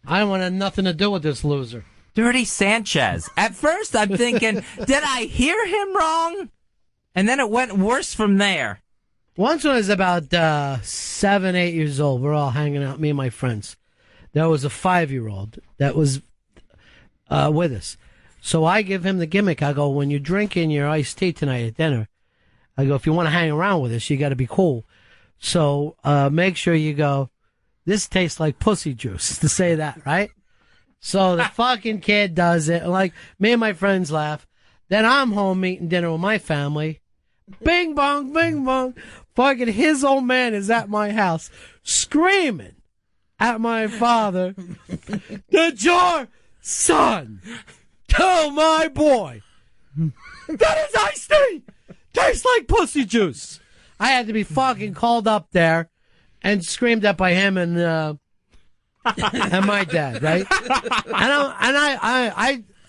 I don't want nothing to do with this loser. Dirty Sanchez. At first, I'm thinking, did I hear him wrong? And then it went worse from there. Once when I was about 7, 8 years old, we're all hanging out, me and my friends. There was a 5-year-old that was with us. So I give him the gimmick. I go, when you're drinking your iced tea tonight at dinner, I go, if you want to hang around with us, you got to be cool. So make sure you go, this tastes like pussy juice, to say that, right? So the fucking kid does it. Like, me and my friends laugh. Then I'm home eating dinner with my family. Bing bong, bing bong. Fucking his old man is at my house screaming at my father, "Did your son tell my boy that his iced tea tastes like pussy juice?" I had to be fucking called up there and screamed at by him and my dad, right?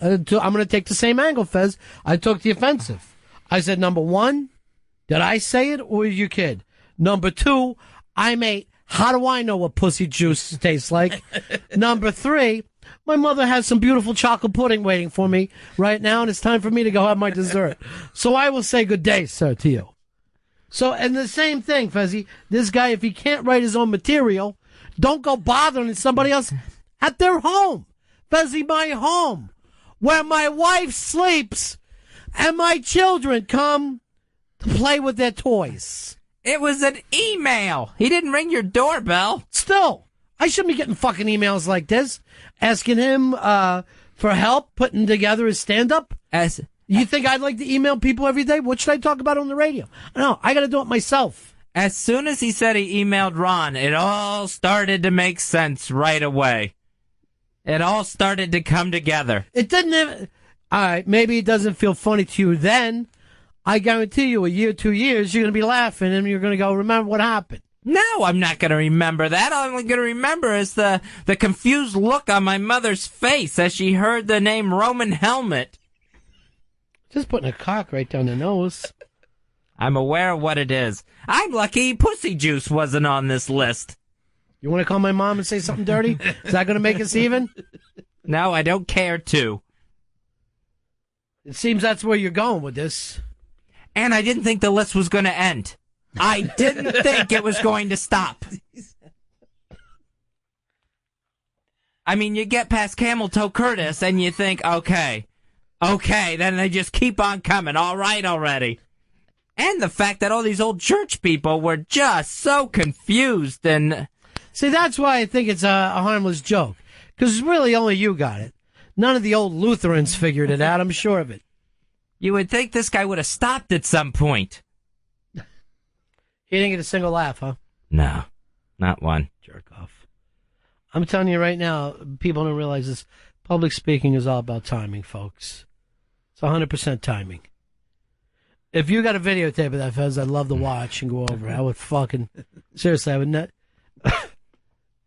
I'm going to take the same angle, Fez. I took the offensive. I said, number one, did I say it or was your kid? Number two, I'm 8. How do I know what pussy juice tastes like? Number three, my mother has some beautiful chocolate pudding waiting for me right now, and it's time for me to go have my dessert. So I will say good day, sir, to you. So, and the same thing, Fezzy, this guy, if he can't write his own material, don't go bothering somebody else at their home. Fezzy, my home, where my wife sleeps and my children come to play with their toys. It was an email. He didn't ring your doorbell. Still, I shouldn't be getting fucking emails like this, asking him for help putting together his stand-up. You think I'd like to email people every day? What should I talk about on the radio? No, I got to do it myself. As soon as he said he emailed Ron, it all started to make sense right away. It all started to come together. It didn't even... All right, maybe it doesn't feel funny to you then. I guarantee you, a year, 2 years, you're going to be laughing and you're going to go, remember what happened. No, I'm not going to remember that. All I'm going to remember is the confused look on my mother's face as she heard the name Roman Helmet. Just putting a cock right down the nose. I'm aware of what it is. I'm lucky pussy juice wasn't on this list. You want to call my mom and say something dirty? Is that going to make us even? No, I don't care to. It seems that's where you're going with this. And I didn't think the list was going to end. I didn't think it was going to stop. I mean, you get past Camel Toe Curtis and you think, okay, then they just keep on coming. All right already. And the fact that all these old church people were just so confused and... See, that's why I think it's a harmless joke. Because really only you got it. None of the old Lutherans figured it out, I'm sure of it. You would think this guy would have stopped at some point. He didn't get a single laugh, huh? No, not one. Jerk off. I'm telling you right now, people don't realize this. Public speaking is all about timing, folks. It's 100% timing. If you got a videotape of that, Fez, I'd love to watch and go over it. I would fucking... Seriously, I would not...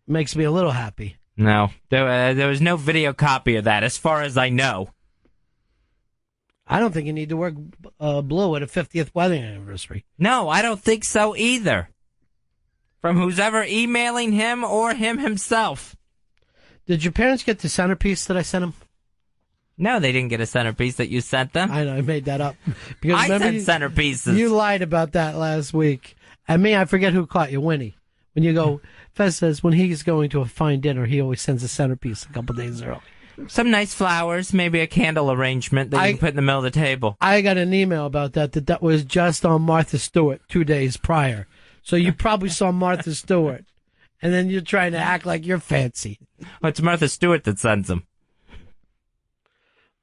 Makes me a little happy. No, there was no video copy of that, as far as I know. I don't think you need to work blue at a 50th wedding anniversary. No, I don't think so either. From who's ever emailing him or him himself. Did your parents get the centerpiece that I sent them? No, they didn't get a centerpiece that you sent them. I know, I made that up. Because I sent centerpieces. You lied about that last week. And me, I forget who caught you, Winnie. When you go, Fez says when he's going to a fine dinner, he always sends a centerpiece a couple days early. Some nice flowers, maybe a candle arrangement that you can put in the middle of the table. I got an email about that was just on Martha Stewart 2 days prior. So you probably saw Martha Stewart, and then you're trying to act like you're fancy. Well, it's Martha Stewart that sends them.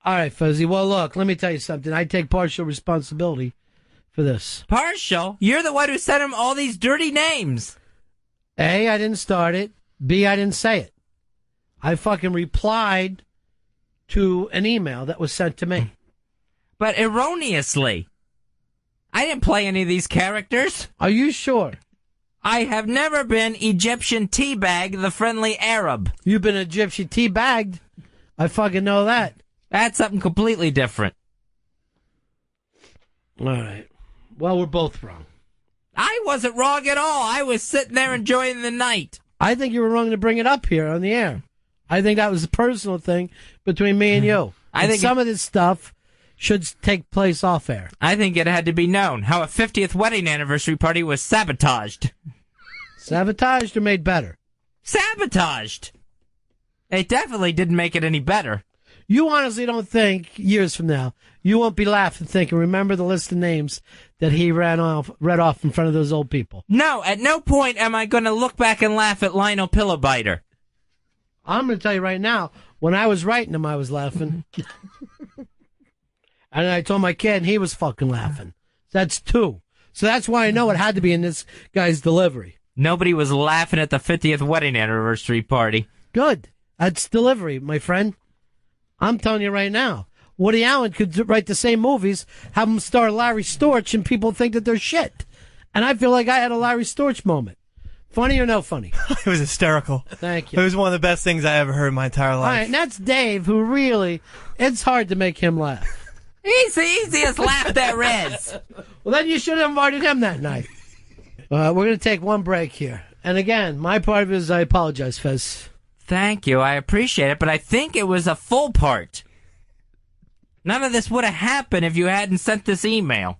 All right, Fuzzy. Well, look, let me tell you something. I take partial responsibility for this. Partial? You're the one who sent him all these dirty names. A, I didn't start it. B, I didn't say it. I fucking replied to an email that was sent to me. But erroneously. I didn't play any of these characters. Are you sure? I have never been Egyptian teabag, the friendly Arab. You've been Egyptian teabagged. I fucking know that. That's something completely different. All right. Well, we're both wrong. I wasn't wrong at all. I was sitting there enjoying the night. I think you were wrong to bring it up here on the air. I think that was a personal thing between me and you. I think some of this stuff should take place off air. I think it had to be known how a 50th wedding anniversary party was sabotaged. Sabotaged or made better? Sabotaged. It definitely didn't make it any better. You honestly don't think, years from now, you won't be laughing thinking, remember the list of names that he read off in front of those old people? No, at no point am I going to look back and laugh at Lionel Pillowbiter. I'm going to tell you right now, when I was writing him, I was laughing. And I told my kid, and he was fucking laughing. That's 2. So that's why I know it had to be in this guy's delivery. Nobody was laughing at the 50th wedding anniversary party. Good. That's delivery, my friend. I'm telling you right now. Woody Allen could write the same movies, have him star Larry Storch, and people think that they're shit. And I feel like I had a Larry Storch moment. Funny or no funny? It was hysterical. Thank you. It was one of the best things I ever heard in my entire life. All right, and that's Dave, who really, it's hard to make him laugh. He's the easiest laugh there is. Well, then you should have invited him that night. We're going to take one break here. And again, my part of it is I apologize, Fez. Thank you. I appreciate it, but I think it was a full part. None of this would have happened if you hadn't sent this email.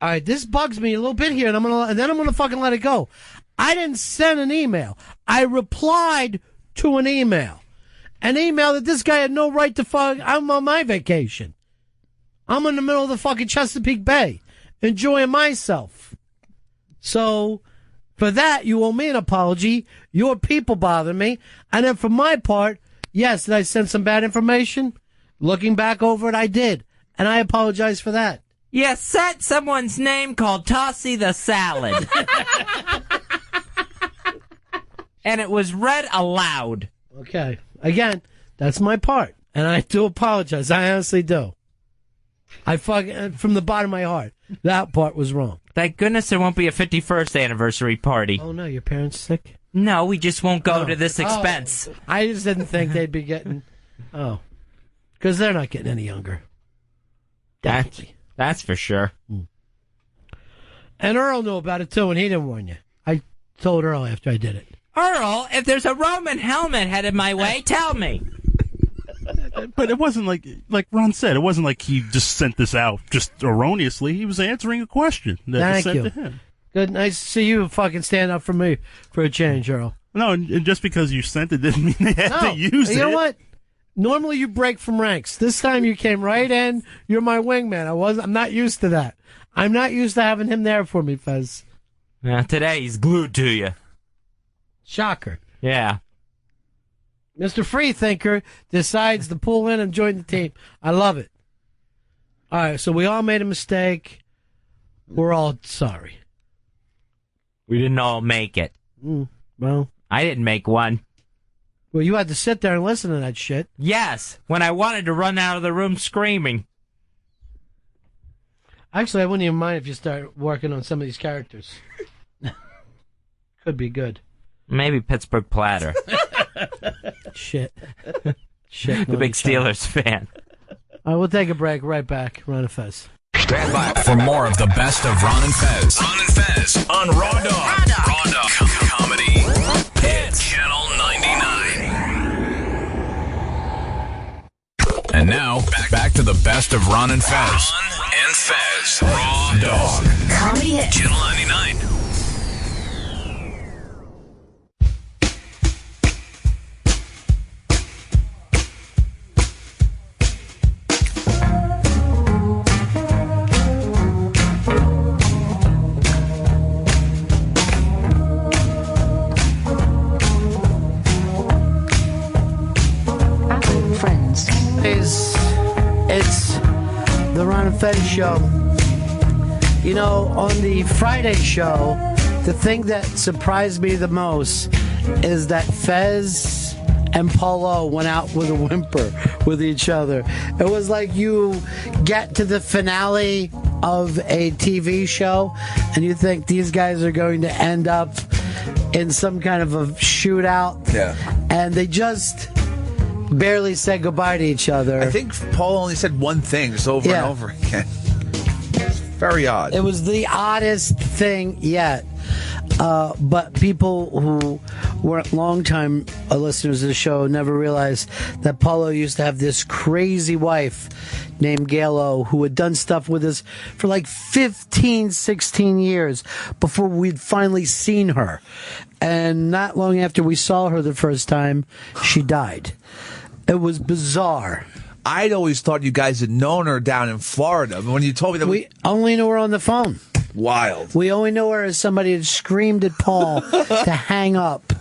All right, this bugs me a little bit here, and then I'm gonna fucking let it go. I didn't send an email. I replied to an email that this guy had no right to fuck. I'm on my vacation. I'm in the middle of the fucking Chesapeake Bay, enjoying myself. So, for that, you owe me an apology. Your people bother me. And then for my part, yes, did I send some bad information? Looking back over it, I did. And I apologize for that. You sent someone's name called Tossie the Salad. And it was read aloud. Okay. Again, that's my part. And I do apologize. I honestly do. From the bottom of my heart, that part was wrong. Thank goodness there won't be a 51st anniversary party. Oh, no, your parents sick? No, we just won't go to this expense. I just didn't think they'd be getting... Oh. Because they're not getting any younger. Definitely. That's for sure. And Earl knew about it, too, and he didn't warn you. I told Earl after I did it. Earl, if there's a Roman helmet headed my way, tell me. But it wasn't like Ron said, it wasn't like he just sent this out just erroneously. He was answering a question that was sent to him. Good. Nice to see you fucking stand up for me for a change, Earl. No, and just because you sent it didn't mean they had to use it. You know what? Normally you break from ranks. This time you came right in. You're my wingman. I'm not used to that. I'm not used to having him there for me, Fez. Today he's glued to you. Shocker. Yeah. Mr. Freethinker decides to pull in and join the team. I love it. All right, so we all made a mistake. We're all sorry. We didn't all make it. Well, I didn't make one. Well, you had to sit there and listen to that shit. Yes, when I wanted to run out of the room screaming. Actually, I wouldn't even mind if you start working on some of these characters. Could be good. Maybe Pittsburgh Platter. Shit. The big Steelers fan. All right, we'll take a break. Right back. Ron and Fez. Stand by for more of the best of Ron and Fez. Ron and Fez on Raw Dog. Raw Dog Comedy. Hits Channel 99. And now, back to the best of Ron and Fez. Ron and Fez. Raw Dog. Comedy Hits Channel 99. It's the Ron and Fez Show. You know, on the Friday show, the thing that surprised me the most is that Fez and Paulo went out with a whimper with each other. It was like you get to the finale of a TV show and you think these guys are going to end up in some kind of a shootout. Yeah. And they just barely said goodbye to each other. I think Paul only said one thing just over and over again. Very odd. It was the oddest thing yet. But people who weren't longtime listeners of the show never realized that Paulo used to have this crazy wife named Galo who had done stuff with us for like 15, 16 years before we'd finally seen her. And not long after we saw her the first time, she died. It was bizarre. I'd always thought you guys had known her down in Florida. But when you told me that we only knew her on the phone. Wild. We only knew her as somebody had screamed at Paul to hang up.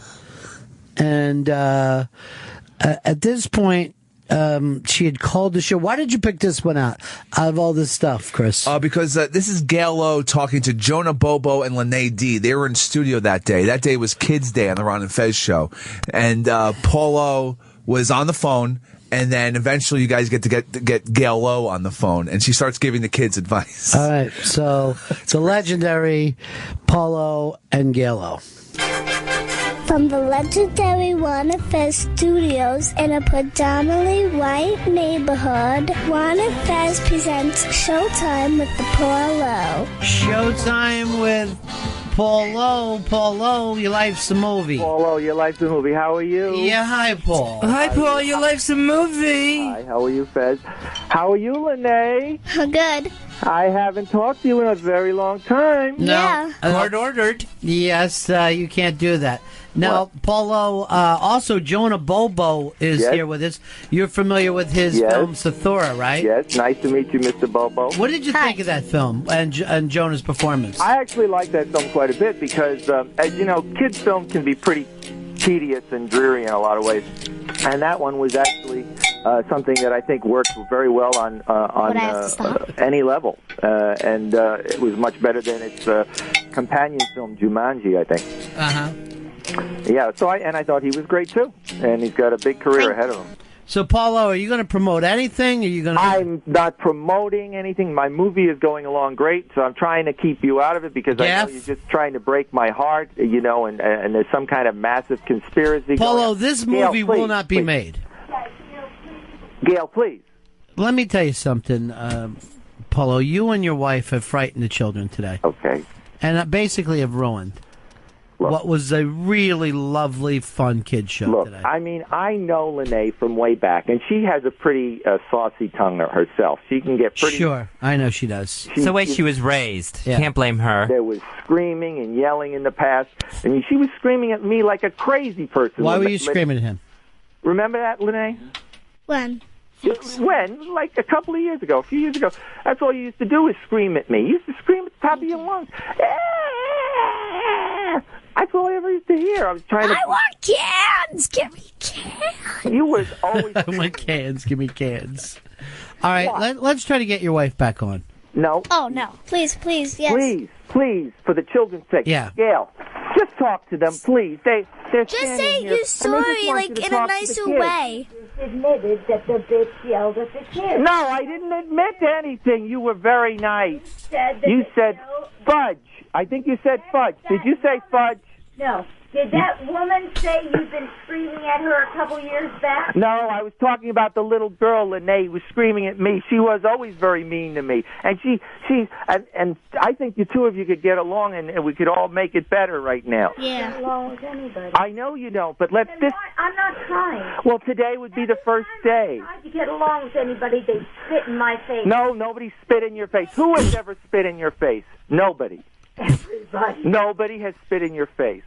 And at this point, she had called the show. Why did you pick this one out of all this stuff, Chris? Because this is Gail O talking to Jonah Bobo and Lene D. They were in studio that day. That day was Kids Day on the Ron and Fez show. And Paulo was on the phone. And then eventually you guys get to get Gail O on the phone, and she starts giving the kids advice. All right, so it's a legendary Paulo and Gail O. From the legendary Ron and Fez studios in a predominantly white neighborhood, Ron and Fez presents Showtime with the Paulo. Showtime with Paulo. Paulo, your life's a movie. Paulo, your life's a movie. How are you? Yeah, hi, Paul. Hi, Paul, your life's a movie. Hi, how are you, Fez? How are you, Lene? Good. I haven't talked to you in a very long time. No. Court ordered. Yes, you can't do that. Now, Paulo, also Jonah Bobo is here with us. You're familiar with his film Sathura, right? Yes, nice to meet you, Mr. Bobo. What did you think of that film and Jonah's performance? I actually like that film quite a bit because, as you know, kids' film can be pretty tedious and dreary in a lot of ways. And that one was actually something that I think worked very well on any level. And it was much better than its companion film, Jumanji, I think. Uh-huh. Yeah, so I thought he was great too, and he's got a big career ahead of him. So, Paulo, are you going to promote anything? Are you going to? I'm not promoting anything. My movie is going along great, so I'm trying to keep you out of it because I know you're just trying to break my heart, you know, and there's some kind of massive conspiracy. Paulo, this movie will not be made. Gail, please. Let me tell you something, Paulo. You and your wife have frightened the children today. Okay. And basically have ruined what was a really lovely, fun kid show today. I mean, I know Lene from way back, and she has a pretty saucy tongue herself. She can get pretty... Sure, I know she does. It's the way she was raised. Yeah. Can't blame her. There was screaming and yelling in the past, and she was screaming at me like a crazy person. Why were you screaming at him? Remember that, Lene? When? When? Like a couple of years ago, a few years ago. That's all you used to do is scream at me. You used to scream at the top of your lungs. That's all I ever used to hear. I was trying to... I want cans! Give me cans! You was always... I want cans. Give me cans. All right, let's try to get your wife back on. No. Oh, no. Please, yes. Please, for the children's sake. Yeah. Gail, just talk to them, please. They're just say you're sorry, like, in a nicer way. You admitted that the bitch yelled at the kids. No, I didn't admit to anything. You were very nice. You said fudge. I think you said fudge. Did you say fudge? No. Did that woman say you've been screaming at her a couple years back? No, I was talking about the little girl, Lene, was screaming at me. She was always very mean to me. And and I think the two of you could get along and we could all make it better right now. Yeah. Get along with anybody. I know you don't, but let's just... I'm not trying. Well, today would be the first day. I tried to get along with anybody, they spit in my face. No, nobody spit in your face. Who has ever spit in your face? Nobody. Everybody. Nobody has spit in your face.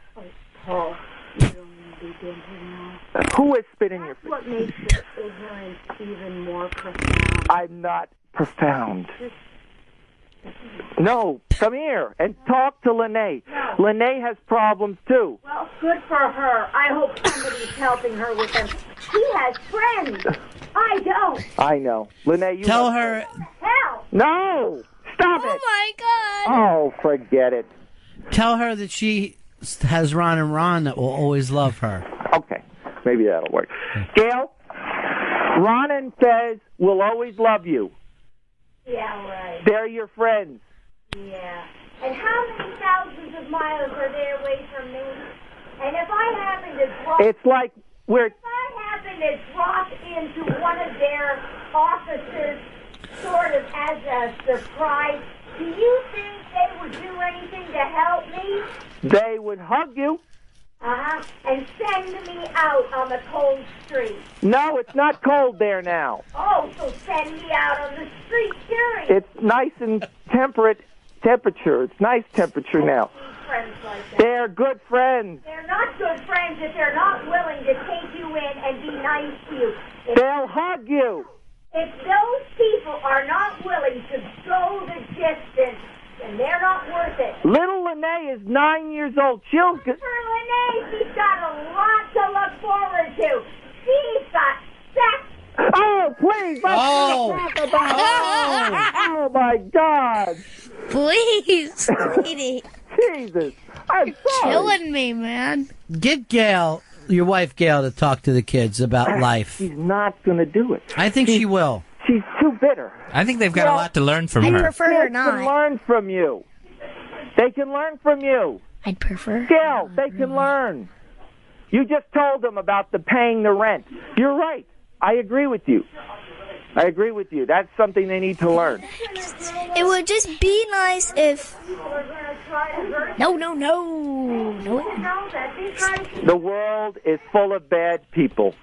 Paul, you don't need to be gentle now. Who has spit in your face? What makes your ignorance even more profound? I'm not profound. No, come here and talk to Lene. No. Lene has problems too. Well, good for her. I hope somebody's helping her with them. She has friends. I don't. I know. Lene, you tell her. Hell. No, stop it. Oh my God. Oh, forget it. Tell her that she has Ron and Ron that will always love her. Okay, maybe that'll work. Gail, Ron and Fez will always love you. Yeah, right. They're your friends. Yeah. And how many thousands of miles are they away from me? And if I happen to drop... It's like we're... If I happen to drop into one of their offices sort of as a surprise Do you think they would do anything to help me? They would hug you. And send me out on the cold street. No, it's not cold there now. Oh, so send me out on the street, period. It's nice and temperate temperature. It's nice temperature now. Friends like that. They're good friends. They're not good friends if they're not willing to take you in and be nice to you. They'll hug you. If those people are not willing to go the distance, then they're not worth it. Little Lene is 9 years old. She'll... For Lene, she's got a lot to look forward to. She's got sex. Oh, please, let's talk about it. Oh, my God. Please, sweetie. Jesus. I'm You're sorry. killing me, man. Get Gail, your wife Gail, to talk to the kids about life. She's not going to do it. I think she will. She's too bitter. I think they've got a lot to learn from her. prefer her Kids not. can learn from you. They can learn from you. I'd prefer. Gail, they can learn. You just told them about the paying the rent. You're right. I agree with you. I agree with you. That's something they need to learn. It would just be nice if. No. The world is full of bad people,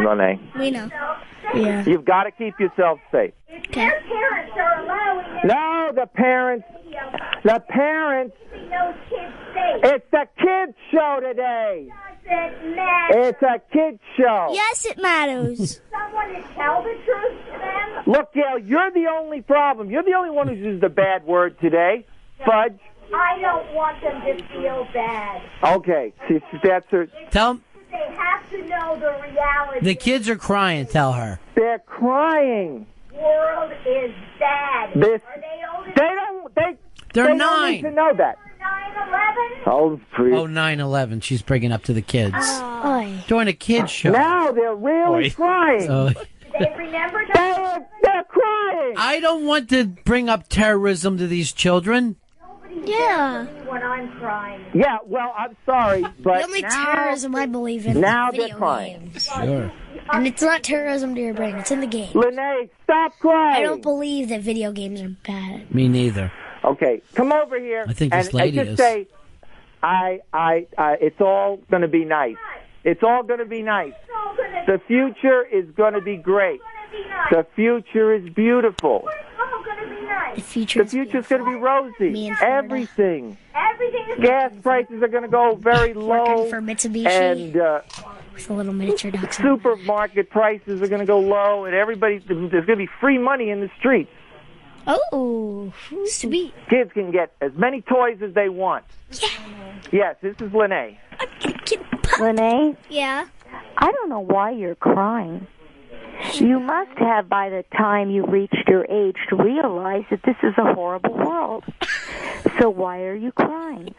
Renee. We know. Yeah. You've got to keep yourself safe. Okay. Parents are allowing it. No, the parents. Those kids safe. It's the kids' show today. Doesn't matter. It's a kids' show. Yes, it matters. Someone to tell the truth to them. Look, Gail, you're the only problem. You're the only one who's used a bad word today. Fudge. I don't want them to feel bad. Okay, see, that's her. Tell them. They have to know the reality. The kids are crying. Tell her. They're crying. The world is bad. This. Are they older? They don't. They're they 9. don't need to know that. 9/11? Oh, please. Oh, 9/11. She's bringing up to the kids. During a kids show. Now they're really crying. Oh. They remember They're crying. I don't want to bring up terrorism to these children. Yeah. when I'm crying. Yeah, well, I'm sorry, but the only now, terrorism I believe in now is they're video crying. games. Sure. And it's not terrorism to your brain, it's in the game. Lene, stop crying. I don't believe that video games are bad. Me neither. Okay, come over here. I think this lady just is. say, it's all going to be nice. It's all going to be nice. The future is going to be great. The future is beautiful. The future's going to be rosy. Everything. is Gas prices are going to go very low. Working for Mitsubishi And with a little miniature ducks. supermarket prices are going to go low, and there's going to be free money in the streets. Oh, sweet. Kids can get as many toys as they want. Yeah. Yes, this is Lene. Lene? Yeah? I don't know why you're crying. You must have, by the time you reached your age, to realize that this is a horrible world. So why are you crying?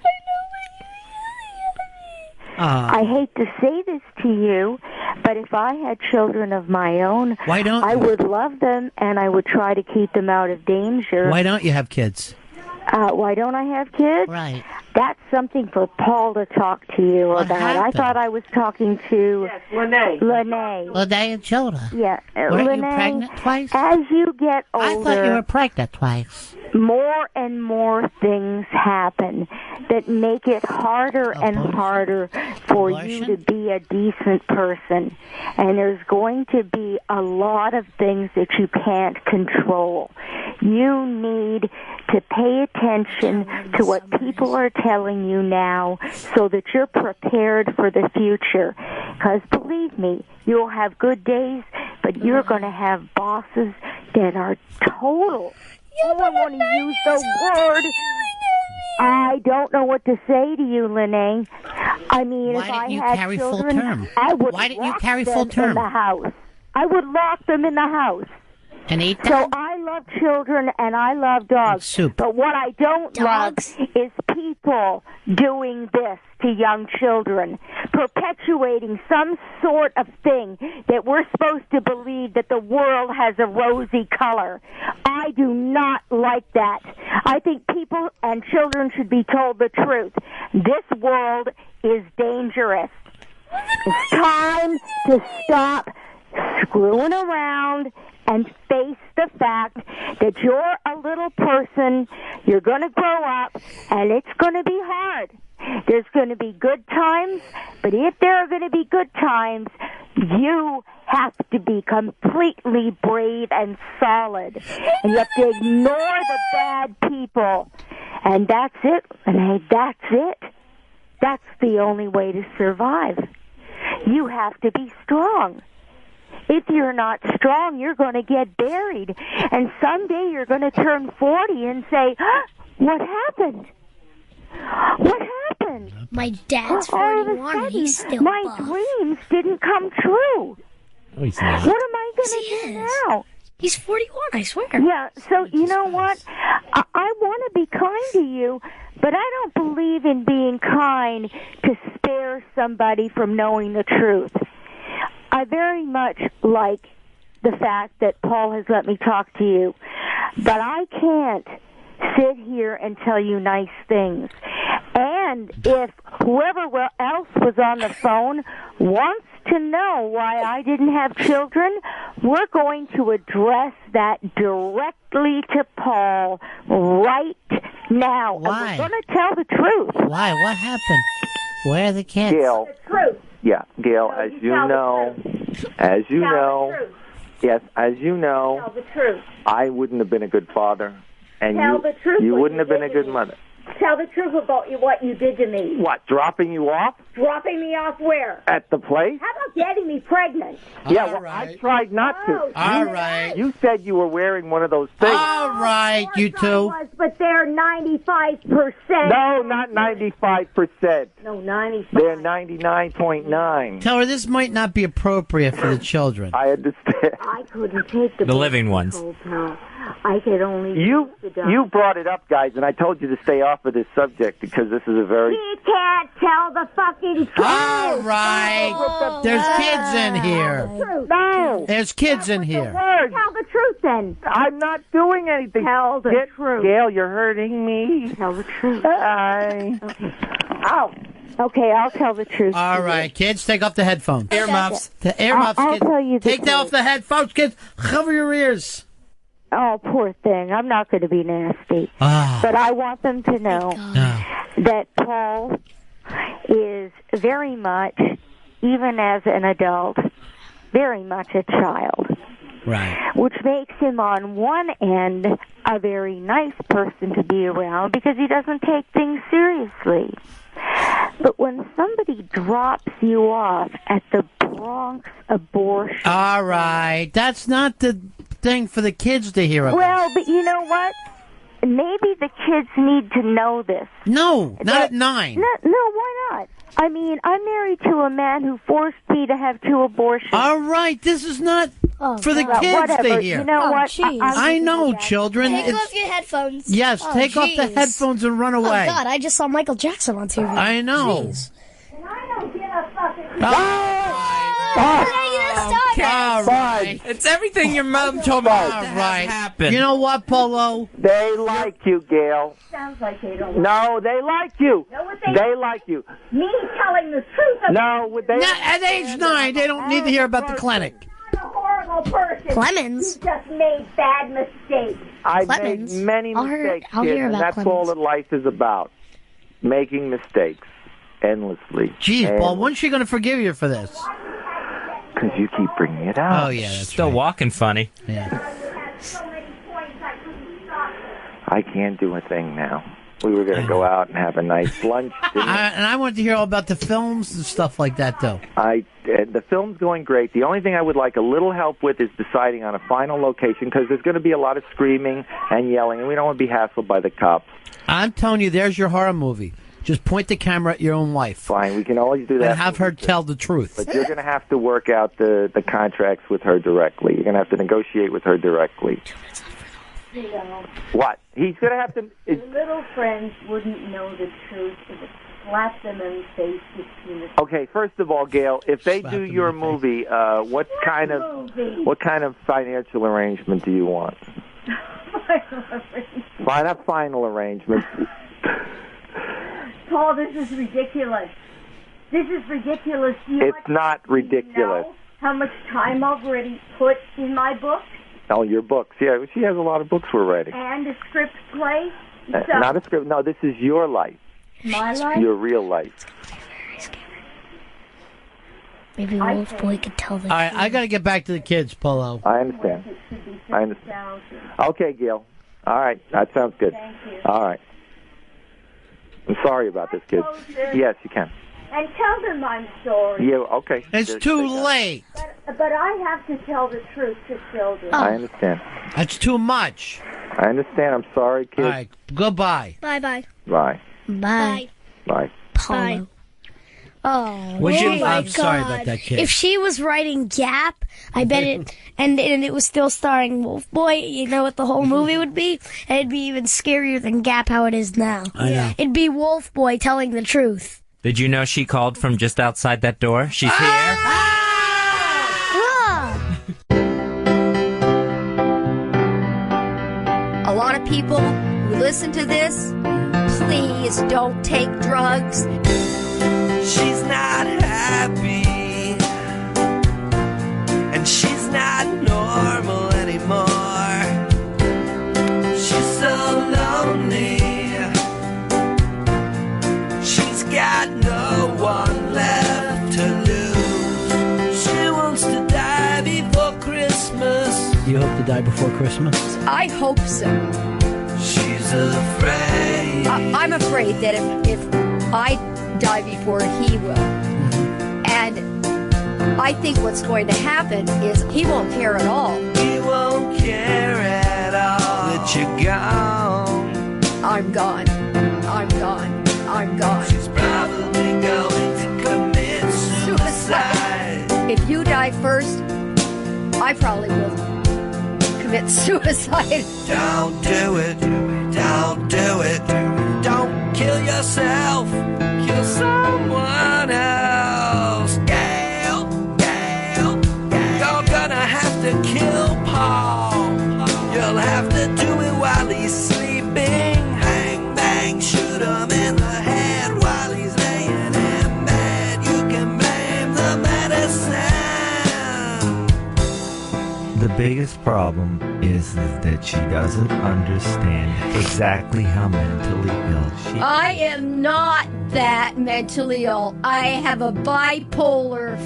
I hate to say this to you, but if I had children of my own, Why don't I you? would love them, and I would try to keep them out of danger. Why don't you have kids? Why don't I have kids? Right. That's something for Paul to talk to you about. happened? I thought I was talking to Lene. Lene. Well, they had children. Yeah, Weren't Lene, you pregnant twice? as you get older, I thought you were pregnant twice. more and more things happen that make it harder and harder for you to be a decent person. And there's going to be a lot of things that you can't control. You need to pay attention to what people are telling you now so that you're prepared for the future. Because believe me, you'll have good days, but you're going to have bosses that are total. I don't want to use the word. I don't know what to say to you, Lene. I mean, Why if I didn't you had carry full children, term? I would Why didn't you lock carry them full term? in the house. I would lock them in the house. And eat So I love children and I love dogs. But what I don't love is people doing this to young children, perpetuating some sort of thing that we're supposed to believe that the world has a rosy color. I do not like that. I think people and children should be told the truth. This world is dangerous. It's time to stop screwing around and face the fact that you're a little person, you're going to grow up, and it's going to be hard. There's going to be good times, but if there are going to be good times, you have to be completely brave and solid. And you have to ignore the bad people. And that's it, Renee, that's it. That's the only way to survive. You have to be strong. If you're not strong, you're going to get buried. And someday you're going to turn 40 and say, what happened? What happened? My dad's 41 and he's still my buff. dreams didn't come true. Oh, he's not. What am I going to do now? He's 41, I swear. Yeah, so you know what? I want to be kind to you, but I don't believe in being kind to spare somebody from knowing the truth. I very much like the fact that Paul has let me talk to you, but I can't sit here and tell you nice things. And if whoever else was on the phone wants to know why I didn't have children, we're going to address that directly to Paul right now. Why? And we're going to tell the truth. Why? What happened? Where are the kids? Gail. The truth. Yeah, Gail, as you know, yes, as you know, Tell the truth. I wouldn't have been a good father, and Tell the truth you what wouldn't you have been did a good to me. mother. Tell the truth about what you did to me. What, dropping you off Dropping me off where? at the place? How about getting me pregnant? Yeah, well, I tried not to. All right. You said you were wearing one of those things. All right, you two. But they're 95%. No, not 95%. No, 95. They're 99.9. Tell her this might not be appropriate for the children. I understand. I couldn't take the living ones. control pill. I could only You use the you brought it up, guys, and I told you to stay off of this subject because this is a very... He can't tell the fucking truth. All right. There's kids in here. No. There's kids in here. Tell the truth then. I'm not doing anything. Tell the truth. Gail, you're hurting me. Tell the truth. Bye. Ow. Okay, I'll tell the truth. All right, kids, take off the headphones. Earmuffs. The earmuffs, I'll kids. tell you the Take off the headphones, kids. Cover your ears. Oh, poor thing. I'm not going to be nasty. But I want them to know that Paul is very much, even as an adult, very much a child. Right. Which makes him, on one end, a very nice person to be around because he doesn't take things seriously. But when somebody drops you off at the Bronx abortion... All right. That's not the thing for the kids to hear about. Well, but you know what? Maybe the kids need to know this. No, not at 9. No, why not? I mean, I'm married to a man who forced me to have 2 abortions. All right, this is not for the kids whatever. to hear. You know what? I know, children. Take off your headphones. Yes, Oh, take off the jeez. headphones and run away. Oh, God, I just saw Michael Jackson on TV. I know. Jeez. All right. It's everything your mom told me All to have right. happen. You know what, Polo? They like you, Gail. Sounds like they don't. No, they like you. Know what They like you. Me telling the truth about No, they... At age 9, they don't need to hear about the clinic. a horrible person. Clemens. You just made bad mistakes. I've Clemens. made many I'll mistakes, I'll kids, hear and about that's Clemens. all that life is about. Making mistakes endlessly. Jeez, Paul, when's she going to forgive you for this? Because you keep bringing it out. Oh, yeah, that's Still walking funny. Yeah. I can't do a thing now. We were going to go out and have a nice lunch dinner. And I wanted to hear all about the films and stuff like that, though. The film's going great. The only thing I would like a little help with is deciding on a final location because there's going to be a lot of screaming and yelling, and we don't want to be hassled by the cops. I'm telling you, there's your horror movie. Just point the camera at your own wife. Fine, we can always do that. And have her tell the truth. But you're going to have to work out the contracts with her directly. You're going to have to negotiate with her directly. You know, What? He's going to have to... the little friends wouldn't know the truth if it slapped them in the face 15 minutes. Okay, first of all, Gail, if they do your movie, what kind of financial arrangement do you want? Why not final arrangement? Paul, this is ridiculous. This is ridiculous. You It's not ridiculous. know how much time I've already put in my book? Oh, your books. Yeah, she has a lot of books we're writing. And a script play? Not a script. No, this is your life. My life? Your real life. Maybe Wolf Boy could tell the All right, I got to get back to the kids, Polo. I understand. Okay, Gail. All right, that sounds good. Thank you. All right. I'm sorry about this, kid. Yes, you can. And tell them I'm sorry. Yeah, okay. It's too late. But I have to tell the truth to children. I understand. That's too much. I understand. I'm sorry, kid. All right, goodbye. Bye-bye. Bye. Bye. Bye. Bye. Oh, I'm sorry about that, kid. If she was writing Gap, I bet it, and it was still starring Wolf Boy, you know what the whole movie would be? And it'd be even scarier than Gap, how it is now. I know. It'd be Wolf Boy telling the truth. Did you know she called from just outside that door? She's here. A lot of people who listen to this, please don't take drugs. She's not happy, and she's not normal anymore. She's so lonely. She's got no one left to lose. She wants to die before Christmas. You hope to die before Christmas? I hope so. She's afraid. I'm afraid that if I die before he will. And I think what's going to happen is he won't care at all. He won't care at all that you're gone. I'm gone. I'm gone. I'm gone. She's probably going to commit suicide. If you die first, I probably will commit suicide. Don't do it. Don't do it. Don't kill yourself. Kill someone else. Gail. You're gonna have to kill Paul. You'll have to do it while he's sleeping. Hang, bang, shoot him in the head while he's laying in bed. You can blame the medicine. The biggest problem is that she doesn't understand exactly how mentally ill she is. I am not that mentally ill. I have a bipolar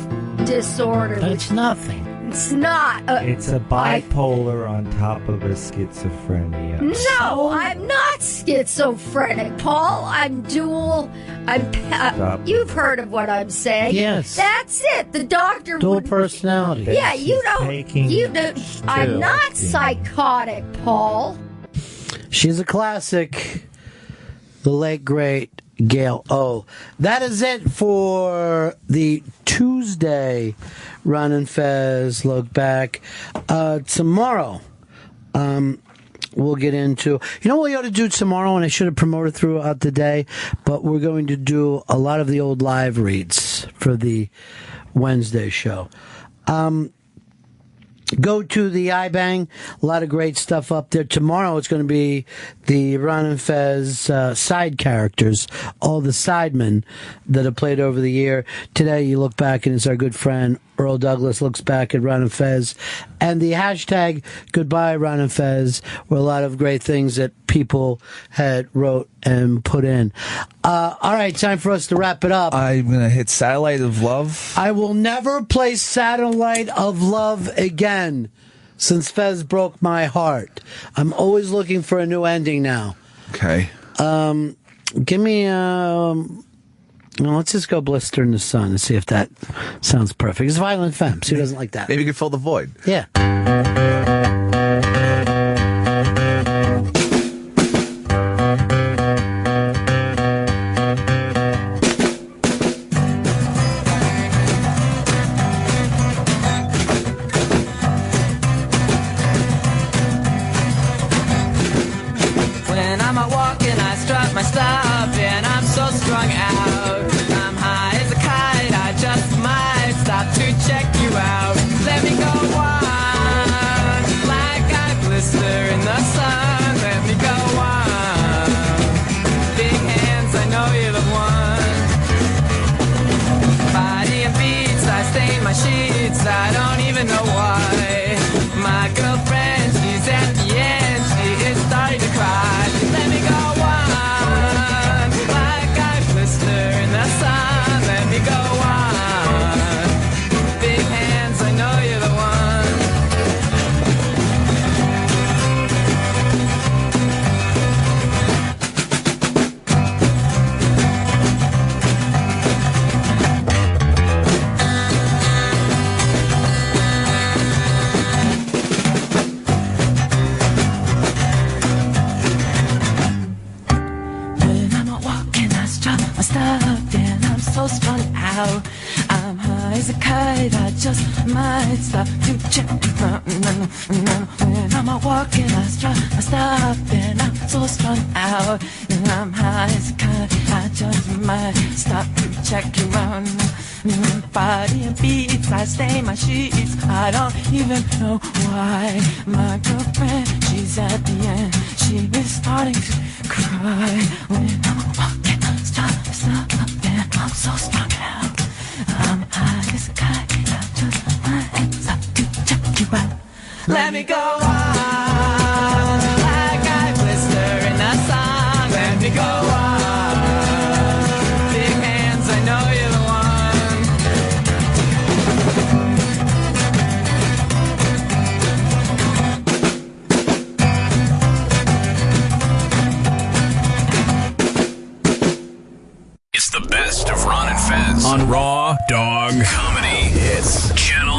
disorder. That's nothing. It's not. It's a bipolar on top of a schizophrenia. No, I'm not schizophrenic, Paul. I'm dual. You've heard of what I'm saying. Yes. That's it. The doctor. Dual personality. Yeah, you don't. I'm not psychotic, Paul. She's a classic. The late, great Gail O. That is it for the Tuesday Ron and Fez Look Back. Tomorrow, we'll get into... You know what we ought to do tomorrow, and I should have promoted throughout the day, but we're going to do a lot of the old live reads for the Wednesday show. Go to the iBang. A lot of great stuff up there. Tomorrow it's going to be the Ron and Fez side characters, all the sidemen that have played over the year. Today you look back and it's our good friend Earl Douglas looks back at Ron and Fez. And the hashtag Goodbye Ron and Fez were a lot of great things that people had wrote and put in. All right, time for us to wrap it up. I'm going to hit Satellite of Love. I will never play Satellite of Love again since Fez broke my heart. I'm always looking for a new ending now. Okay. Give me well, let's just go Blister in the Sun and see if that sounds perfect. It's Violent Femmes. Who doesn't like that? Maybe you can fill the void. Yeah. When I'm out walking, I strut my stuff, and I'm so strung out. I'm high as a kite, I just might stop to check you out. Let me go wild. might stop to check around. When I'm walking, I stop, and I'm so strung out, and I'm high as a kite. I just might stop to check around. Body and beats, I stain my sheets. I don't even know why. My girlfriend, she's at the end. She is starting to cry when I'm walking. Stop, and I'm so strung out. I'm high as a kite. I just might stop to check you out. Let me go on, like I whisper in a song. Let me go on. Big hands, I know you're the It's the best of Ron and Fez on Raw Dog Comedy Hits Channel